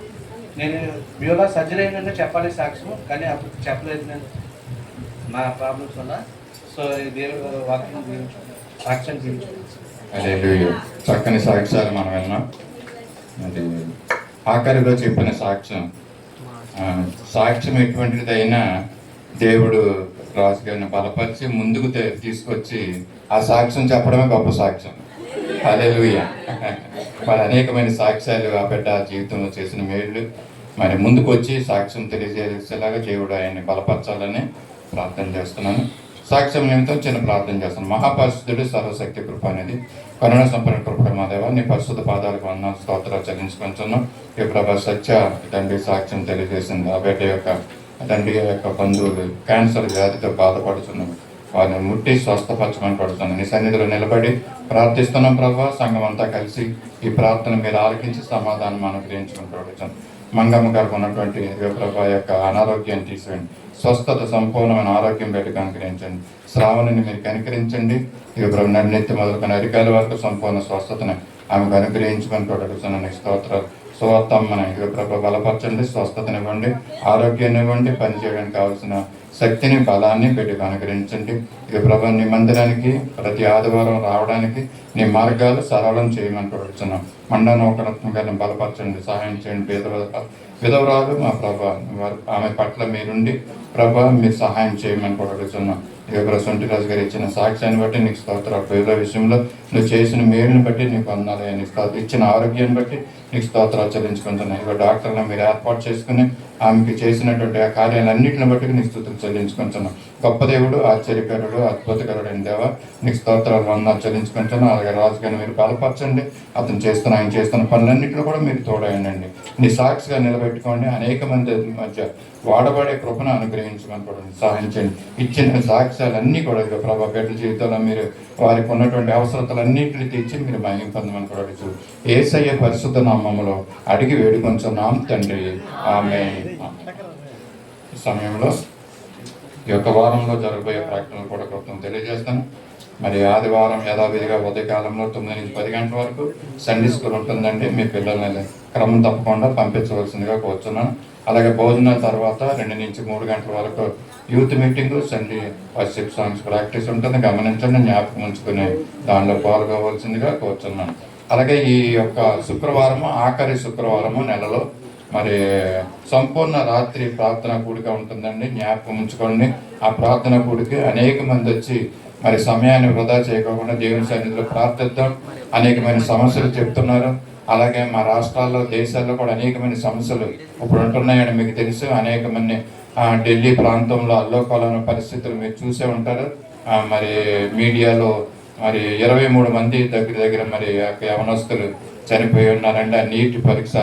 నేను బ్యూలా సర్జరీ అయిందంటే చెప్పాలి సాక్ష్యం, కానీ అప్పుడు చెప్పలేదు నేను నా ప్రాబ్లమ్స్ వల్ల. సో దేవుడు వాక్యం సాక్ష్యం జీవించాను. అదే చక్కని సాక్ష్యాలు మనం విన్నాం. అది ఆఖరిలో చెప్పిన సాక్ష్యం ఎటువంటిదైనా దేవుడు రాజు గారిని బలపరిచి ముందుకు తీసుకొచ్చి ఆ సాక్ష్యం చెప్పడమే గొప్ప సాక్ష్యం. హల్లెలూయా. మరి అనేకమైన సాక్ష్యాలు ఆ బిడ్డ జీవితంలో చేసిన మేళ్ళు మరి ముందుకు వచ్చి సాక్ష్యం తెలియజేసేలాగా దేవుడు ఆయన్ని బలపరచాలని ప్రార్థన చేస్తున్నాను. సాక్ష్యం నిమిత్తం చిన్న ప్రార్థన చేస్తున్నాను. మహాపరిశుద్ధుడు సర్వశక్తి కృప అనేది కరుణ సంపన్న కృప మా దేవ, నీ పరిశుద్ధ పాదాలకు వందనాలు స్తోత్రాలు చెల్లించుకుంటున్నాం. ఈ ప్రభా సత్య తండ్రి సాక్ష్యం తెలియజేసింది. ఆ బిడ్డ యొక్క తండ్రి యొక్క బంధువులు క్యాన్సర్ వ్యాధితో బాధపడుతున్నాం, వారిని ముట్టి స్వస్థపరచమని పడుతున్నాం. నీ సన్నిధిలో నిలబడి ప్రార్థిస్తున్నాం ప్రభా. సంఘం అంతా కలిసి ఈ ప్రార్థన మీరు ఆలకించి సమాధానం అనుగ్రహించుకుని పడుతున్నాం. మంగమ్మ గారికి ఉన్నటువంటి ప్రభా యొక్క అనారోగ్యాన్ని తీసివేయండి, స్వస్థత సంపూర్ణమైన ఆరోగ్యం పెట్టి కనుకరించండి. శ్రావణిని మీరు కనికరించండి. ప్రభు నన్నెత్తి మొదలుకొని అధికార వరకు సంపూర్ణ స్వస్థతను ఆమెకు అనుగ్రహించుకొని పడుతున్నాను. స్తోత్రాలు. సువార్తమ్మని ప్రభు బలపరచండి, స్వస్థతనివ్వండి, ఆరోగ్యాన్ని ఇవ్వండి, పనిచేయడానికి కావాల్సిన శక్తిని బలాన్ని పెట్టి అనుగ్రహించండి. ప్రభు నీ మందిరానికి ప్రతి ఆదివారం రావడానికి నీ మార్గాలు సరళం చేయమని కోరుతున్నాం. మండనోకరత్న గారిని బలపరచండి, సహాయం చేయండి. విధవరాలు మా ప్రభా ఆమె పట్ల మీరుండి ప్రభా మీరు సహాయం చేయమని కోరుతున్నాం. సొంటిరాజు గారు ఇచ్చిన సాక్ష్యాన్ని బట్టి నీకు స్తోత్రాలు. పేదల విషయంలో నువ్వు చేసిన మేలుని బట్టి నీకు వందనాలు. నీకు ఇచ్చిన ఆరోగ్యాన్ని బట్టి నీకు స్తోత్రాలు చెల్లించుకుంటున్నాను. ఇక డాక్టర్లను మీరు ఏర్పాటు చేసుకుని ఆమెకి చేసినటువంటి ఆ కార్యాలన్నింటిని బట్టి నీకు స్తుతులు చెల్లించుకుంటున్నాం. గొప్ప దేవుడు, ఆశ్చర్యకరుడు, అద్భుతకరుడు అయిన దేవ, నీకు స్తోత్రాలు వందనాలు చెల్లించుకుంటున్నాం. అలాగే రాజుగారిని మీరు బలపరచండి. ఆయన చేస్తున్న పనులన్నింటిలో కూడా మీరు తోడయండి. నీ సాక్షిగా నిలబెట్టుకోండి. అనేక మంది మధ్య వాడబడే కృపను అనుగ్రహించమని కూడా సహాయం చేయండి. ఇచ్చిన సాక్ష్యాలన్నీ కూడా ప్రభా బిడ్డల జీవితంలో మీరు వారికి ఉన్నటువంటి అవసరతలన్నింటినీ తెచ్చి మీరు మహిమ పొందమని కూడా యేసయ్య పరిశుద్ధ నామములో అడిగి వేడుకొంచున్నాం తండ్రి, ఆమేన్. ఈ సమయంలో ఈ యొక్క వారంలో జరగబోయే ప్రకటనలు కూడా క్లుప్తంగా తెలియజేస్తాను. మరి ఆదివారం యథావిధిగా ఉదయకాలంలో 9 నుంచి 10 గంటల వరకు సండే స్కూల్ ఉంటుందండి. మీ పిల్లల్ని క్రమం తప్పకుండా పంపించవలసిందిగా కోరుతున్నాను. అలాగే భోజనాల తర్వాత 2 నుంచి 3 గంటల వరకు youth meeting, Sunday worship songs practice ఉంటుంది. గమనించండి, జ్ఞాపకం ఉంచుకుని దానిలో పాల్గొవలసిందిగా కోరుతున్నాను. అలాగే ఈ యొక్క శుక్రవారము, ఆఖరి శుక్రవారము నెలలో మరి సంపూర్ణ రాత్రి ప్రార్థన కూడిక ఉంటుందండి. జ్ఞాపకం ఉంచుకోండి. ఆ ప్రార్థన కూడికి అనేక మంది వచ్చి మరి సమయాన్ని వృధా చేయకుండా దేవుని సన్నిధిలో ప్రార్థిద్దాం. అనేకమైన సమస్యలు చెప్తున్నారు. అలాగే మా రాష్ట్రాల్లో, దేశాల్లో కూడా అనేకమైన సమస్యలు ఇప్పుడు ఉంటున్నాయని మీకు తెలుసు. అనేకమంది ఢిల్లీ ప్రాంతంలో అల్లోకల్లోన పరిస్థితులు మీరు చూసే ఉంటారు. మరి మీడియాలో మరి 23 మంది దగ్గర మరి యవనస్తులు చనిపోయి ఉన్నారండి. ఆ నీట్ పరీక్ష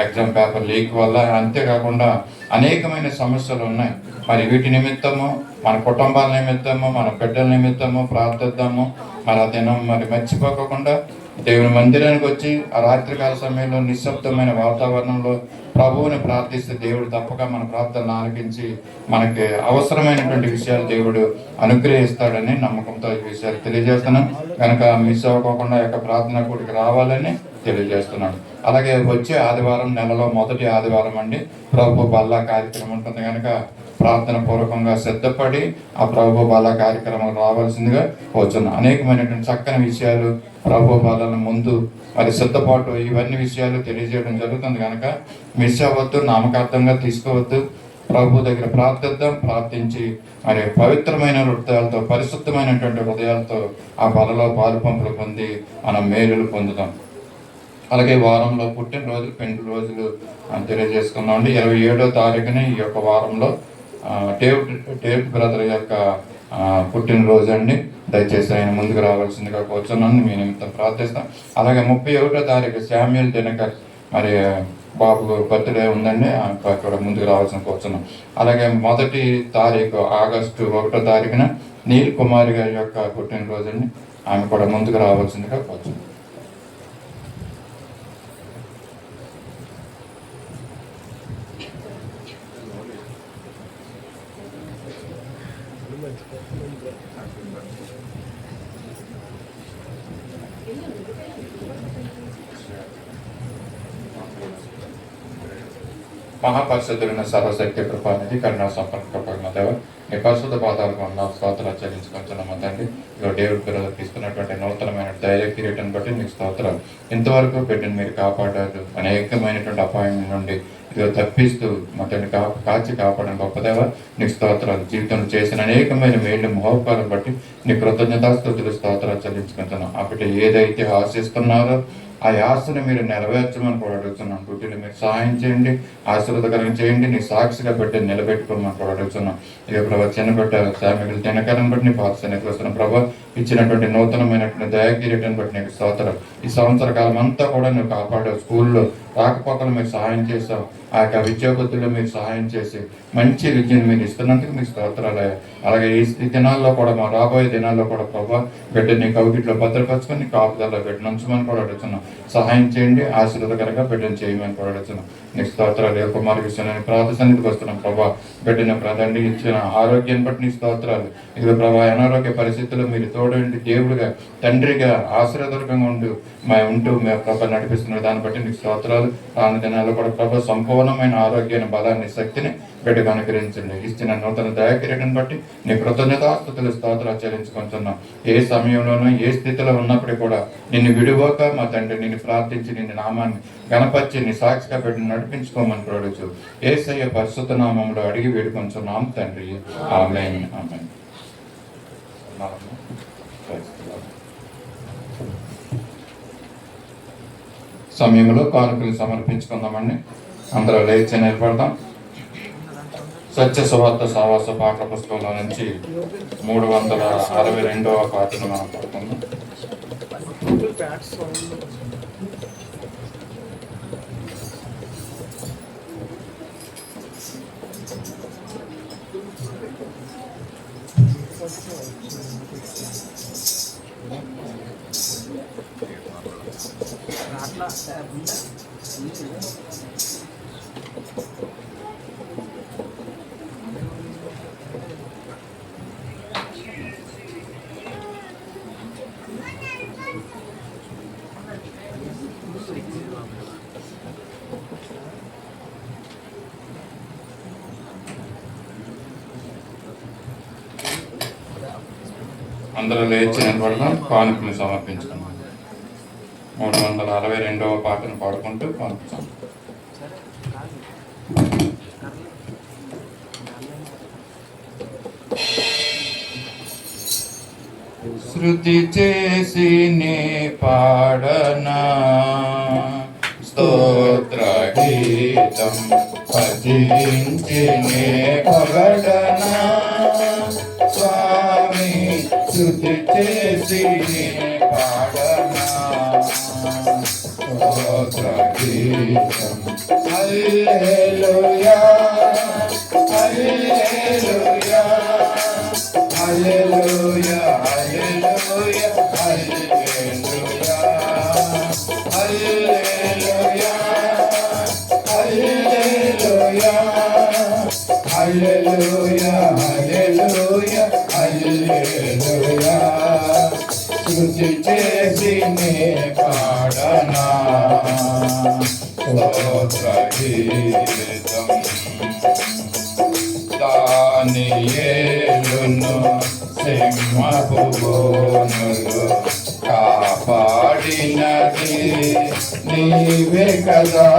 ఎగ్జామ్ పేపర్ లీక్ వల్ల. అంతేకాకుండా అనేకమైన సమస్యలు ఉన్నాయి. మరి వీటి నిమిత్తము, మన కుటుంబాల నిమిత్తము, మన బిడ్డల నిమిత్తము ప్రార్థిద్దాము. మరి ఆ దినం మరి మర్చిపోకుండా దేవుని మందిరానికి వచ్చి ఆ రాత్రికాల సమయంలో నిశ్శబ్దమైన వాతావరణంలో ప్రభువుని ప్రార్థిస్తే దేవుడు తప్పక మన ప్రార్థనలు ఆలకించి మనకి అవసరమైనటువంటి విషయాలు దేవుడు అనుగ్రహిస్తాడని నమ్మకంతో ఈ విషయాలు తెలియజేస్తున్నాను. కనుక మిస్ అవ్వకుండా యొక్క ప్రార్థన కూడికి రావాలని తెలియజేస్తున్నాను. అలాగే వచ్చే ఆదివారం, నెలలో మొదటి ఆదివారం అండి, ప్రభు బల్లా కార్యక్రమం ఉంటుంది. కనుక ప్రార్థన పూర్వకంగా సిద్ధపడి ఆ ప్రభు బాల కార్యక్రమం రావాల్సిందిగా కోరుచున్నాను. అనేకమైనటువంటి చక్కని విషయాలు ప్రభు బాలను ముందు మరి సిద్ధపాటు ఇవన్నీ విషయాలు తెలియజేయడం జరుగుతుంది. కనుక మిస్ అవ్వద్దు, నామకార్థంగా తీసుకోవద్దు. ప్రభు దగ్గర ప్రార్థిద్దాం. ప్రార్థించి మరి పవిత్రమైన హృదయాలతో, పరిశుద్ధమైనటువంటి హృదయాలతో ఆ బలలో పాలు పంపులు పొంది మనం మేలులు పొందుతాం. అలాగే వారంలో పుట్టినరోజులు, పెండు రోజులు తెలియజేసుకున్నామండి. 27వ తారీఖున ఈ యొక్క వారంలో డేవిడ్ బ్రదర్ యొక్క పుట్టినరోజు అండి. దయచేసి ఆయన ముందుకు రావాల్సిందిగా కోరుచున్నాను. మీ నిమిత్తం ప్రార్థిస్తాం. అలాగే 31వ తారీఖు శామ్యూల్ దినకర్ మరి బాబు బర్త్డే ఉందండి. అక్కడ ముందుకు రావాల్సిన కోరుచున్నాం. అలాగే 1వ తారీఖు ఆగస్టు 1వ తారీఖున నీల్ కుమారి గారి యొక్క పుట్టినరోజు అండి. ఆమె కూడా ముందుకు రావాల్సిందిగా కోరుచున్నాం. మహాపరిశుద్ధులైన సర్వశక్తి కృపానిధి కరుణా సంపన్న కృపణ దేవ, నీ పరిశుద్ధ పాదాలకు వందనాలు స్తోత్రాలు చెల్లించుకుంటున్నాము తండ్రి. డేవిడ్ బ్రదర్కి ఇస్తున్నటువంటి నూతనమైన ధైర్య కిరీటం బట్టి నీకు స్తోత్రాలు. ఇంతవరకు బిడ్డను మీరు కాపాడారు. అనేకమైనటువంటి అపాయం నుండి ఇదిగో తప్పిస్తూ మా తండ్రి కాచి కాపాడని గొప్పదేవ నీకు స్తోత్రాలు. జీవితంలో చేసిన అనేకమైన మేళ్ళు మహోపకారం బట్టి నీ కృతజ్ఞతాస్తుతులు స్తోత్రాలు చెల్లించుకుంటున్నాం. అప్పటి ఏదైతే ఆశిస్తున్నారో ఆ ఆశను మీరు నెరవేర్చమని కూడా అడుగుతున్నాం. డ్యూటీలో మీరు సహాయం చేయండి, ఆశీర్వాదకరం చేయండి, నీ సాక్షిగా పెట్టి నిలబెట్టుకోమని కూడా అడుగుతున్నాం. ఇక ప్రభావ చిన్న బిడ్డ సామిగులు తినకరం బట్టి నీ పాత సన్నిధికి వస్తున్నాం. ప్రభావ ఇచ్చినటువంటి నూతనమైనటువంటి దయాకిరీటం బట్టి నీకు స్తోత్రం. ఈ సంవత్సర కాలం అంతా కూడా నువ్వు కాపాడావు. స్కూల్లో రాకపోకలు మీరు సహాయం చేస్తావు. ఆ యొక్క విద్యాబుద్ధుల్లో మీరు సహాయం చేసి మంచి విద్యను మీరు ఇస్తున్నందుకు మీకు స్తోత్రాలు. అలాగే ఈ దినాల్లో కూడా మా రాబోయే దినాల్లో కూడా ప్రభావ బిడ్డ నీ కవిటిలో భద్రపరచుకొని కాపుదల్లో బిడ్డను ఉంచమని కూడా అడుగుతున్నాం. సహాయం చేయండి, ఆశీర్వాదకరంగా బిడ్డను చేయమని కూడా అడుగుతున్నాం. నీ స్తోత్రాలు. ఏ కుమార్ విషయాన్ని ప్రార్థన సన్నిధికి వస్తున్నాం. ప్రభావ బిడ్డను ప్రదండి ఇచ్చిన ఆరోగ్యాన్ని బట్టి నీ స్తోత్రాలు. ఇది ప్రభావ అనారోగ్య పరిస్థితుల్లో మీరు తోడండి, దేవుడిగా తండ్రిగా ఆశీర్వాదకరంగా ఉంటూ మేము ప్రభావ నడిపిస్తున్న దాన్ని బట్టి నీకు స్తోత్రాలు. రాను దినాల్లో కూడా ప్రభావ సంపూర్ణమైన ఆరోగ్యాన్ని, బలాన్ని, శక్తిని బిడ్డకు అనుగ్రహించండి. ఇచ్చిన నూతన దయాకిరీటం బట్టి నీ కృతజ్ఞతాస్తుతులు స్తోత్రాలు చెల్లించుకుంటున్నాం. ఏ సమయంలోనూ ఏ స్థితిలో ఉన్నప్పుడు కూడా నిన్ను విడువక మా తండ్రి నిన్ను ప్రార్థించి నిన్ను నామాన్ని గణపరిచి నీ సాక్షిగా పెట్టి నడిపించుకోమని ప్రొడుచు యేసయ్య పరిశుద్ధ నామంలో అడిగి వేడుకొంచున్నాం తండ్రి. ఆమేన్. ఆమేన్. సమయంలో కానుకలు సమర్పించుకుందామండి. అందరూ లేచి నిలబడదాం. సత్య సువార్త సావాస పాఠ్య పుస్తకంలో నుంచి 362వ పాఠను మనం పడుకుందాం. అందరూ లేచి నిలబడదాం. కానుకలు సమర్పించుకున్నాం. 362వ పాటను పాడుకుంటూ కానుకుంటాం. శృతి చేసి నే పాడనా స్తోత్ర గీతం భజించి నే పొగడనా స్వామి శృతి చేసి నే పాడనా స్తోత్ర గీతం. హల్లెలూయా హల్లెలూయా హల్లెలూయా హల్లెలూయా హల్లెలూయా హల్లెలూయా హల్లెలూయా హల్లెలూయా హల్లెలూయా హల్లెలూయా స్తుతి చేసి నే పాడనా స్తోత్ర గీతం. దానియేలును సింహపు బోనులు కాపాడినది నీవే కదా.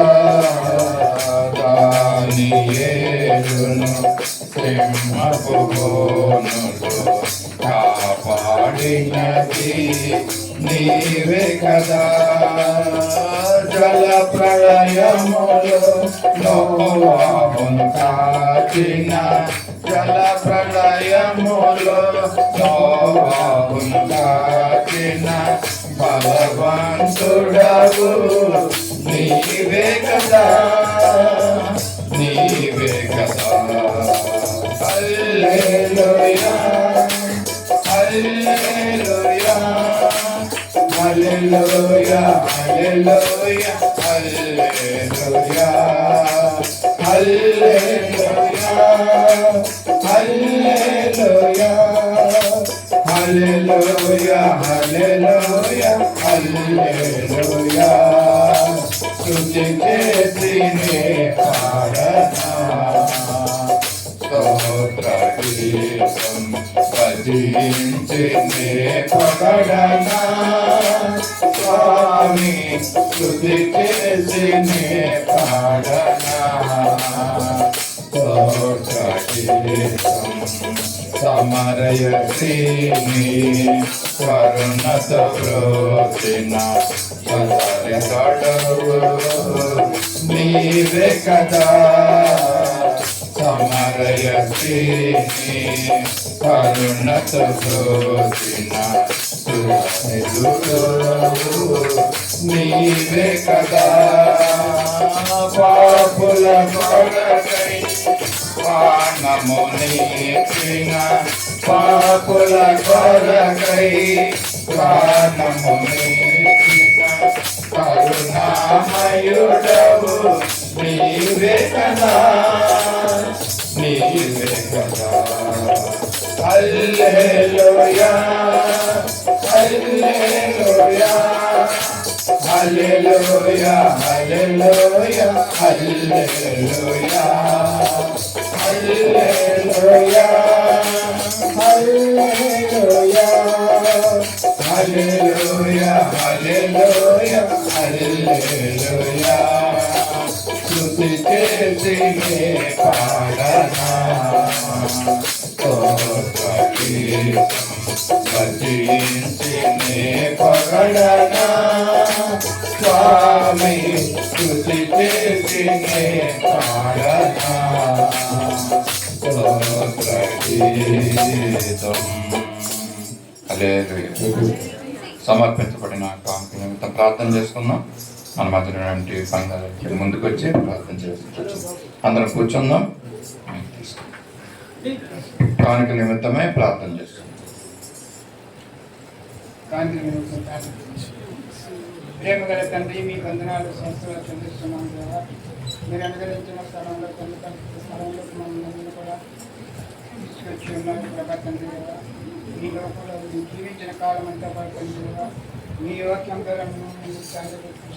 దానియేలును సింహపు బోనులు కాపాడినది నీవే కదా. జల ప్రళయములో నోవాహును కాచిన జల ప్రళయములో నోవాహును కాచిన బలవంతుడవు నీవే కదా నీవే కదా. హల్లెలూయా హల్లెలూయా హల్లెలూయా హల్లెలూయా హల్లెలూయా హల్లెలూయా హల్లెలూయా హల్లెలూయా హల్లెలూయా హల్లెలూయా స్తుతి చేసి నే పాడనా స్తోత్ర గీతం భజించి నే పొగడనా స్వామి స్తుతి చేసి నే పాడనా సమరయసీని కరుణతో బ్రోచిన సదరి తడవు నీవే కదా సమరయసీని కరుణతో బ్రోచిన నీవే కదా పాపుల కొరకై ప్రాణమునిచ్చిన పాపుల కొరకై ప్రాణమునిచ్చిన కరుణామయుడవు నీవే కదా నీవే కదా హల్లెలూయా హల్లెలూయా హల్లెలూయా హల్లెలూయా హల్లెలూయా హల్లెలూయా హల్లెలూయా హల్లెలూయా హల్లెలూయా హల్లెలూయా స్తుతి చేసి నే పాడనా భజించి నే పొగడనా స్వామి స్తుతి చేసి నే పాడనా సమర్పించబడిన కాంతి నిమిత్తం ప్రార్థన చేసుకుందాం. మన మధ్య పండుగ ముందుకు వచ్చి ప్రార్థన చేసుకోవచ్చు. అందరం కూర్చుందాం. కానుక నిమిత్తమే ప్రార్థన చేస్తున్నాం. ప్రేమ గల తండ్రి మీ వందనాలు సంవత్సరాలు చెల్లిస్తున్నాం కదా. మీరు అనుగ్రహించిన స్థలంలో స్థలంలోకి మమ్మల్ని కూడా తీసుకొచ్చి ఉన్నారు ప్రభా తండ్రి కదా. మీ లోపల జీవించిన కాలం అంతా పడుతుంది కదా. మీ వాక్యం ద్వారా మేము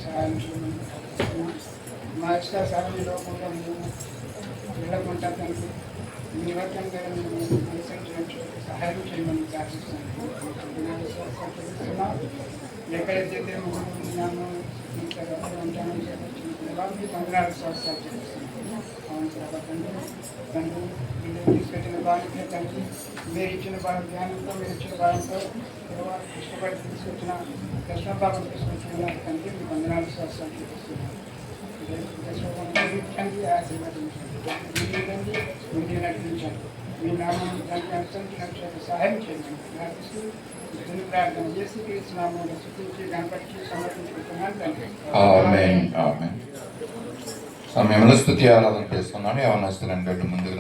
సహాయం చేయమని మా ఇష్టాసారం లోకంలో మేము వెళ్ళకుండా తండ్రి మీ వాక్యం ద్వారా మేము అనుసరించడానికి సహాయం చేయమని ప్రార్థిస్తున్నాం. ఎక్కడైతే మేము ఉంటామో పంద్రాలు సంవత్సరాలు చేస్తున్నాం. అవును ప్రభా తండ్రి తండ్రి మీరు తీసుకొచ్చిన బాధ్యత తండ్రి మీరు ఇచ్చిన జ్ఞానంతో మీరు ఇచ్చిన బాధ్యతో ఇష్టపడి తీసుకొచ్చిన కృష్ణబాబు తీసుకొచ్చిన తండ్రి మీ వందనాలు సంవత్సరాలు చూపిస్తున్నాం. ఆశీర్వదించండి ముందు నడిపించండి. మీ నామం దానికి అనుసరించినట్టు సహాయం చేయండి. ప్రార్థిస్తూ ప్రార్థన చేసి నామం స్తుతించి గణపతికి సమర్పించుకుంటున్నాను తండ్రి. సమయంలో స్తుతి ఆరాధన చేస్తున్నాను. ఏమన్నా ముందుగా